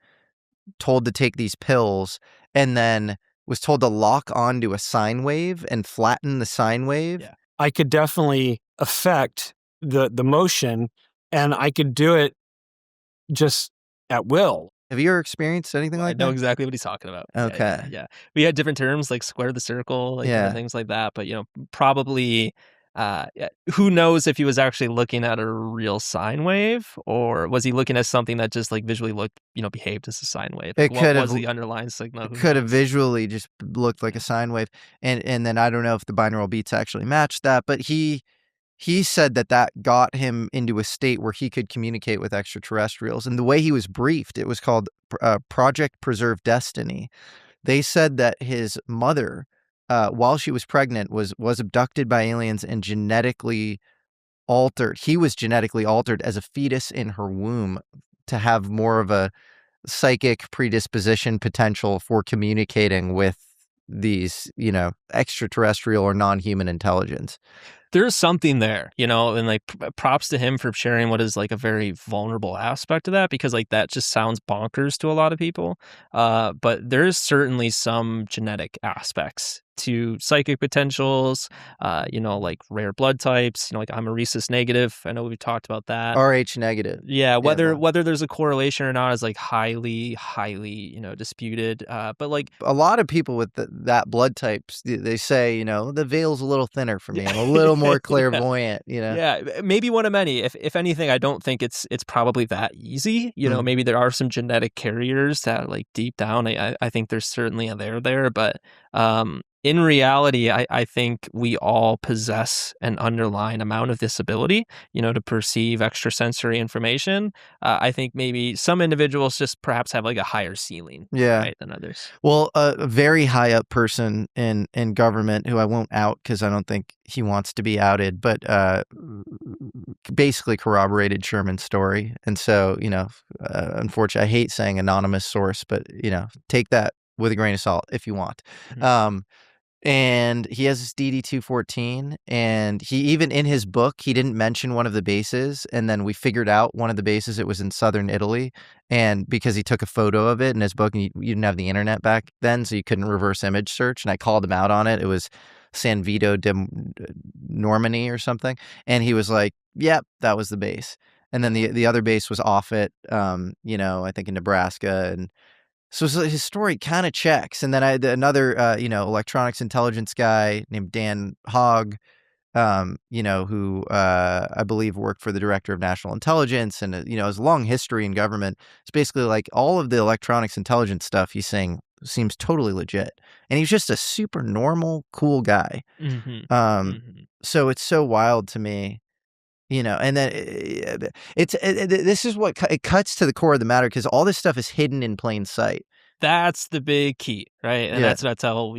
told to take these pills, and then was told to lock onto a sine wave and flatten the sine wave. Yeah. I could definitely affect the motion, and I could do it just at will. Have you ever experienced anything like that? I know exactly what he's talking about. Okay. Yeah. We had different terms like square the circle, like kind of things like that. But, probably who knows if he was actually looking at a real sine wave, or was he looking at something that just like visually looked, behaved as a sine wave? It could have, was the underlying signal? It could have visually just looked like a sine wave. And then I don't know if the binaural beats actually matched that, but he said that got him into a state where he could communicate with extraterrestrials. And the way he was briefed, it was called Project Preserve Destiny. They said that his mother, while she was pregnant, was abducted by aliens and genetically altered. He was genetically altered as a fetus in her womb to have more of a psychic predisposition potential for communicating with these, extraterrestrial or non-human intelligence. There's something there, and like props to him for sharing what is like a very vulnerable aspect of that, because like that just sounds bonkers to a lot of people. But there's certainly some genetic aspects to psychic potentials, like rare blood types, like I'm a rhesus negative. I know we've talked about that. RH negative. Yeah, whether there's a correlation or not is like highly, disputed. But like a lot of people with that blood types, they say, the veil's a little thinner for me. I'm a little more clairvoyant, Yeah, maybe one of many. If anything, I don't think it's probably that easy. Maybe there are some genetic carriers that like deep down, I think there's certainly a there, but in reality, I think we all possess an underlying amount of this ability, to perceive extrasensory information. I think maybe some individuals just perhaps have like a higher ceiling, right, than others. Well, a very high up person in government, who I won't out because I don't think he wants to be outed, but basically corroborated Sherman's story. And so, unfortunately, I hate saying anonymous source, but, take that with a grain of salt if you want. Mm-hmm. And he has this DD-214, and he even in his book, he didn't mention one of the bases. And then we figured out one of the bases, it was in southern Italy. And because he took a photo of it in his book, and you didn't have the internet back then, so you couldn't reverse image search. And I called him out on it. It was San Vito de Normani or something. And he was like, yep, that was the base. And then the other base was off it, I think in Nebraska. And so his story kind of checks. And then I had another, electronics intelligence guy named Dan Hogg, who I believe worked for the director of national intelligence and, has a long history in government. It's basically like all of the electronics intelligence stuff he's saying seems totally legit. And he's just a super normal, cool guy. So it's so wild to me, and then this is what it cuts to the core of the matter, because all this stuff is hidden in plain sight. That's the big key, right? And that's what I tell,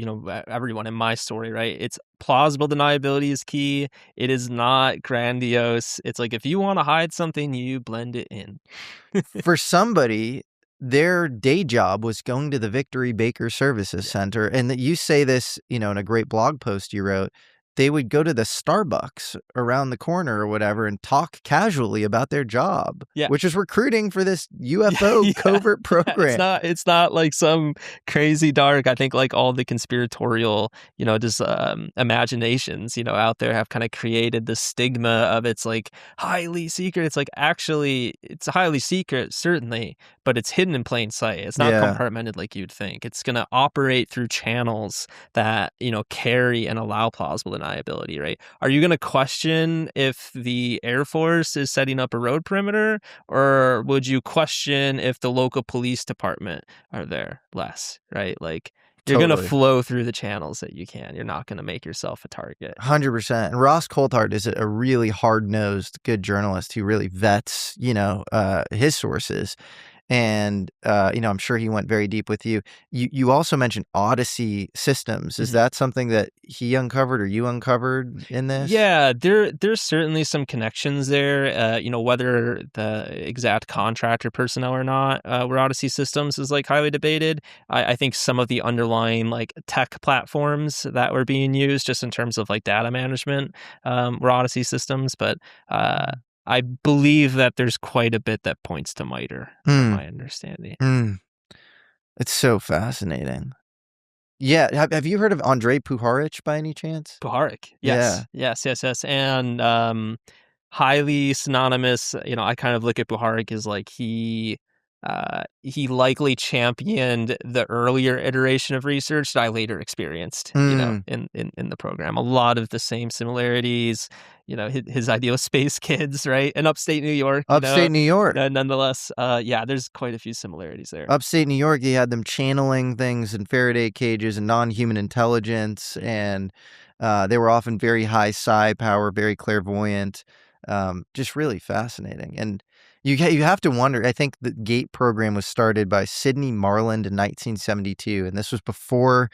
everyone in my story, right? It's plausible deniability is key. It is not grandiose. It's like, if you want to hide something, you blend it in. For somebody, their day job was going to the Victory Baker Services Center. And that you say this, in a great blog post you wrote, they would go to the Starbucks around the corner or whatever and talk casually about their job, which is recruiting for this UFO covert program. It's not like some crazy dark. I think like all the conspiratorial, just imaginations, out there have kind of created the stigma of it's like highly secret. It's like, actually, it's highly secret, certainly, but it's hidden in plain sight. It's not compartmented like you'd think. It's going to operate through channels that, carry and allow plausible deniability, right? Are you going to question if the Air Force is setting up a road perimeter, or would you question if the local police department are there less, right? Like, you're going to flow through the channels that you can. You're not going to make yourself a target. 100%. And Ross Coulthard is a really hard-nosed, good journalist who really vets, his sources. And, I'm sure he went very deep with you. You also mentioned Odyssey Systems. Is that something that he uncovered or you uncovered in this? Yeah, there's certainly some connections there. Whether the exact contractor personnel or not, where Odyssey Systems is like highly debated. I think some of the underlying like tech platforms that were being used just in terms of like data management were Odyssey Systems. But I believe that there's quite a bit that points to MITRE, from my understanding. It's so fascinating. Yeah. Have you heard of Andrei Puharich by any chance? Puharich. Yes. Yeah. Yes. And highly synonymous. I kind of look at Puharich as like he likely championed the earlier iteration of research that I later experienced, in the program. A lot of the same similarities, his idea of space kids, right? In upstate New York. New York. Nonetheless, there's quite a few similarities there. Upstate New York, you had them channeling things in Faraday cages and non-human intelligence, and they were often very high psi power, very clairvoyant, just really fascinating. And you have to wonder, I think the GATE program was started by Sidney Marland in 1972, and this was before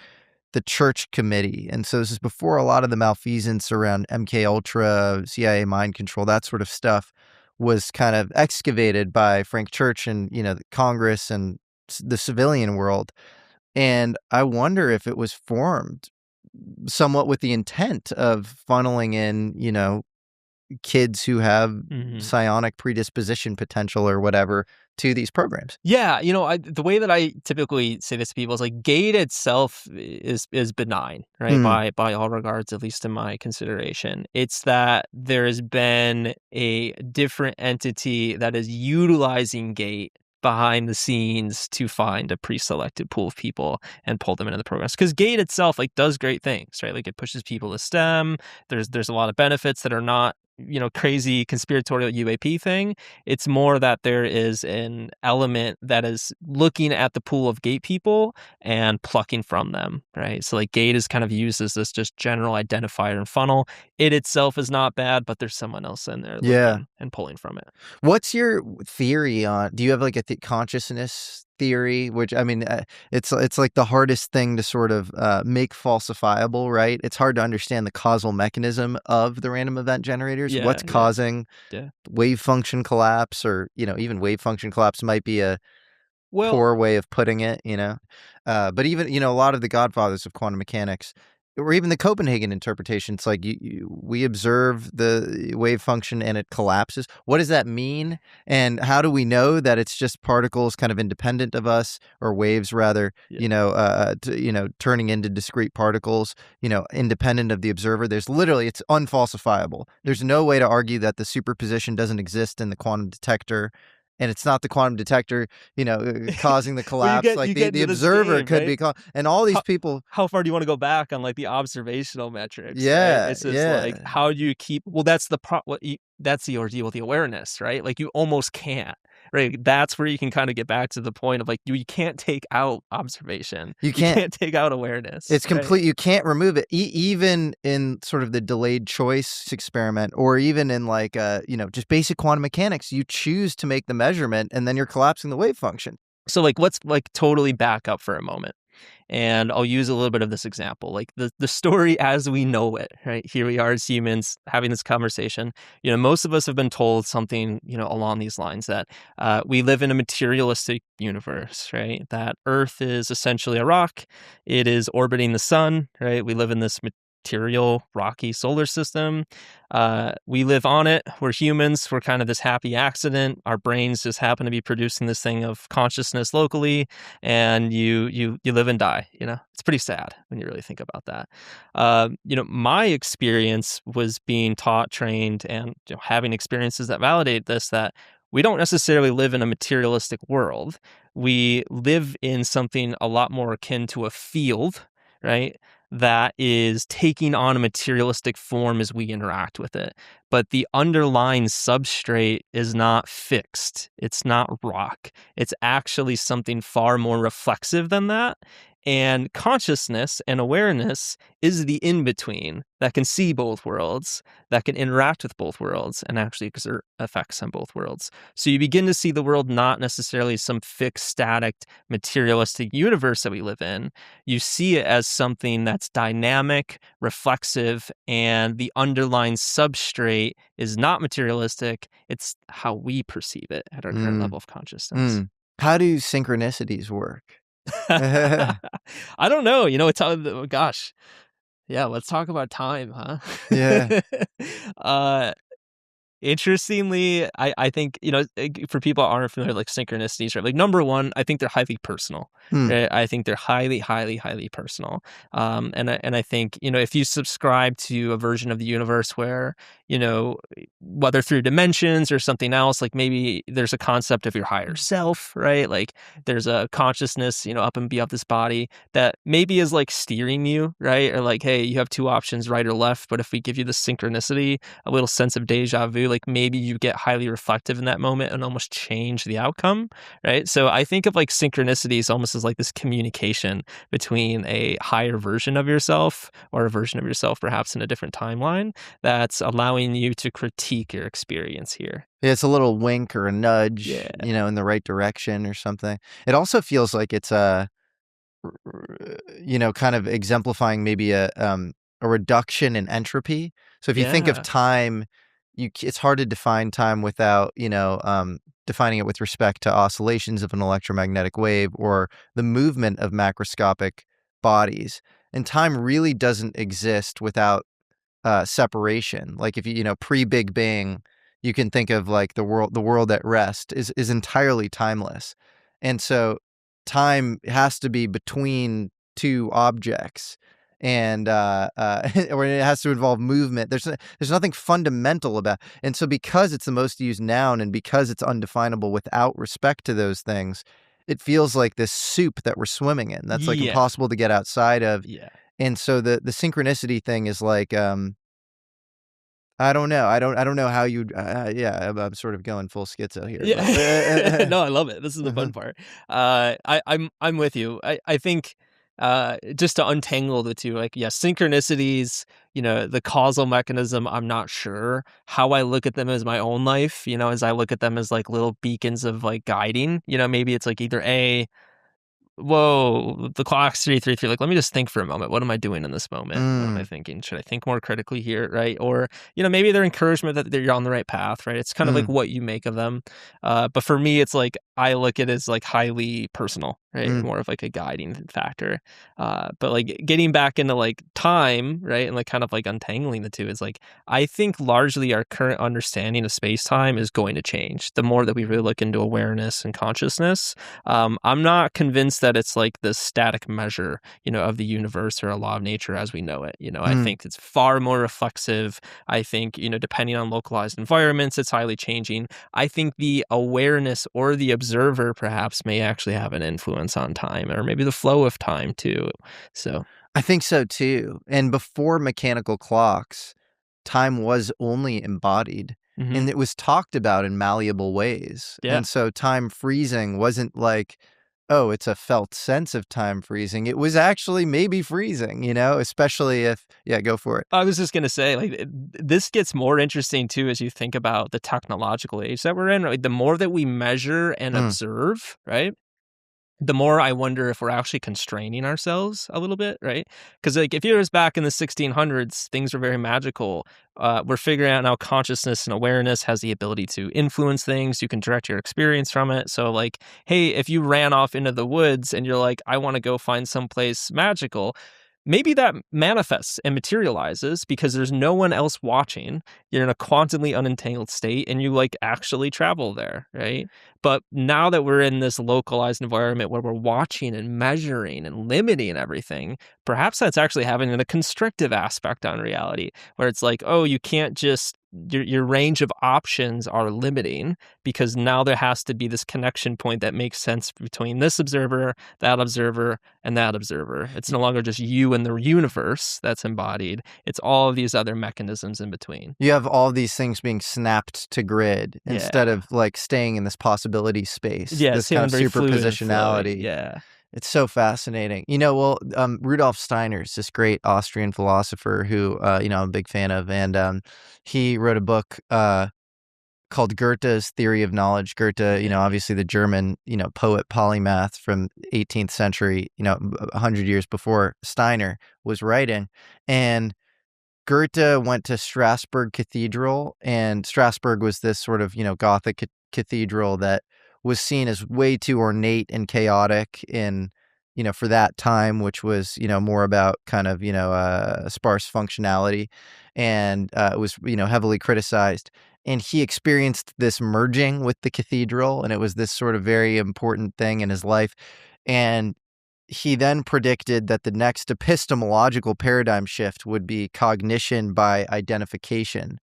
the Church Committee. And so this is before a lot of the malfeasance around MKUltra, CIA mind control, that sort of stuff was kind of excavated by Frank Church and, the Congress and the civilian world. And I wonder if it was formed somewhat with the intent of funneling in, kids who have psionic predisposition potential or whatever to these programs. Yeah, the way that I typically say this to people is like GATE itself is benign, right? By all regards, at least in my consideration. It's that there has been a different entity that is utilizing GATE behind the scenes to find a pre-selected pool of people and pull them into the programs. Because GATE itself does great things, right? Like it pushes people to STEM. There's a lot of benefits that are not crazy conspiratorial UAP thing. It's more that there is an element that is looking at the pool of GATE people and plucking from them, right? So like GATE is kind of used as this just general identifier and funnel. It itself is not bad, but there's someone else in there looking and pulling from it. What's your theory on, do you have like a consciousness theory, which it's like the hardest thing to sort of make falsifiable, right? It's hard to understand the causal mechanism of the random event generators. What's causing wave function collapse, or even wave function collapse might be a poor way of putting it, but even a lot of the godfathers of quantum mechanics, or even the Copenhagen interpretation, it's like we observe the wave function and it collapses. What does that mean? And how do we know that it's just particles kind of independent of us, or waves rather, turning into discrete particles, independent of the observer? There's literally, it's unfalsifiable. There's no way to argue that the superposition doesn't exist in the quantum detector. and it's not the quantum detector, causing the collapse. Well, like get the into this observer game, could right? be and all these people. How far do you want to go back on like the observational metrics? Yeah, right? It's just like, how do you keep? Well, that's that's the ordeal with the awareness, right? Like you almost can't. Right, that's where you can kind of get back to the point of like you can't take out observation. You can't take out awareness. It's complete. You can't remove it, even in sort of the delayed choice experiment, or even in like just basic quantum mechanics. You choose to make the measurement, and then you're collapsing the wave function. So like, let's like totally back up for a moment. And I'll use a little bit of this example, like the story as we know it, right? Here we are as humans having this conversation. Most of us have been told something, along these lines that we live in a materialistic universe, right? That Earth is essentially a rock. It is orbiting the sun, right? We live in this material, rocky solar system. We live on it. We're humans. We're kind of this happy accident. Our brains just happen to be producing this thing of consciousness locally, and you live and die. It's pretty sad when you really think about that. My experience was being taught, trained, and having experiences that validate this, that we don't necessarily live in a materialistic world. We live in something a lot more akin to a field, right? That is taking on a materialistic form as we interact with it. But the underlying substrate is not fixed. It's not rock. It's actually something far more reflexive than that. And consciousness and awareness is the in-between that can see both worlds, that can interact with both worlds, and actually exert effects on both worlds. So you begin to see the world not necessarily some fixed, static, materialistic universe that we live in. You see it as something that's dynamic, reflexive, and the underlying substrate is not materialistic. It's how we perceive it at our current level of consciousness. How do synchronicities work? I don't know. It's gosh. Yeah, let's talk about time, huh? Yeah. Interestingly, I think, for people who aren't familiar, like synchronicities, right? Like number one, I think they're highly personal. Right? I think they're highly, highly, highly personal. And I think, if you subscribe to a version of the universe where, whether through dimensions or something else, like maybe there's a concept of your higher self, right? Like there's a consciousness, up and beyond this body that maybe is like steering you, right? Or like, hey, you have two options, right or left. But if we give you the synchronicity, a little sense of deja vu, like maybe you get highly reflective in that moment and almost change the outcome, right? So I think of like synchronicities almost as like this communication between a higher version of yourself or a version of yourself perhaps in a different timeline that's allowing you to critique your experience here. Yeah, it's a little wink or a nudge, in the right direction or something. It also feels like it's kind of exemplifying maybe a reduction in entropy. So if you think of time, it's hard to define time without, defining it with respect to oscillations of an electromagnetic wave or the movement of macroscopic bodies. And time really doesn't exist without separation. Like if you pre-Big Bang, you can think of like the world at rest is entirely timeless. And so time has to be between two objects, and or it has to involve movement. There's nothing fundamental about. And so because it's the most used noun and because it's undefinable without respect to those things, it feels like this soup that we're swimming in. That's like impossible to get outside of. Yeah. And so the synchronicity thing is like, I don't know. I don't know how you'd. I'm sort of going full schizo here. Yeah. No, I love it. This is the fun part. I'm with you. I think just to untangle the two, like synchronicities. The causal mechanism. I'm not sure how I look at them as my own life. As I look at them as like little beacons of like guiding. Maybe it's like either whoa, the clock's 3:33. Like, let me just think for a moment. What am I doing in this moment? What am I thinking? Should I think more critically here, right? Or, maybe they're encouragement that you're on the right path, right? It's kind of like what you make of them. But for me, it's like I look at it as like highly personal, right? Mm. More of like a guiding factor. But like getting back into like time, right? And like kind of like untangling the two is like, I think largely our current understanding of space time is going to change the more that we really look into awareness and consciousness. I'm not convinced that it's like the static measure, of the universe or a law of nature as we know it. I think it's far more reflexive. I think, depending on localized environments, it's highly changing. I think the awareness or the observer perhaps may actually have an influence on time, or maybe the flow of time too. So I think so too. And before mechanical clocks, time was only embodied and it was talked about in malleable ways. Yeah. And so time freezing wasn't like, oh, it's a felt sense of time freezing. It was actually maybe freezing, especially if, go for it. I was just going to say, like, this gets more interesting too as you think about the technological age that we're in. Right? The more that we measure and observe, right? The more I wonder if we're actually constraining ourselves a little bit, right? Because like if you was back in the 1600s, things were very magical. We're figuring out now consciousness and awareness has the ability to influence things. You can direct your experience from it. So like, hey, if you ran off into the woods and you're like, I want to go find someplace magical, maybe that manifests and materializes because there's no one else watching. You're in a quantumly unentangled state and you like actually travel there, right? But now that we're in this localized environment where we're watching and measuring and limiting everything, perhaps that's actually having a constrictive aspect on reality where it's like, oh, you can't just your range of options are limiting because now there has to be this connection point that makes sense between this observer, and that observer. It's no longer just you and the universe that's embodied. It's all of these other mechanisms in between. You have all these things being snapped to grid instead of like staying in this possibility space. Yeah, this kind of superpositionality. Yeah. It's so fascinating. Rudolf Steiner's this great Austrian philosopher who, I'm a big fan of. And he wrote a book called Goethe's Theory of Knowledge. Goethe, obviously the German, poet polymath from 18th century, 100 years before Steiner was writing. And Goethe went to Strasbourg Cathedral, and Strasbourg was this sort of, Gothic cathedral that was seen as way too ornate and chaotic in, for that time, which was, more about kind of, sparse functionality. And it was, heavily criticized. And he experienced this merging with the cathedral, and it was this sort of very important thing in his life. And he then predicted that the next epistemological paradigm shift would be cognition by identification.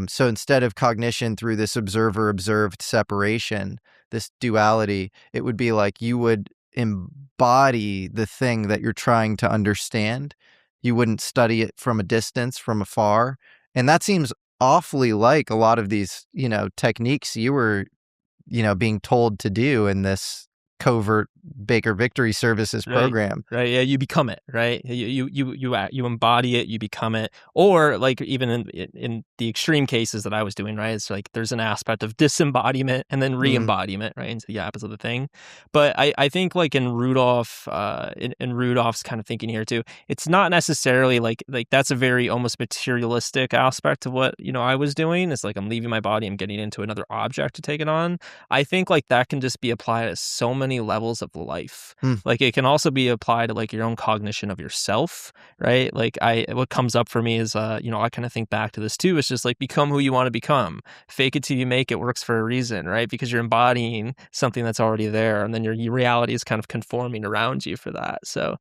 So instead of cognition through this observer-observed separation, this duality, it would be like you would embody the thing that you're trying to understand. You wouldn't study it from a distance, from afar. And that seems awfully like a lot of these, techniques you were, being told to do in this covert Baker Victory Services program. Right. Yeah. You become it. Right. You embody it. You become it. Or like even in the extreme cases that I was doing, right, it's like there's an aspect of disembodiment and then re-embodiment, right, into the opposite of the thing. But I think like in Rudolph's kind of thinking here too, it's not necessarily like that's a very almost materialistic aspect of what I was doing. It's like I'm leaving my body, I'm getting into another object to take it on. I think like that can just be applied to so many levels of life. Like it can also be applied to like your own cognition of yourself, right? Like what comes up for me is I kind of think back to this too. It's just like become who you want to become. Fake it till you make it works for a reason, right? Because you're embodying something that's already there, and then your reality is kind of conforming around you for that. So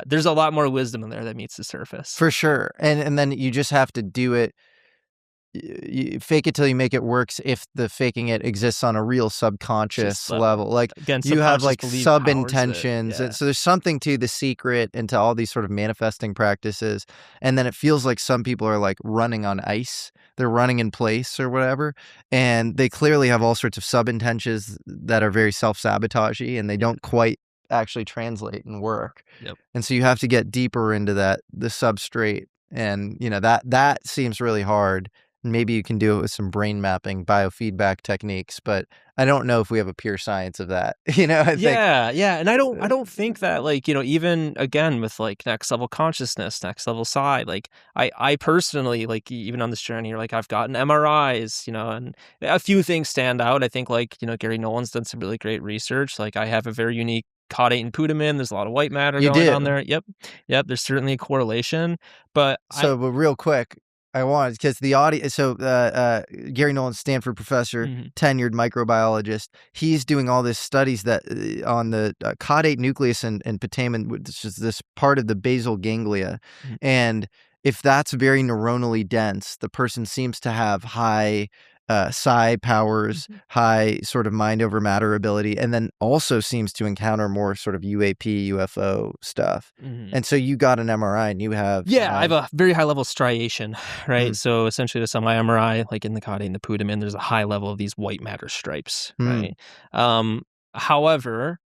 there's a lot more wisdom in there that meets the surface. For sure. And then you just have to do it. You fake it till you make it works if the faking it exists on a real subconscious level. Like again, you have like sub powers intentions. it, yeah. So there's something to the secret and to all these sort of manifesting practices. And then it feels like some people are like running on ice. They're running in place or whatever. And they clearly have all sorts of sub intentions that are very self-sabotagey, and they don't quite actually translate and work. Yep. And so you have to get deeper into the substrate. And, that seems really hard. Maybe you can do it with some brain mapping, biofeedback techniques, but I don't know if we have a pure science of that. I think. Yeah. And I don't think that, like, even again with like next level consciousness, next level psi, like I personally, like, even on this journey, like I've gotten MRIs, and a few things stand out. I think, like, Gary Nolan's done some really great research. Like, I have a very unique caudate and putamen. There's a lot of white matter going on there. Yep. There's certainly a correlation, but but real quick, I wanted, because the audience. So Gary Nolan, Stanford professor, tenured microbiologist. He's doing all these studies that on the caudate nucleus and putamen, which is this part of the basal ganglia, and if that's very neuronally dense, the person seems to have high psi powers, high sort of mind over matter ability, and then also seems to encounter more sort of UAP, UFO stuff. And so you got an MRI and you have... I have a very high level striation, right? So essentially this on my MRI, like in the caudate and the putamen, there's a high level of these white matter stripes, right? However,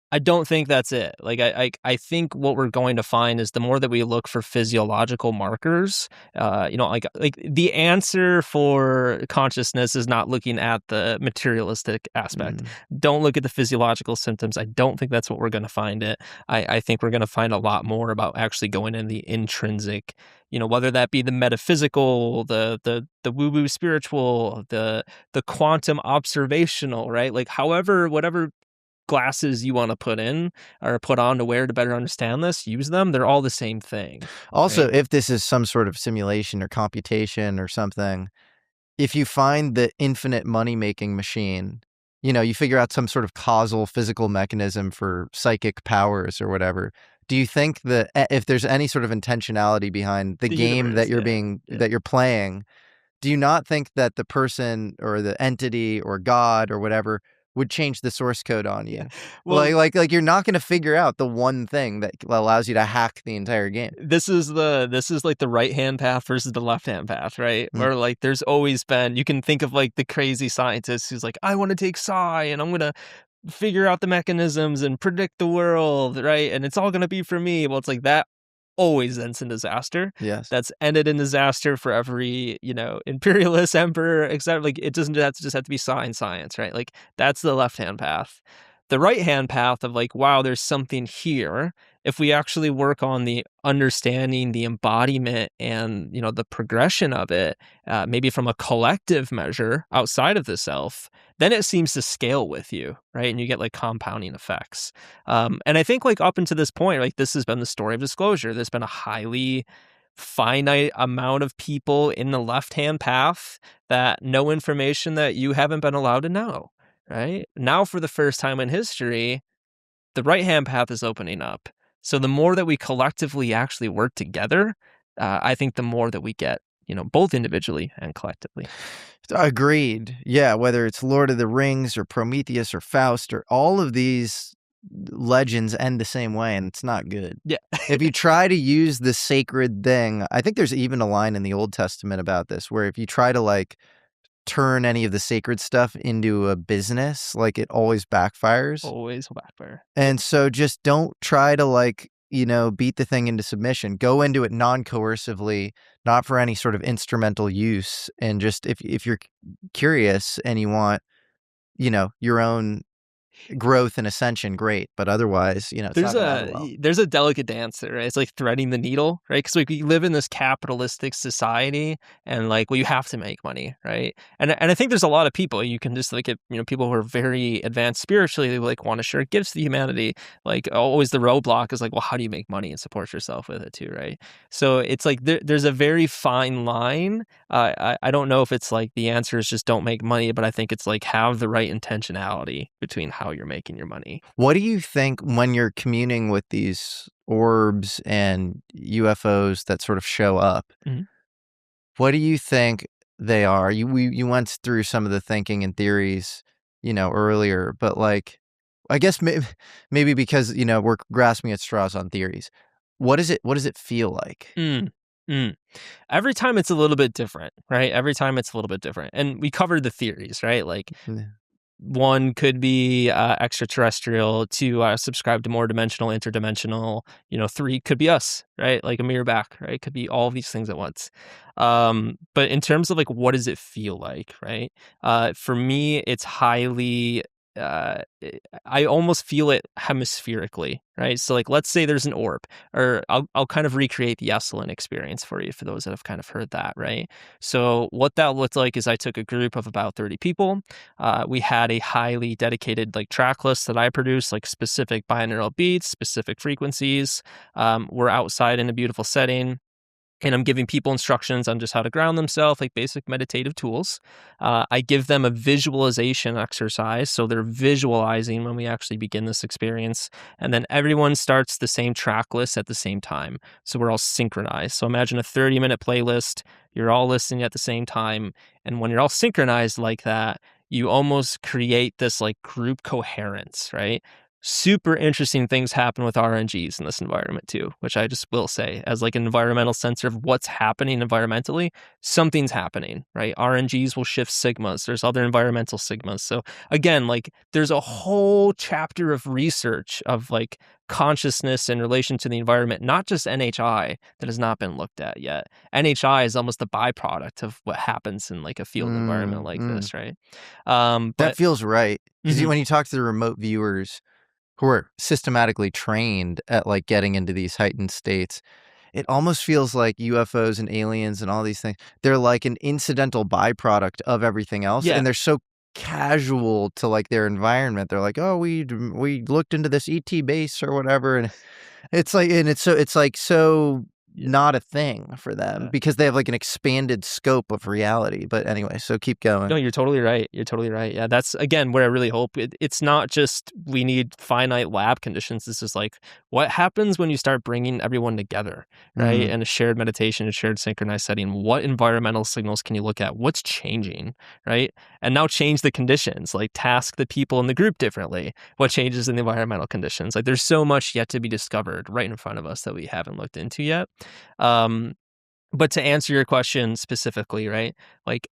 I don't think that's it. Like, I think what we're going to find is the more that we look for physiological markers, like the answer for consciousness is not looking at the materialistic aspect. Don't look at the physiological symptoms. I don't think that's what we're going to find it. I think we're going to find a lot more about actually going in the intrinsic, whether that be the metaphysical, the woo-woo spiritual, the quantum observational, right? Like, whatever glasses you want to put in or put on to wear to better understand this, use them. They're all the same thing. Also, right? If this is some sort of simulation or computation or something, if you find the infinite money-making machine, you figure out some sort of causal physical mechanism for psychic powers or whatever, do you think that if there's any sort of intentionality behind the game universe, that you're playing, do you not think that the person or the entity or God or whatever would change the source code on you? Well, like you're not going to figure out the one thing that allows you to hack the entire game. This is like the right hand path versus the left hand path, right? Where like there's always been, you can think of like the crazy scientist who's like, I want to take psi and I'm going to figure out the mechanisms and predict the world, right? And it's all going to be for me. Well, it's like that always ends in disaster. Yes. That's ended in disaster for every, imperialist, emperor, etc. Like, it doesn't just have to be science, right? Like, that's the left-hand path. The right-hand path of like, wow, there's something here. If we actually work on the understanding, the embodiment, and, the progression of it, maybe from a collective measure outside of the self, then it seems to scale with you, right? And you get like compounding effects. And I think like up until this point, like this has been the story of disclosure. There's been a highly finite amount of people in the left-hand path that know information that you haven't been allowed to know, right? Now, for the first time in history, the right-hand path is opening up. So the more that we collectively actually work together, I think the more that we get, both individually and collectively. Agreed. Yeah, whether it's Lord of the Rings or Prometheus or Faust or all of these legends end the same way, and it's not good. Yeah. If you try to use the sacred thing, I think there's even a line in the Old Testament about this, where if you try to like turn any of the sacred stuff into a business, like it always backfires. Always will backfire. And so just don't try to like, beat the thing into submission. Go into it non-coercively, not for any sort of instrumental use. And just if you're curious and you want, your own growth and ascension, great. But otherwise, it's there's not well. There's a delicate dance there, right? It's like threading the needle, right? Because like we live in this capitalistic society, and like, well, you have to make money, right? And I think there's a lot of people you can just like, people who are very advanced spiritually, they like want to share gifts to humanity. Like always, the roadblock is like, well, how do you make money and support yourself with it too, right? So it's like there's a very fine line. I don't know if it's like the answer is just don't make money, but I think it's like have the right intentionality between how you're making your money. What do you think when you're communing with these orbs and UFOs that sort of show up? What do you think they are? You went through some of the thinking and theories, earlier, but like, I guess maybe because, we're grasping at straws on theories. What does it feel like? Every time it's a little bit different, right? Every time it's a little bit different. And we covered the theories, right? Like One could be extraterrestrial, two subscribe to more dimensional, interdimensional, three could be us, right? Like a mirror back, right? Could be all of these things at once. But in terms of like, what does it feel like, right? For me, it's highly, I almost feel it hemispherically, right? So like, let's say there's an orb, or I'll kind of recreate the Esalen experience for you, for those that have kind of heard that, right? So what that looked like is I took a group of about 30 people. We had a highly dedicated like track list that I produced, like specific binaural beats, specific frequencies. We're outside in a beautiful setting. And I'm giving people instructions on just how to ground themselves, like basic meditative tools. I give them a visualization exercise, so they're visualizing when we actually begin this experience. And then everyone starts the same track list at the same time. So we're all synchronized. So imagine a 30-minute playlist. You're all listening at the same time. And when you're all synchronized like that, you almost create this like group coherence, right? Super interesting things happen with RNGs in this environment too, which I just will say as like an environmental sensor of what's happening environmentally, something's happening, right? RNGs will shift sigmas. There's other environmental sigmas. So again, like there's a whole chapter of research of like consciousness in relation to the environment, not just NHI, that has not been looked at yet. NHI is almost the byproduct of what happens in like a field environment like this, right? That feels right. Because when you talk to the remote viewers who are systematically trained at like getting into these heightened states, it almost feels like UFOs and aliens and all these things, they're like an incidental byproduct of everything else. Yeah. And they're so casual to like their environment. They're like, oh, we looked into this ET base or whatever. And it's like so not a thing for them because they have like an expanded scope of reality. But anyway, so keep going. No, you're totally right. You're totally right. Yeah, that's again where I really hope it's not just we need finite lab conditions. This is like what happens when you start bringing everyone together, right? In a shared meditation, a shared synchronized setting. What environmental signals can you look at? What's changing, right? And now change the conditions, like task the people in the group differently. What changes in the environmental conditions? Like there's so much yet to be discovered right in front of us that we haven't looked into yet. But to answer your question specifically, right? Like,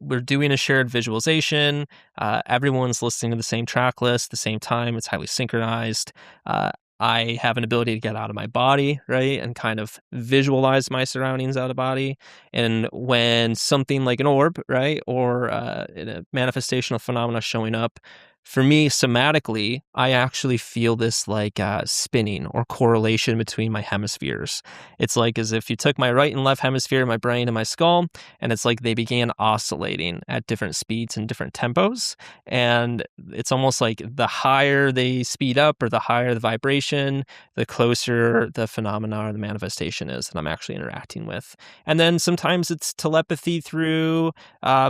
we're doing a shared visualization. Everyone's listening to the same track list at the same time. It's highly synchronized. I have an ability to get out of my body, right? And kind of visualize my surroundings out of body. And when something like an orb, right? Or in a manifestational phenomena showing up, for me, somatically, I actually feel this like spinning or correlation between my hemispheres. It's like as if you took my right and left hemisphere, my brain and my skull, and it's like they began oscillating at different speeds and different tempos. And it's almost like the higher they speed up or the higher the vibration, the closer the phenomena or the manifestation is that I'm actually interacting with. And then sometimes it's telepathy through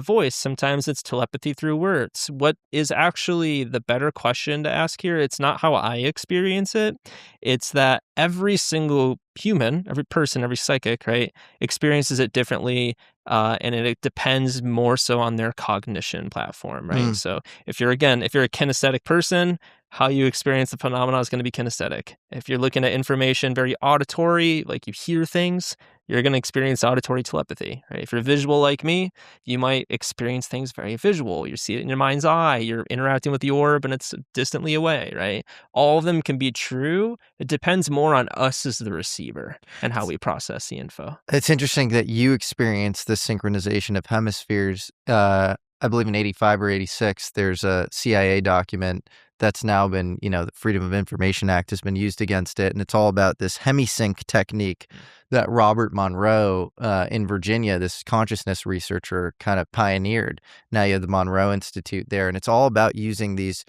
voice. Sometimes it's telepathy through words. What is actually the better question to ask here, it's not how I experience it. It's that every single human, every person, every psychic, right, experiences it differently. And it depends more so on their cognition platform, right? So if you're a kinesthetic person, how you experience the phenomena is going to be kinesthetic. If you're looking at information very auditory, like you hear things, you're going to experience auditory telepathy, right? If you're visual like me, you might experience things very visual. You see it in your mind's eye. You're interacting with the orb and it's distantly away, right? All of them can be true. It depends more on us as the receiver and how we process the info. It's interesting that you experienced the synchronization of hemispheres. I believe in 85 or 86, there's a CIA document that's now been, the Freedom of Information Act has been used against it. And it's all about this Hemi-Sync technique that Robert Monroe in Virginia, this consciousness researcher, kind of pioneered. Now you have the Monroe Institute there. And it's all about using these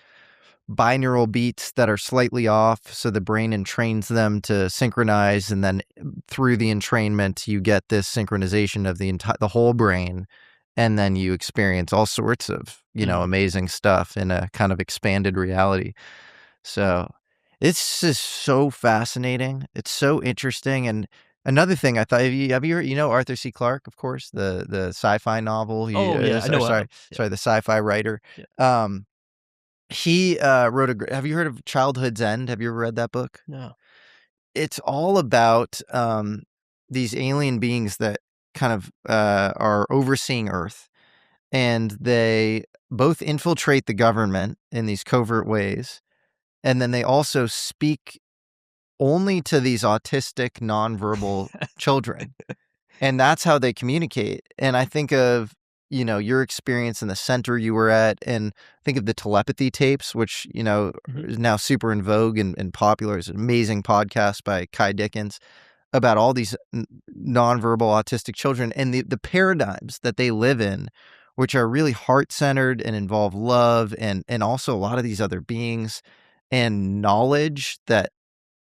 binaural beats that are slightly off so the brain entrains them to synchronize. And then through the entrainment, you get this synchronization of the whole brain. And then you experience all sorts of, amazing stuff in a kind of expanded reality. So it's just so fascinating. It's so interesting. And another thing I thought, have you heard, Arthur C. Clarke, of course, the sci-fi novel. I know. Sorry, the sci-fi writer. Yeah. He wrote have you heard of Childhood's End? Have you ever read that book? No. It's all about these alien beings that kind of are overseeing Earth. and they both infiltrate the government in these covert ways. And then they also speak only to these autistic, nonverbal children. And that's how they communicate. And I think of, your experience in the center you were at, and think of the telepathy tapes, which, is now super in vogue and popular. It's an amazing podcast by Kai Dickens about all these nonverbal autistic children and the paradigms that they live in, which are really heart-centered and involve love and also a lot of these other beings and knowledge that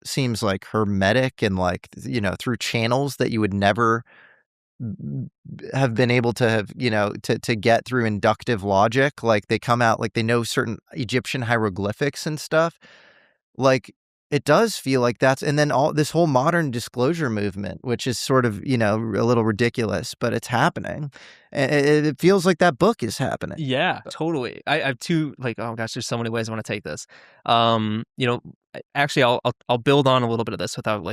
seems like hermetic and like, through channels that you would never have been able to have, to get through inductive logic. Like they come out, like they know certain Egyptian hieroglyphics and stuff. Like it does feel like and then all this whole modern disclosure movement, which is sort of, a little ridiculous, but it's happening. It feels like that book is happening. Yeah, totally. I have two, oh gosh, there's so many ways I want to take this. Actually, I'll build on a little bit of this without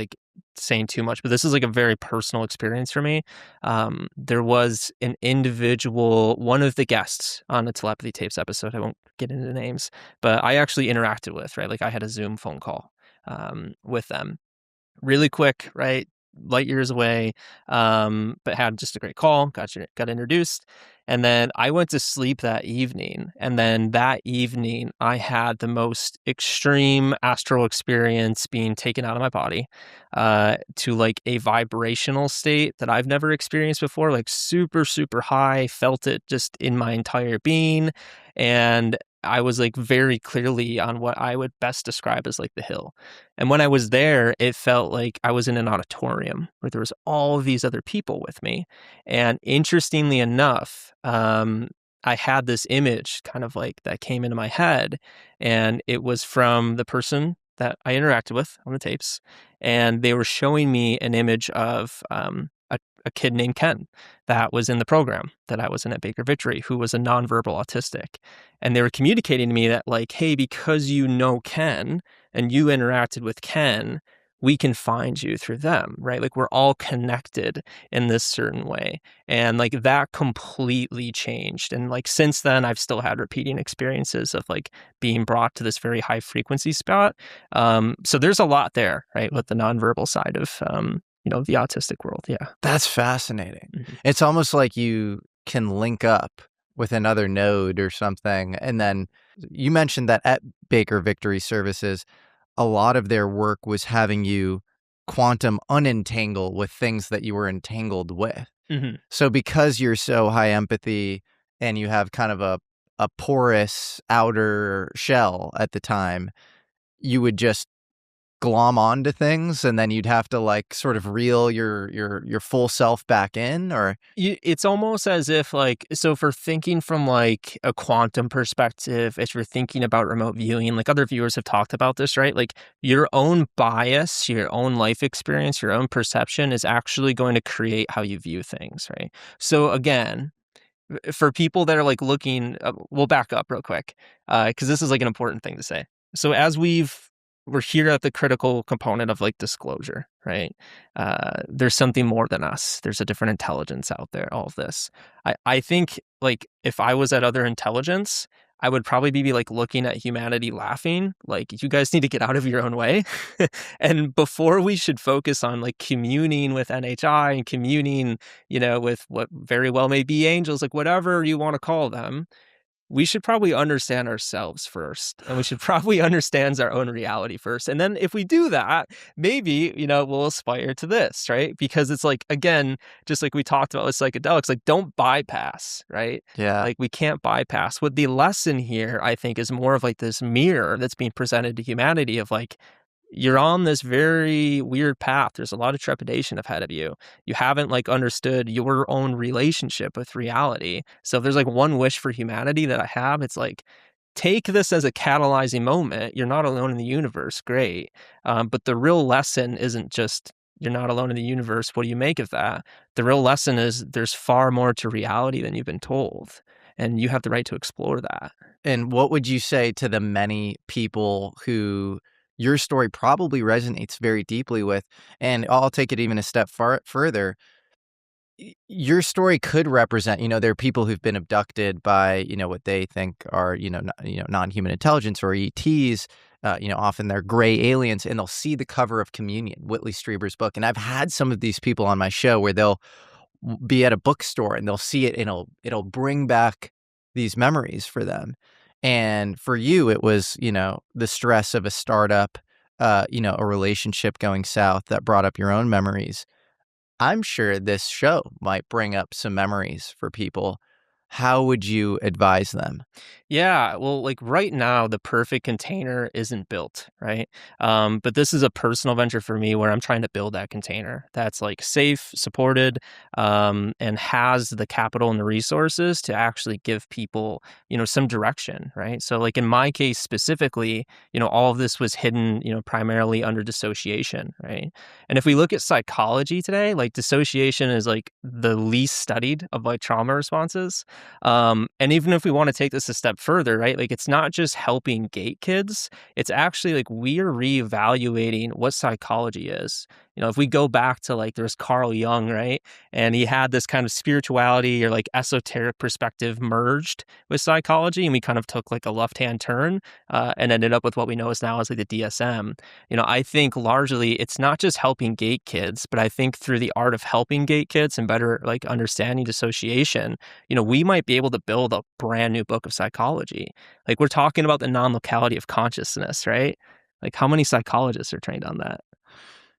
saying too much, but this is a very personal experience for me. There was an individual, one of the guests on the telepathy tapes episode, I won't get into names, but I actually interacted with, right? I had a Zoom phone call with them really quick, right? Light years away, but had just a great call, got introduced. And then I went to sleep that evening. And then that evening, I had the most extreme astral experience being taken out of my body to a vibrational state that I've never experienced before, super, super high, felt it just in my entire being. And I was very clearly on what I would best describe as the hill. And when I was there, it felt like I was in an auditorium where there was all of these other people with me. And interestingly enough, I had this image kind of that came into my head, and it was from the person that I interacted with on the tapes. And they were showing me an image of a kid named Ken that was in the program that I was in at Baker Victory, who was a nonverbal autistic. And they were communicating to me that hey, because you know Ken and you interacted with Ken, we can find you through them, right? We're all connected in this certain way. And that completely changed. And since then, I've still had repeating experiences of being brought to this very high frequency spot. So there's a lot there, right? With the nonverbal side of, the autistic world. Yeah. That's fascinating. Mm-hmm. It's almost like you can link up with another node or something. And then you mentioned that at Baker Victory Services, a lot of their work was having you quantum unentangle with things that you were entangled with. Mm-hmm. So because you're so high empathy and you have kind of a porous outer shell at the time, you would just glom onto things, and then you'd have to sort of reel your full self back in, or it's almost as if so if we're thinking from a quantum perspective, if you're thinking about remote viewing, other viewers have talked about this, right? Your own bias, your own life experience, your own perception is actually going to create how you view things, right? So again, for people that are looking, we'll back up real quick because this is an important thing to say. So as we're here at the critical component of disclosure, right? There's something more than us. There's a different intelligence out there, all of this. I think if I was at other intelligence, I would probably be looking at humanity laughing, you guys need to get out of your own way. And before we should focus on communing with NHI and communing, with what very well may be angels, whatever you want to call them, we should probably understand ourselves first, and we should probably understand our own reality first. And then if we do that, maybe, we'll aspire to this, right? Because it's again, just we talked about with psychedelics, don't bypass, right? Yeah. We can't bypass. What the lesson here, I think, is more of this mirror that's being presented to humanity of you're on this very weird path. There's a lot of trepidation ahead of you. You haven't understood your own relationship with reality. So if there's one wish for humanity that I have, it's take this as a catalyzing moment. You're not alone in the universe. Great. But the real lesson isn't just you're not alone in the universe. What do you make of that? The real lesson is there's far more to reality than you've been told. And you have the right to explore that. And what would you say to the many people who your story probably resonates very deeply with? And I'll take it even a step further. your story could represent, there are people who've been abducted by, what they think are, non-human intelligence or ETs. Often they're gray aliens, and they'll see the cover of Communion, Whitley Strieber's book. And I've had some of these people on my show where they'll be at a bookstore and they'll see it, and it'll bring back these memories for them. And for you, it was, the stress of a startup, a relationship going south that brought up your own memories. I'm sure this show might bring up some memories for people. How would you advise them? Yeah, well, like right now, the perfect container isn't built, right? But this is a personal venture for me where I'm trying to build that container that's like safe, supported, and has the capital and the resources to actually give people, some direction, right? So like in my case specifically, all of this was hidden, primarily under dissociation, right? And if we look at psychology today, like dissociation is like the least studied of like trauma responses. And even if we want to take this a step further, right, like it's not just helping gate kids, it's actually like we are reevaluating what psychology is. If we go back to like there's Carl Jung, right, and he had this kind of spirituality or like esoteric perspective merged with psychology, and we kind of took like a left-hand turn and ended up with what we know is now as like the DSM. I think largely it's not just helping gate kids, but I think through the art of helping gate kids and better like understanding dissociation, we might be able to build a brand new book of psychology. Like we're talking about the non-locality of consciousness, right? Like how many psychologists are trained on that?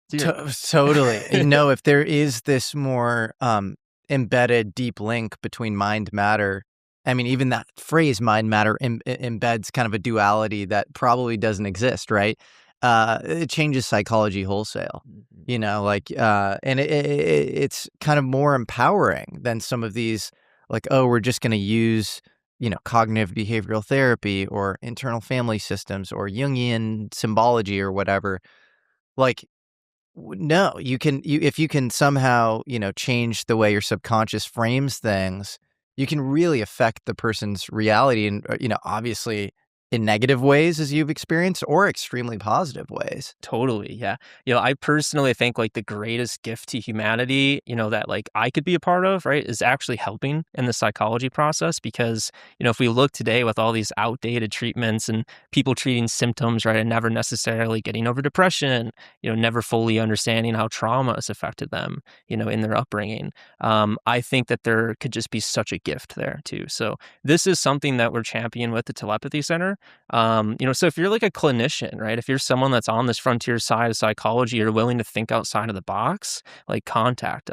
Totally. If there is this more embedded deep link between mind matter, I mean, even that phrase mind matter embeds kind of a duality that probably doesn't exist, right? It changes psychology wholesale, and it's kind of more empowering than some of these like, oh, we're just going to use, cognitive behavioral therapy or internal family systems or Jungian symbology or whatever. Like, no, if you can somehow, change the way your subconscious frames things, you can really affect the person's reality and, obviously in negative ways as you've experienced or extremely positive ways. Totally. Yeah. I personally think like the greatest gift to humanity, that like I could be a part of, right, is actually helping in the psychology process because, if we look today with all these outdated treatments and people treating symptoms, right, and never necessarily getting over depression, never fully understanding how trauma has affected them, in their upbringing. I think that there could just be such a gift there too. So this is something that we're championing with the Telepathy Center. So if you're like a clinician, right, if you're someone that's on this frontier side of psychology, you're willing to think outside of the box, like contact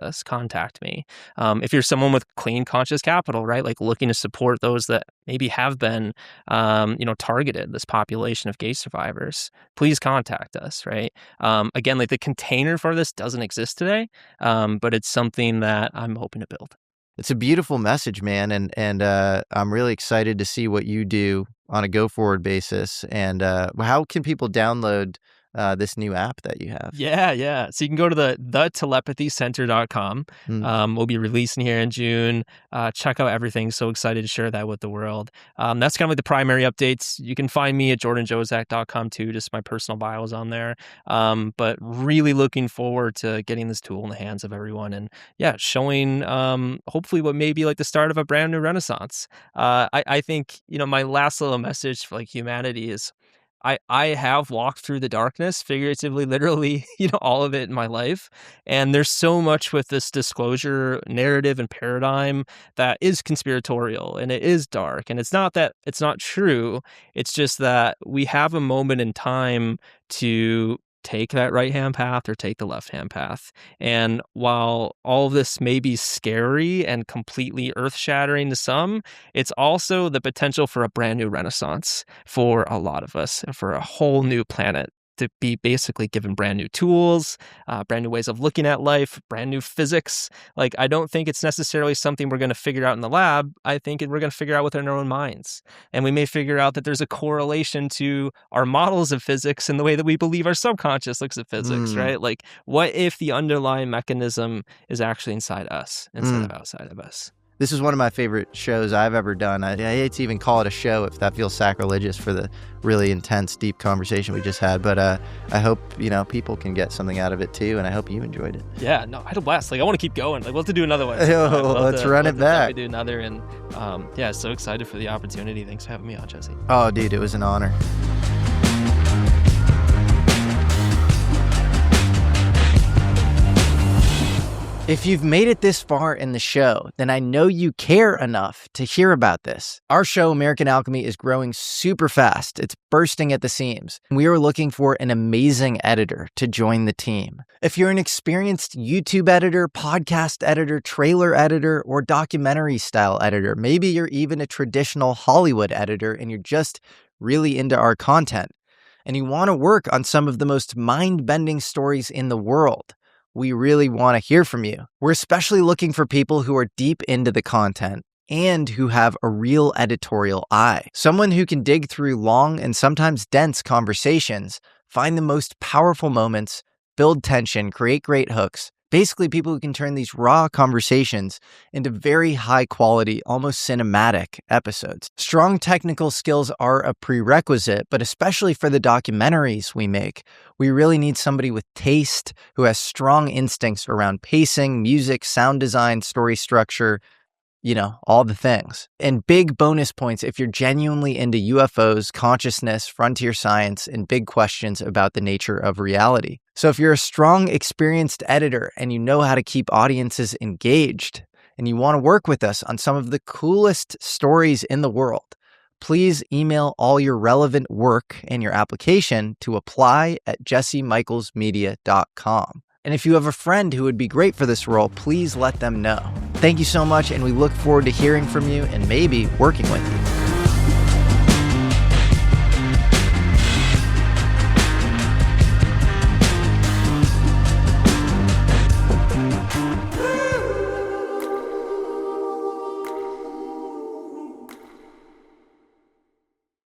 me. If you're someone with clean conscious capital, right, like looking to support those that maybe have been, targeted, this population of gay survivors, please contact us, right? Again, like the container for this doesn't exist today, but it's something that I'm hoping to build. It's a beautiful message, man, and I'm really excited to see what you do on a go-forward basis. And how can people download this new app that you have? Yeah. So you can go to the telepathycenter.com. We'll be releasing here in June. Check out everything. So excited to share that with the world. That's kind of like the primary updates. You can find me at jordanjozak.com too. Just my personal bio is on there. But really looking forward to getting this tool in the hands of everyone and showing hopefully what may be like the start of a brand new renaissance. I think, my last little message for like humanity is I have walked through the darkness, figuratively, literally, all of it in my life. And there's so much with this disclosure narrative and paradigm that is conspiratorial and it is dark. And it's not that it's not true. It's just that we have a moment in time to take that right-hand path or take the left-hand path. And while all of this may be scary and completely earth-shattering to some, it's also the potential for a brand new renaissance for a lot of us, for a whole new planet to be basically given brand new tools, brand new ways of looking at life, brand new physics. Like, I don't think it's necessarily something we're going to figure out in the lab. I think we're going to figure out within our own minds. And we may figure out that there's a correlation to our models of physics and the way that we believe our subconscious looks at physics, right? Like, what if the underlying mechanism is actually inside us instead of outside of us? This is one of my favorite shows I've ever done. I hate to even call it a show if that feels sacrilegious for the really intense, deep conversation we just had. But I hope, people can get something out of it too, and I hope you enjoyed it. Yeah, no, I had a blast. I want to keep going. We'll have to do another one. Let's run it back. We do another, and so excited for the opportunity. Thanks for having me on, Jesse. Oh, dude, it was an honor. If you've made it this far in the show, then I know you care enough to hear about this. Our show, American Alchemy, is growing super fast. It's bursting at the seams. We are looking for an amazing editor to join the team. If you're an experienced YouTube editor, podcast editor, trailer editor, or documentary-style editor, maybe you're even a traditional Hollywood editor and you're just really into our content, and you want to work on some of the most mind-bending stories in the world, we really want to hear from you. We're especially looking for people who are deep into the content and who have a real editorial eye. Someone who can dig through long and sometimes dense conversations, find the most powerful moments, build tension, create great hooks. Basically, people who can turn these raw conversations into very high quality, almost cinematic episodes. Strong technical skills are a prerequisite, but especially for the documentaries we make, we really need somebody with taste who has strong instincts around pacing, music, sound design, story structure, all the things. And big bonus points if you're genuinely into UFOs, consciousness, frontier science, and big questions about the nature of reality. So if you're a strong, experienced editor and you know how to keep audiences engaged, and you want to work with us on some of the coolest stories in the world, please email all your relevant work and your application to apply@jessemichelsmedia.com. And if you have a friend who would be great for this role, please let them know. Thank you so much, and we look forward to hearing from you and maybe working with you.